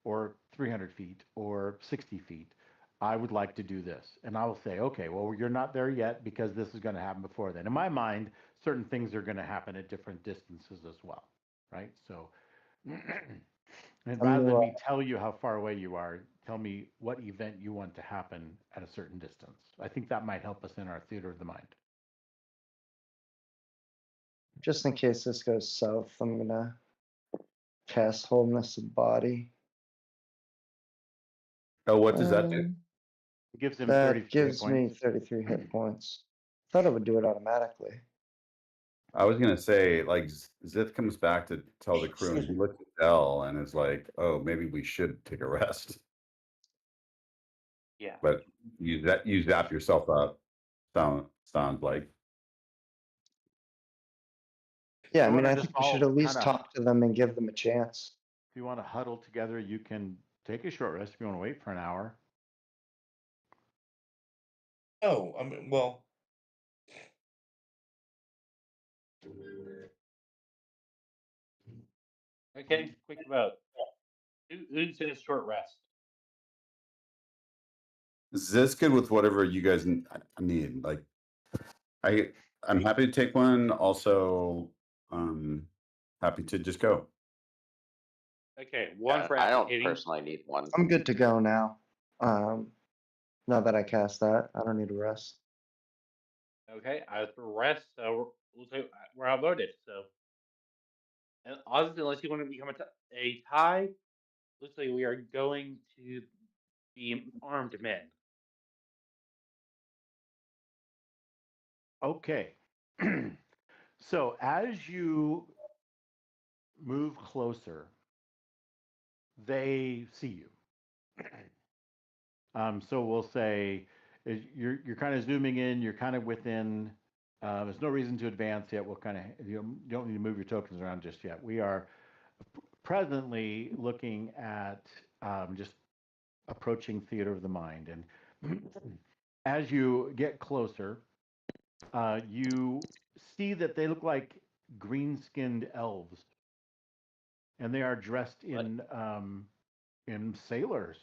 or 300 feet or 60 feet, I would like to do this. And I will say, okay, well, you're not there yet because this is going to happen before then. In my mind, certain things are going to happen at different distances as well, right? So, and rather than me tell you how far away you are, tell me what event you want to happen at a certain distance. I think that might help us in our theater of the mind. Just in case this goes south, I'm gonna cast Wholeness of Body. oh, what does that do? It gives him That 33 hit gives me points. 33 hit points. Thought it would do it automatically. I was gonna say, like, Zith comes back to tell the crew, and he looks at Dell and is like, "Oh, maybe we should take a rest." Yeah. But you zap yourself up. Sounds like. Yeah, I You mean, wanna I just think we should all at least kinda- talk to them and give them a chance. If you want to huddle together, you can take a short rest if you want to wait for an hour. Oh, I mean, well, Okay, quick vote. Who's in a short rest? Zith's good with whatever you guys need. Like, I'm happy to take one. Also, happy to just go. Okay, one for I don't advocating. personally need one. I'm good to go now. Now that I cast that, I don't need a rest. Okay, I was for rest, so we'll say we're outvoted. So, and honestly, unless you want to become a tie, looks like we are going to be armed men. Okay. So as you move closer, they see you. So we'll say you're kind of zooming in. You're kind of within. There's no reason to advance yet. We'll kind of you don't need to move your tokens around just yet. We are presently looking at just approaching theater of the mind, and as you get closer, you see that they look like green-skinned elves, and they are dressed in sailors'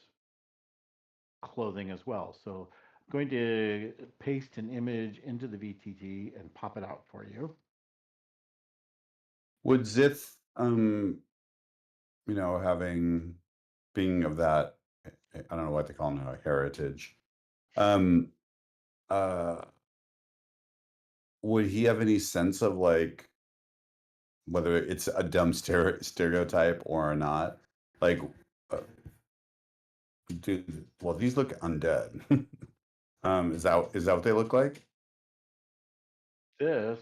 clothing as well. So I'm going to paste an image into the VTT and pop it out for you. Would Zith, being of that, I don't know what they call now, heritage. Would he have any sense of like whether it's a dumb stereotype or not? Like, well, these look undead. Is that what they look like? This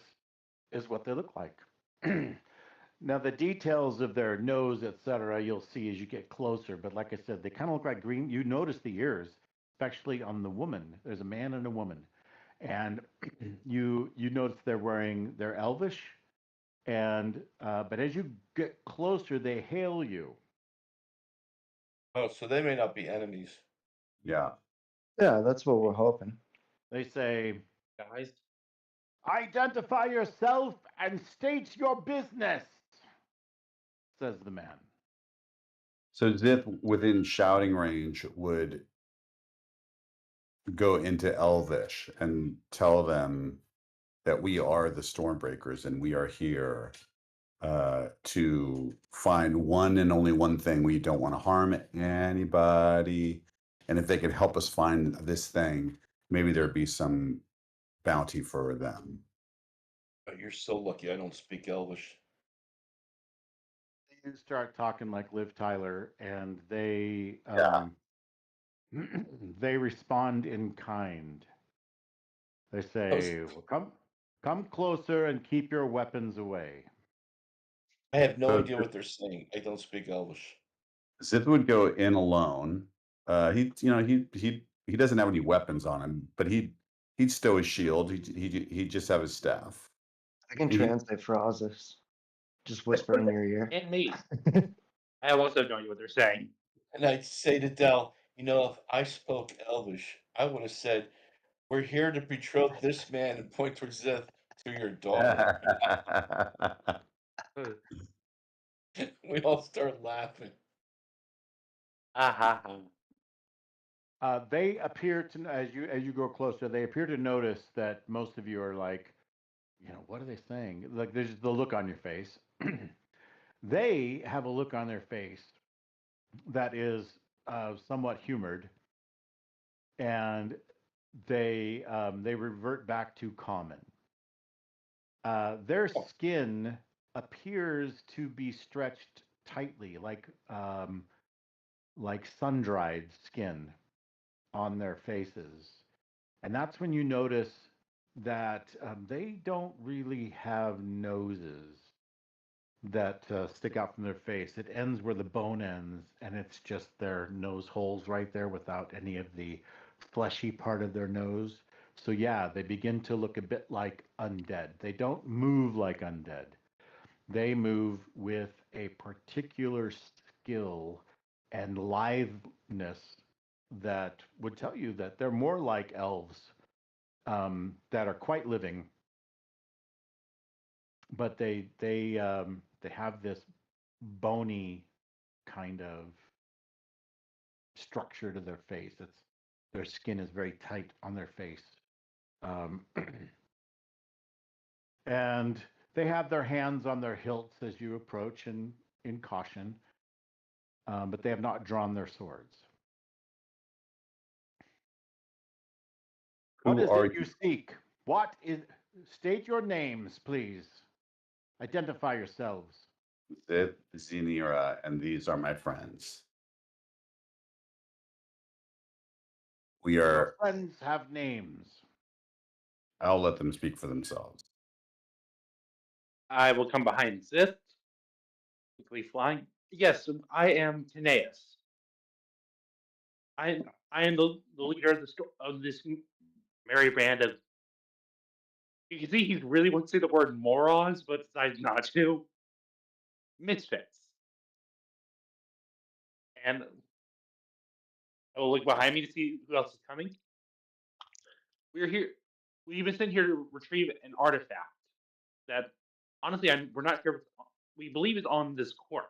is what they look like. Now, the details of their nose, etc., you'll see as you get closer. But like I said, they kind of look like green. You notice the ears, especially on the woman. There's a man and a woman, and you notice they're elvish, and but as you get closer, they hail you. oh, so they may not be enemies. Yeah. Yeah, that's what we're hoping. They say, Guys, "Identify yourself and state your business," says the man. So Zith, within shouting range, would go into Elvish and tell them that we are the Stormbreakers and we are here to find one and only one thing. We don't want to harm anybody. And if they could help us find this thing, maybe there'd be some bounty for them. Oh, you're so lucky I don't speak Elvish. You start talking like Liv Tyler, and they they respond in kind. They say, well, come closer and keep your weapons away." I have no So idea what they're saying. I don't speak Elvish. Zith would go in alone He doesn't have any weapons on him, but he'd stow his shield. He'd just have his staff. I can He- translate for Ozus. Just whisper in your ear. And me. I also have no idea what they're saying. And I'd say to Dell, if I spoke Elvish, I would have said, "We're here to betroth this man and point towards death to your daughter." We all start laughing. They appear to, as you go closer, they appear to notice that most of you are like, what are they saying? Like, there's the look on your face. They have a look on their face that is somewhat humored, and they revert back to common. Their skin appears to be stretched tightly, like sun-dried skin on their faces. And that's when you notice that they don't really have noses that stick out from their face. It ends where the bone ends, and it's just their nose holes right there without any of the fleshy part of their nose. So yeah, they begin to look a bit like undead. They don't move like undead. They move with a particular skill and liveliness that would tell you that they're more like elves that are quite living, but they have this bony kind of structure to their face. Their skin is very tight on their face, and they have their hands on their hilts as you approach in caution, but they have not drawn their swords. What is it you seek? State your names, please. Identify yourselves. Zith, Zenira, and these are my friends. We are. Your friends have names. I'll let them speak for themselves. I will come behind Zith, quickly flying. Yes, I am Taneus. I am the leader of this merry band of. You can see he really wants to say the word morons, but decides not to. Misfits. And I will look behind me to see who else is coming. We're here. We've been sent here to retrieve an artifact that, honestly, we're not sure. We believe is on this corpse.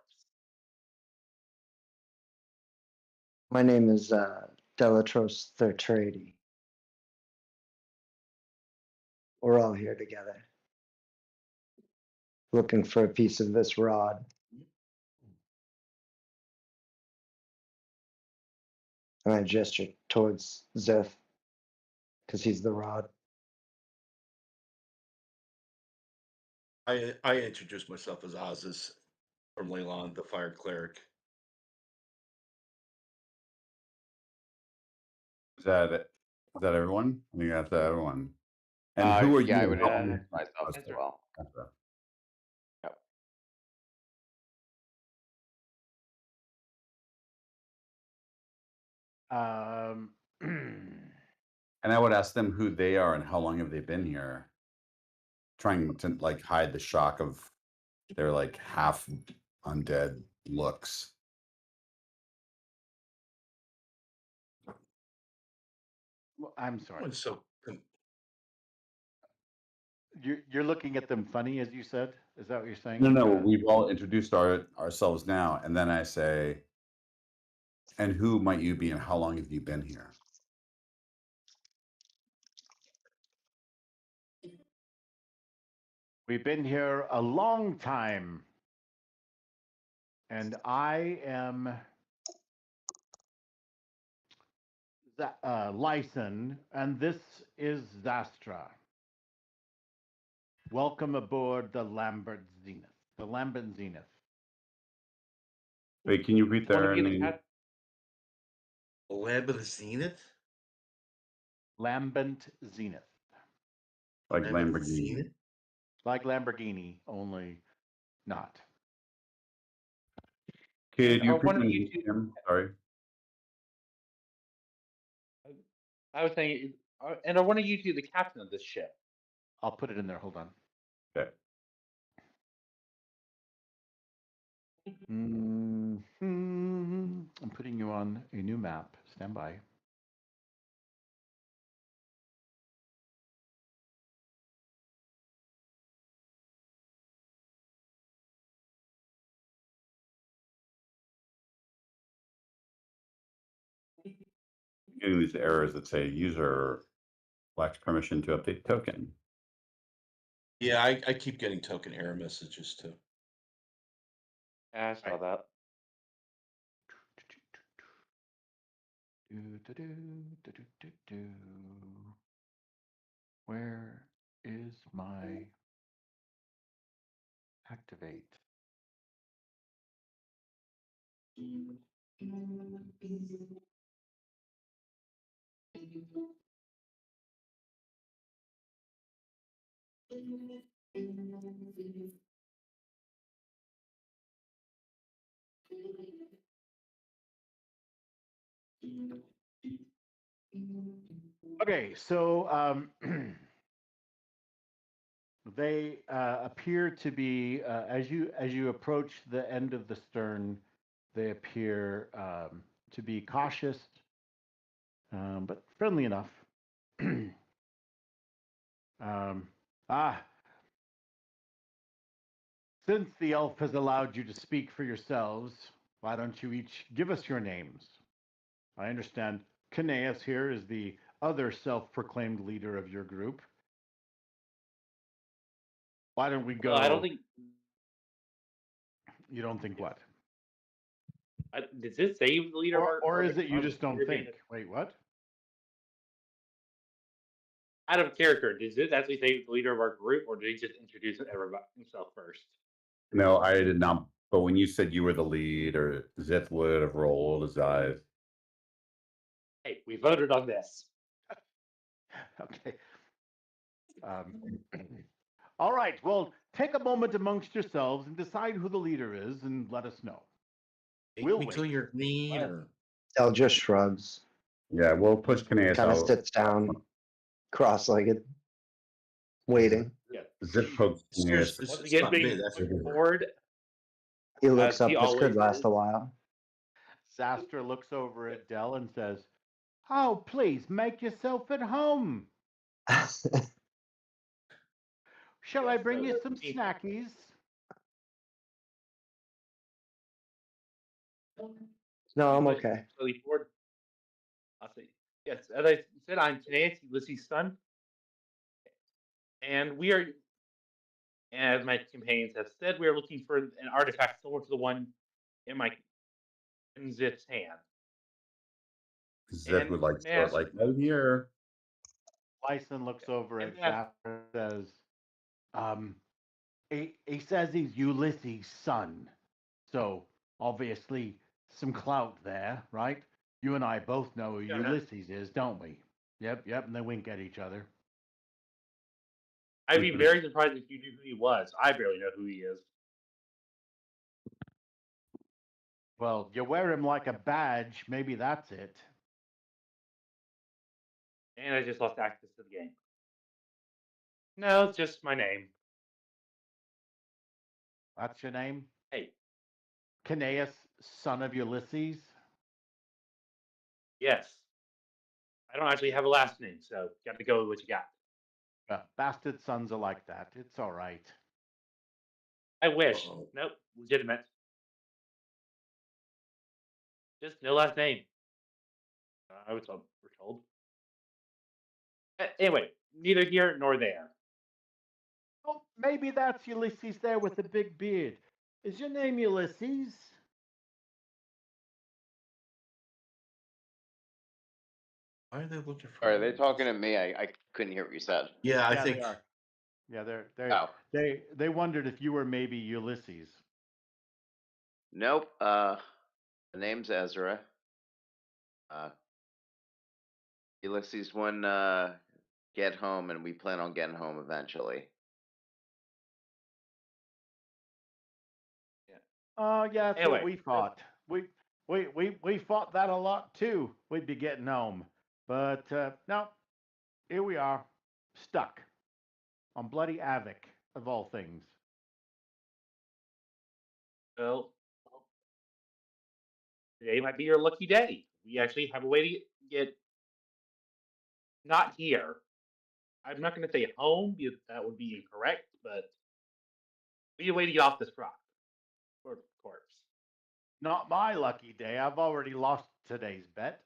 My name is Delatros Thurtrady. We're all here together, looking for a piece of this rod. And I gesture towards Zeth, because he's the rod. I introduced myself as Ozus from Leylon, the fire cleric. Is that everyone? I think that's everyone. And who are you? I would introduce myself as well. Yep. And I would ask them who they are and how long have they been here, trying to hide the shock of their half undead looks. Well, I'm sorry. So You're looking at them funny, as you said? Is that what you're saying? No, we've all introduced ourselves now, and then I say, and who might you be and how long have you been here? We've been here a long time. And I am Lyson, and this is Zastra. Welcome aboard the Lambert Zenith. The Lambent Zenith. Wait, can you repeat their name? Lambent Zenith? Lambent Zenith. Like Lamborghini. Like Lamborghini, only not. Could you repeat him? Sorry. I was saying, and I want to use you the captain of this ship. I'll put it in there. Hold on. Okay. I'm putting you on a new map. Stand by. Getting these errors that say user lacks permission to update token. Yeah, I keep getting token error messages too. Yeah, I saw that. Where is my activate? Okay, so they appear to be as you approach the end of the stern, they appear to be cautious, but friendly enough. Since the elf has allowed you to speak for yourselves, why don't you each give us your names? I understand Kineas here is the other self-proclaimed leader of your group. Why don't we go? Well, I don't think. You don't think what? Does this say the leader of Or is it you just don't Caribbean? think? Wait, what? Out of character, does this actually say the leader of our group, or did he just introduce everybody himself first? No, I did not. But when you said you were the lead, or Zith would have rolled his eyes. Hey, we voted on this. Okay. All right. Well, take a moment amongst yourselves and decide who the leader is, and let us know. We'll Wait till wait. you're clean, or Del just shrugs, Yeah, we'll push Kineas kind of out. sits down, cross-legged, waiting. Yeah. Zith pokes Kineas. Once again, being forward. He looks up. he This could always last is. a while. Zastra looks over at Dell and says, "Oh, please make yourself at home. Shall I bring you some snackies?" No, I'm But okay. slowly forward. I'll say, yes, as I said, I'm Kineas, Ulysses' son. And we are, as my companions have said, we are looking for an artifact similar to the one in Zith's hand. Zith would like to throw it like right here. Lyson looks over at Zastra and says, he says he's Ulysses' son. So, obviously, some clout there, right? You and I both know who Ulysses is, don't we? Yep, and they wink at each other. I'd be very surprised if you knew who he was. I barely know who he is. Well, you wear him like a badge. Maybe that's it. And I just lost access to the game. No, it's just my name. That's your name? Hey. Kineas, son of Ulysses? Yes. I don't actually have a last name, so you got to go with what you got. Bastard sons are like that. It's all right. I wish. Nope. Legitimate. Just no last name. I was told. We're told. Anyway, neither here nor there. Oh, maybe that's Ulysses there with the big beard. Is your name Ulysses? Why are they looking for? Are they talking to me? I couldn't hear what you said. Yeah, I think. They are. Yeah, they wondered if you were maybe Ulysses. Nope. The name's Ezra. Ulysses won get home, and we plan on getting home eventually. Yeah, that's Anyway, what we thought. We fought that a lot too. We'd be getting home. But no, here we are, stuck on bloody Avic, of all things. Well, today might be your lucky day. We actually have a way to get not here. I'm not going to say home because that would be incorrect, but we have a way to get off this rock or corpse. Not my lucky day. I've already lost today's bet.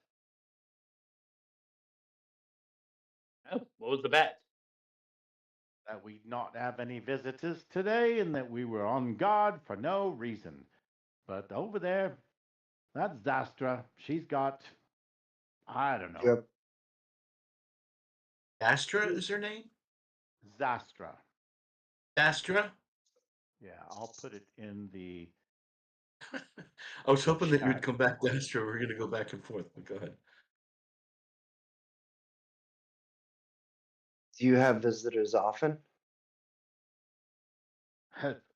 Oh, what was the bet? That we'd not have any visitors today and that we were on guard for no reason. But over there, that's Zastra. She's got, I don't know, Yep. Astra is her name? Zastra. Astra? Yeah, I'll put it in the. I was hoping that you would Chat. come back to Astra. We're going to go back and forth, but go ahead. Do you have visitors often?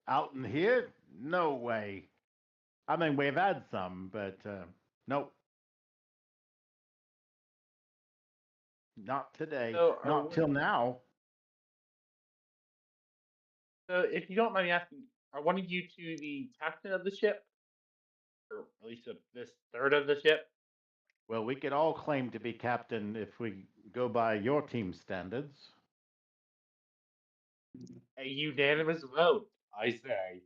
Out in here? No way. I mean, we've had some, but nope. Not today. So Not till now. So, if you don't mind me asking, are one of you two the captain of the ship, or at least of this third of the ship? Well, we could all claim to be captain if we go by your team standards. A unanimous vote, I say.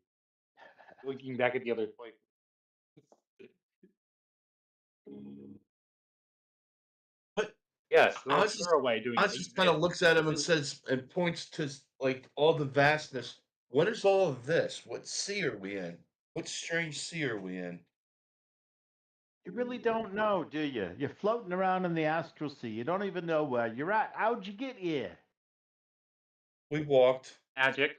Looking back at the other point. But Yes, Oz just, Throwaway doing Oz just kind of looks at him and says, and points to like all the vastness. What is all of this? What sea are we in? What strange sea are we in? You really don't know, do you? You're floating around in the Astral Sea. You don't even know where you're at. How'd you get here? We walked. magic.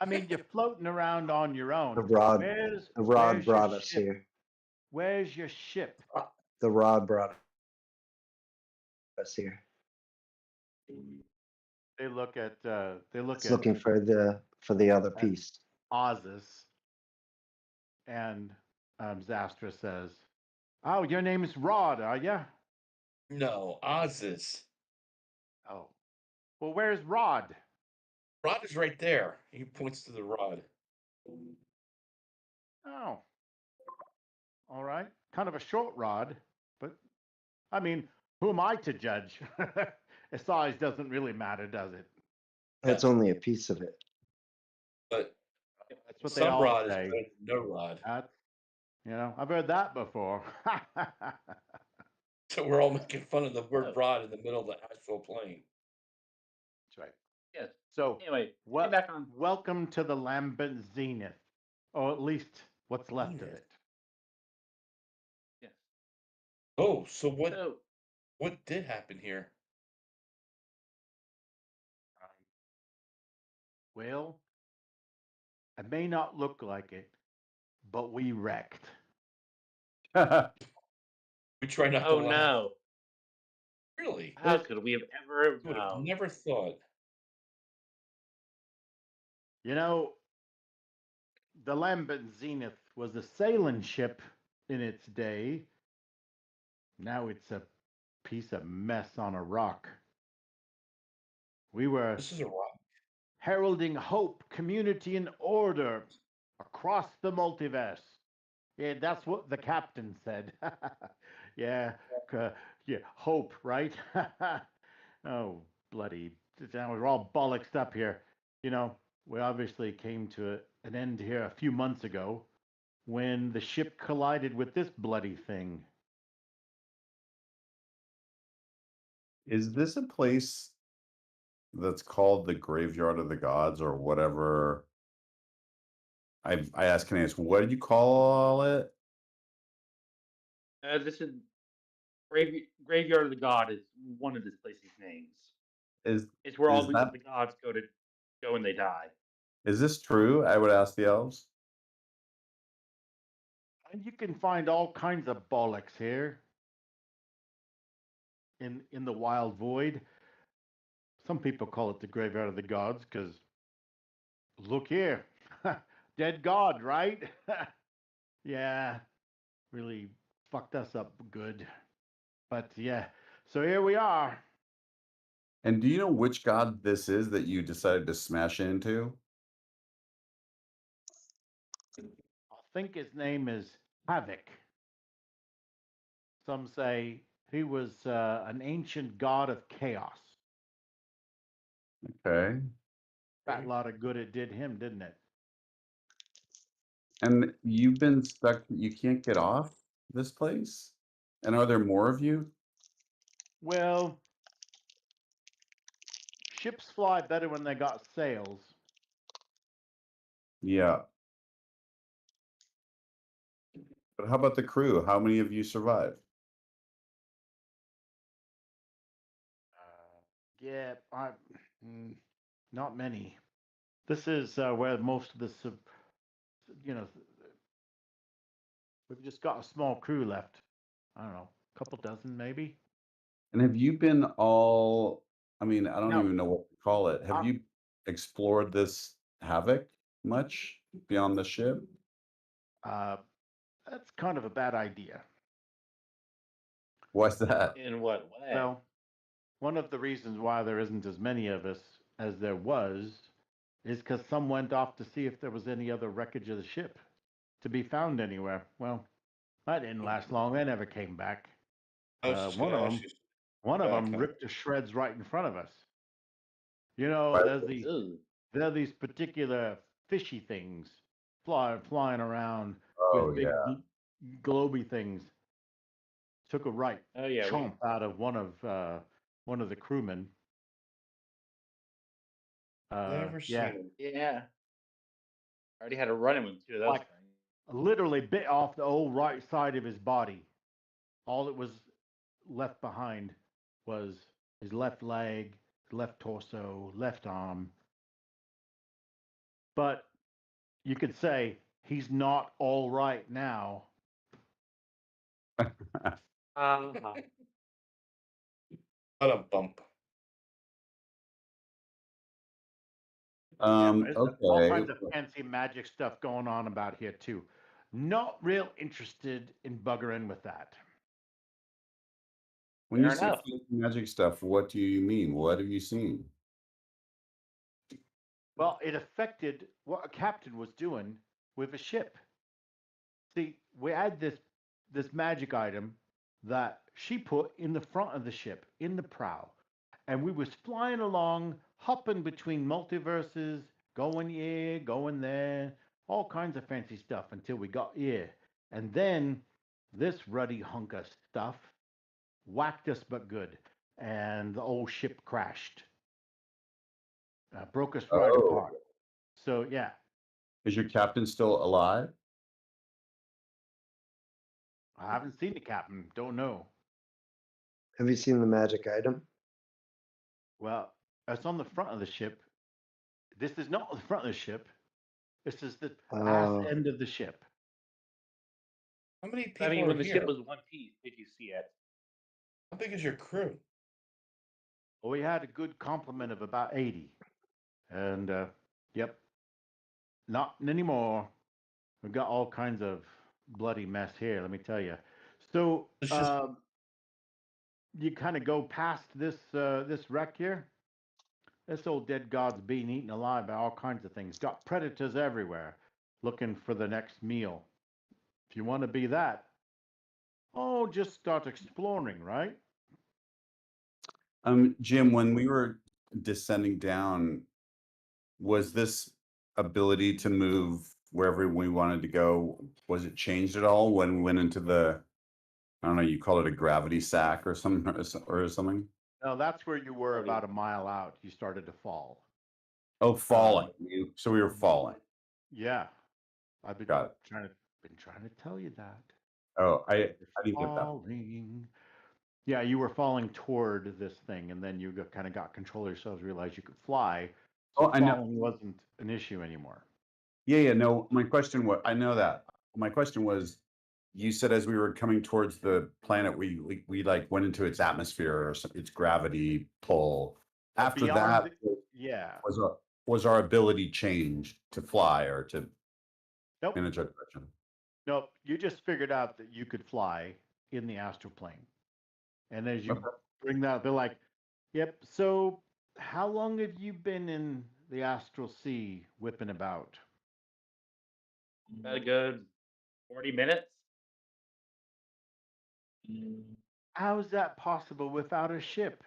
I mean, you're floating around on your own. The rod Where's brought your us ship? here. Where's your ship? The rod brought us here. They look at It's looking for the other piece. Ozus, and Zastra says, "Oh, your name is Rod, are you?" No, Oz is. Oh, well, where's Rod? Rod is right there. He points to the rod. Oh, all right. Kind of a short rod, but I mean, who am I to judge? The size doesn't really matter, does it? That's only a piece of it. But That's what they some all rod say. is better than no rod. That's, I've heard that before. So we're all making fun of the word Oh. rod in the middle of the astral plane. That's right. Yes. So, Anyway, get back on. welcome to the lambent zenith, or at least what's left of Zenith. it. Yes. Oh, so what? So, What did happen here? Well, it may not look like it, but we wrecked. We try not to oh laugh. no. Really? How could we have ever I would have known? never thought. You know, the lambent zenith was a sailing ship in its day. Now it's a piece of mess on a rock. We were This is a rock. heralding hope, community, and order across the multiverse. Yeah, that's what the captain said. yeah, yeah, hope, right? oh, bloody! Now we're all bollocksed up here. You know, we obviously came to an end here a few months ago when the ship collided with this bloody thing. Is this a place that's called the Graveyard of the Gods or whatever? I asked Candace, what did you call it? This is Graveyard of the God is one of this place's names. It's where all the gods go when they die. Is this true? I would ask the elves. And you can find all kinds of bollocks here in the wild void. Some people call it the Graveyard of the Gods because look here, dead god, right? yeah, really fucked us up good. But yeah, So here we are. And do you know which god this is that you decided to smash into? I think his name is Havoc. Some say he was an ancient god of chaos. Okay. Fat lot of good it did him, didn't it? And you've been stuck, you can't get off this place? And are there more of you? Well, ships fly better when they got sails. Yeah. But how about the crew? How many of you survived? Yeah, not many. This is where most of the, we've just got a small crew left. I don't know, a couple dozen maybe. And have you been all, I mean, I don't No. even know what to call it. Have you explored this Havoc much beyond the ship? That's kind of a bad idea. Why's that? In what way? Well, one of the reasons why there isn't as many of us as there was is because some went off to see if there was any other wreckage of the ship to be found anywhere. Well, that didn't last long. They never came back. I was just One gonna of ask them, you. one of back them up. ripped to shreds right in front of us. You know, Right. there are these particular fishy things flying around Oh, with big yeah. globy things. Took a right Oh yeah, chomp out of one of the crewmen. Never seen Yeah, him. yeah. I already had a run-in with two of those like things. literally bit off the whole right side of his body. All that was left behind was his left leg, his left torso, left arm. But you could say he's not all right now. Uh-huh. What a bump. There's all Okay. kinds of fancy magic stuff going on about here too. Not real interested in buggering with that. When you Fair say enough. fancy magic stuff, what do you mean? What have you seen? Well, it affected what a captain was doing with a ship. See, we had this magic item that she put in the front of the ship, in the prow, and we was flying along, hopping between multiverses, going here, going there, all kinds of fancy stuff until we got here. And then this ruddy hunk of stuff whacked us but good, and the old ship crashed, broke us right Oh. apart. So yeah, Is your captain still alive? I haven't seen the captain. Don't know. Have you seen the magic item? Well, it's on the front of the ship. This is not the front of the ship. This is the ass end of the ship. How many people I mean, are when the here? ship was one piece, did you see it? How big is your crew? Well, we had a good complement of about 80. And, yep, not anymore. We've got all kinds of bloody mess here, let me tell you. So, It's just you kind of go past this wreck here. This old dead god's being eaten alive by all kinds of things. Got predators everywhere looking for the next meal. If you want to be that, oh, just start exploring, right? Jim, when we were descending down, was this ability to move wherever we wanted to go, was it changed at all when we went into the, I don't know, you call it a gravity sack or something, or something? No, that's where you were about a mile out. You started to fall. Oh, falling. So we were falling. Yeah, I've been Got it. trying to tell you that. Oh, I didn't get that. Falling. Yeah, you were falling toward this thing, and then you kind of got control of yourselves, realized you could fly. So Oh, I know. falling wasn't an issue anymore. Yeah, no, my question was, I know that. My question was, you said as we were coming towards the planet, we like went into its atmosphere or its gravity pull. After that, yeah. was our ability changed to fly or to Nope. in a direction? Nope. You just figured out that you could fly in the astral plane. And as you bring that. They're like, "Yep. So, how long have you been in the Astral Sea, whipping about?" About a good 40 minutes. How is that possible without a ship?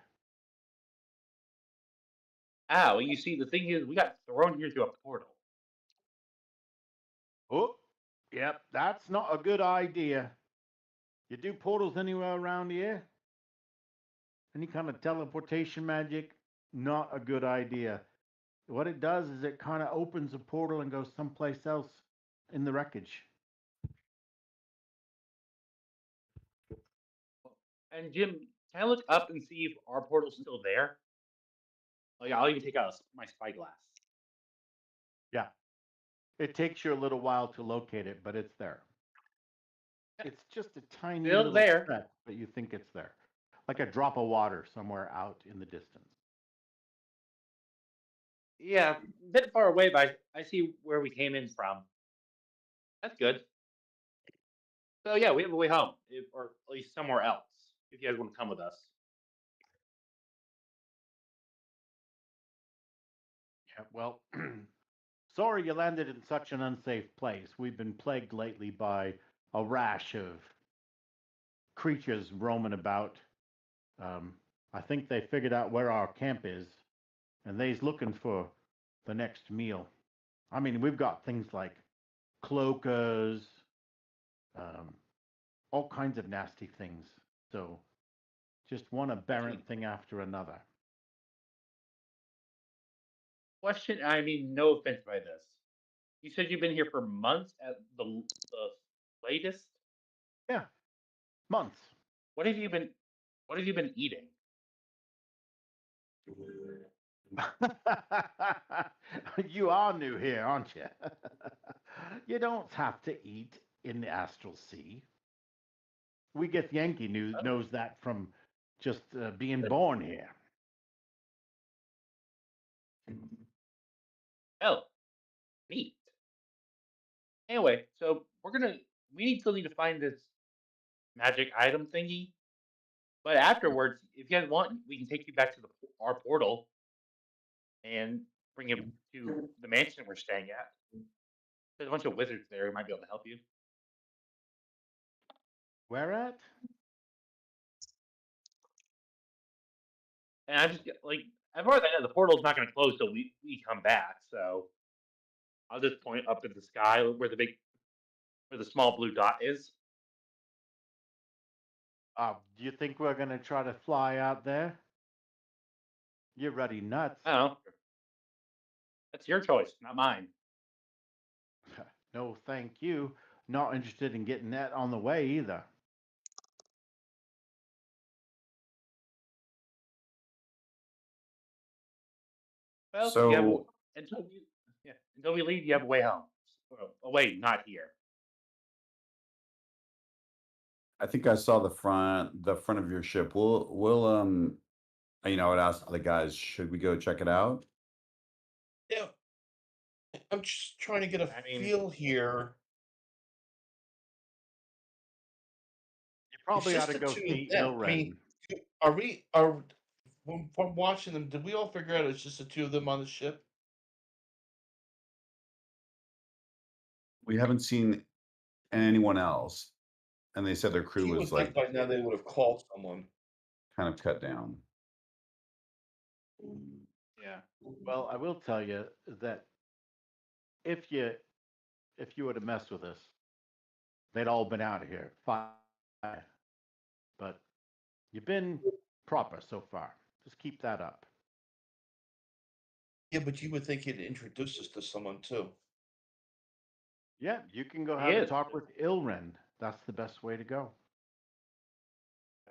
Ah, well, you see, the thing is, we got thrown here through a portal. Oh, yep. That's not a good idea. You do portals anywhere around here? Any kind of teleportation magic? Not a good idea. What it does is it kind of opens a portal and goes someplace else in the wreckage. And Jim, can I look up and see if our portal's still there? Like, I'll even take out my spyglass. Yeah. It takes you a little while to locate it, but it's there. It's just a tiny Still little there. speck, but you think it's there. Like a drop of water somewhere out in the distance. Yeah, a bit far away, but I see where we came in from. That's good. So yeah, we have a way home, or at least somewhere else. If you guys want to come with us. Yeah, well, sorry you landed in such an unsafe place. We've been plagued lately by a rash of creatures roaming about. I think they figured out where our camp is, and they's looking for the next meal. I mean, we've got things like cloakers, um, all kinds of nasty things. So just one aberrant thing after another. Question, I mean, no offense by this. You said you've been here for months at the latest. Yeah, months. What have you been? What have you been eating? You are new here, aren't you? You don't have to eat in the Astral Sea. We get Yankee knows that from just being born here. Oh, neat. Anyway, so we still need to find this magic item thingy. But afterwards, if you guys want, we can take you back to our portal and bring you to the mansion we're staying at. There's a bunch of wizards there who might be able to help you. Where at? And I just like, as far as I know, the portal's not going to close till we come back. So I'll just point up at the sky where the small blue dot is. Do you think we're gonna try to fly out there? You're ruddy nuts. I don't know. That's your choice, not mine. No, thank you. Not interested in getting that on the way either. Well, So until we leave, you have a way home. Well, away, not here. I think I saw the front of your ship. We'll I would ask the guys, should we go check it out? Yeah, I'm just trying to get a I mean, feel here. You probably It's ought just to the go two of see them. I mean, Ilren. from watching them, did we all figure out it's just the two of them on the ship? We haven't seen anyone else, and they said their crew You was would think like by now they would have called someone. kind of cut down. Yeah. Well, I will tell you that if you were to mess with us, they'd all been out of here. Fine. But you've been proper so far. Just keep that up. Yeah, but you would think he'd introduce us to someone too. Yeah, you can go he have a is. talk with Ilren. That's the best way to go.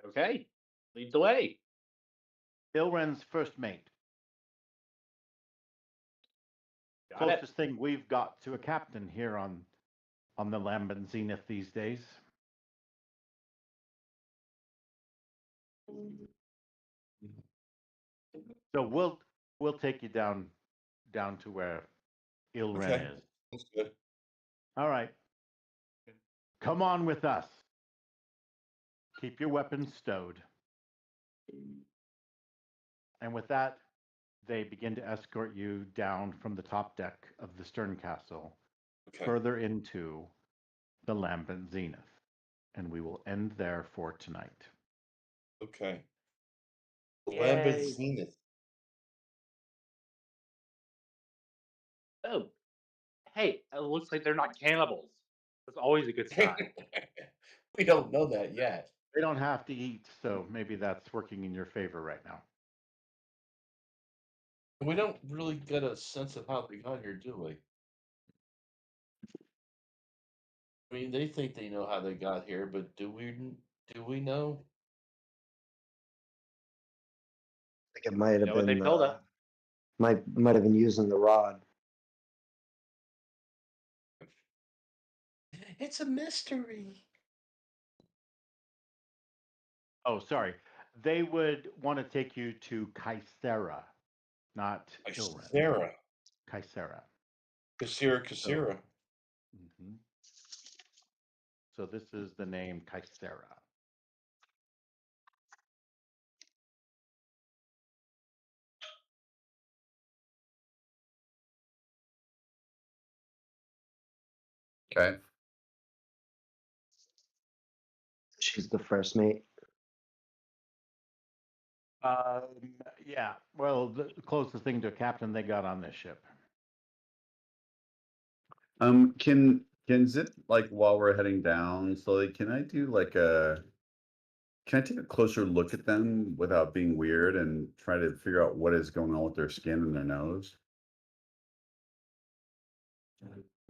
Okay. Lead the way. Ilren's first mate. Got it. Closest thing we've got to a captain here on the Lambent Zenith these days. So we'll take you down to where Ilren Okay. is. That's good. All right. Come on with us. Keep your weapons stowed. And with that, they begin to escort you down from the top deck of the stern castle, further into the lambent zenith. And we will end there for tonight. Okay. The lambent Yay. zenith. Oh, hey, it looks like they're not cannibals. That's always a good sign. We don't know that yet. They don't have to eat, so maybe that's working in your favor right now. We don't really get a sense of how they got here, do we? I mean, they think they know how they got here, but do we know? I think it might have Know what they been build up. might have been using the rod. It's a mystery. Oh, sorry. They would want to take you to Kaisera, not Ilren. Sarah. Kaisera. Kasira. Mm-hmm. So this is the name Kaisera. Okay. She's the first mate. Yeah. Well, the closest thing to a captain they got on this ship. Can Zip, like, while we're heading down slowly, can I take a closer look at them without being weird and try to figure out what is going on with their skin and their nose?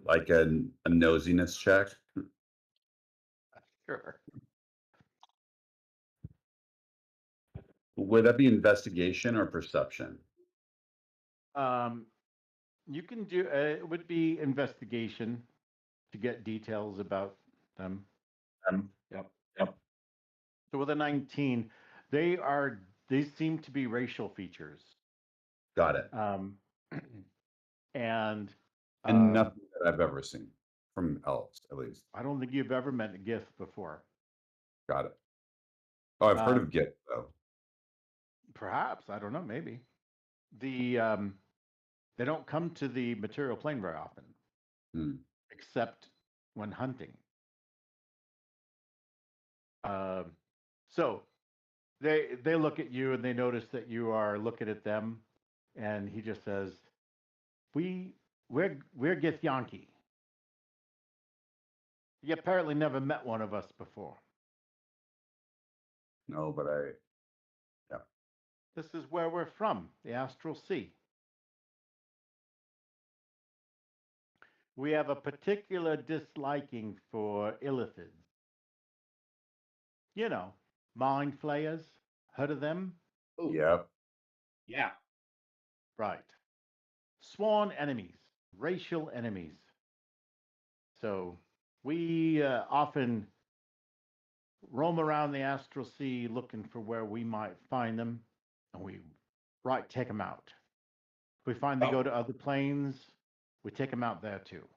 Like a nosiness check? Sure. Would that be investigation or perception? You can do it would be investigation to get details about them. Yep. So with a 19, they seem to be racial features. Got it. And nothing that I've ever seen from elves, at least. I don't think you've ever met a Gith before. Got it. Oh, I've heard of Gith, though. Perhaps, I don't know, maybe. They don't come to the material plane very often, except when hunting. So they look at you and they notice that you are looking at them, and he just says, we're Githyanki. You apparently never met one of us before. No, but yeah. This is where we're from, the Astral Sea. We have a particular disliking for illithids. You know, mind flayers. Heard of them? Ooh. Yep. Yeah. Right. Sworn enemies, racial enemies. So we often roam around the Astral Sea looking for where we might find them, and we take them out. If we find they go to other planes, we take them out there too.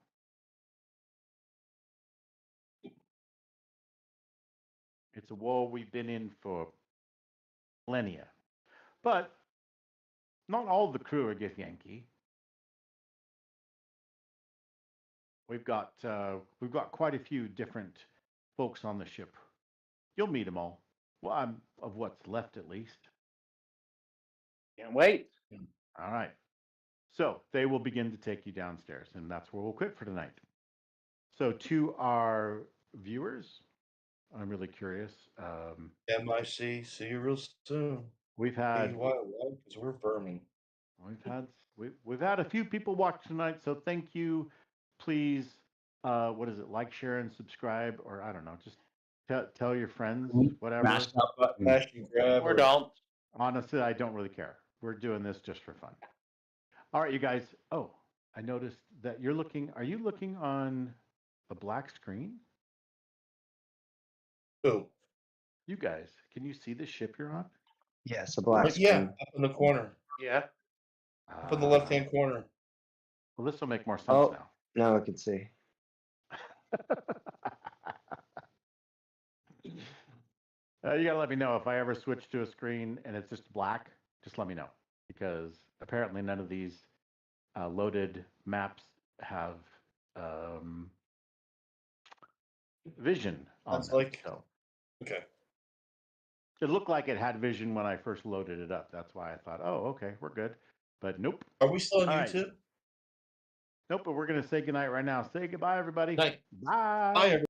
It's a war we've been in for millennia. But not all the crew are Githyanki. We've got quite a few different folks on the ship. You'll meet them all. Well, of what's left at least. Can't wait. All right. So they will begin to take you downstairs, and that's where we'll quit for tonight. So to our viewers, I'm really curious. MIC, see you real soon. We've had because we're vermin. We've had a few people watch tonight, so thank you. Please, what is it? Like, share, and subscribe, or I don't know, just tell your friends, whatever. Smash that button. Smash and grab. Or don't. Honestly, I don't really care. We're doing this just for fun. All right, you guys. Oh, I noticed that you're looking. Are you looking on a black screen? Who? You guys, can you see the ship you're on? Yes, a black screen. Yeah, up in the corner. Yeah. Up in the left-hand corner. Well, this will make more sense now. Now I can see. You gotta let me know if I ever switch to a screen and it's just black. Just let me know, because apparently none of these loaded maps have vision on That's them. like So okay. it looked like it had vision when I first loaded it up. That's why I thought, oh, okay, we're good. But nope. Are we still on All right. YouTube? Nope. But we're gonna say goodnight right now. Say goodbye, everybody. Night. Bye. Bye, everybody.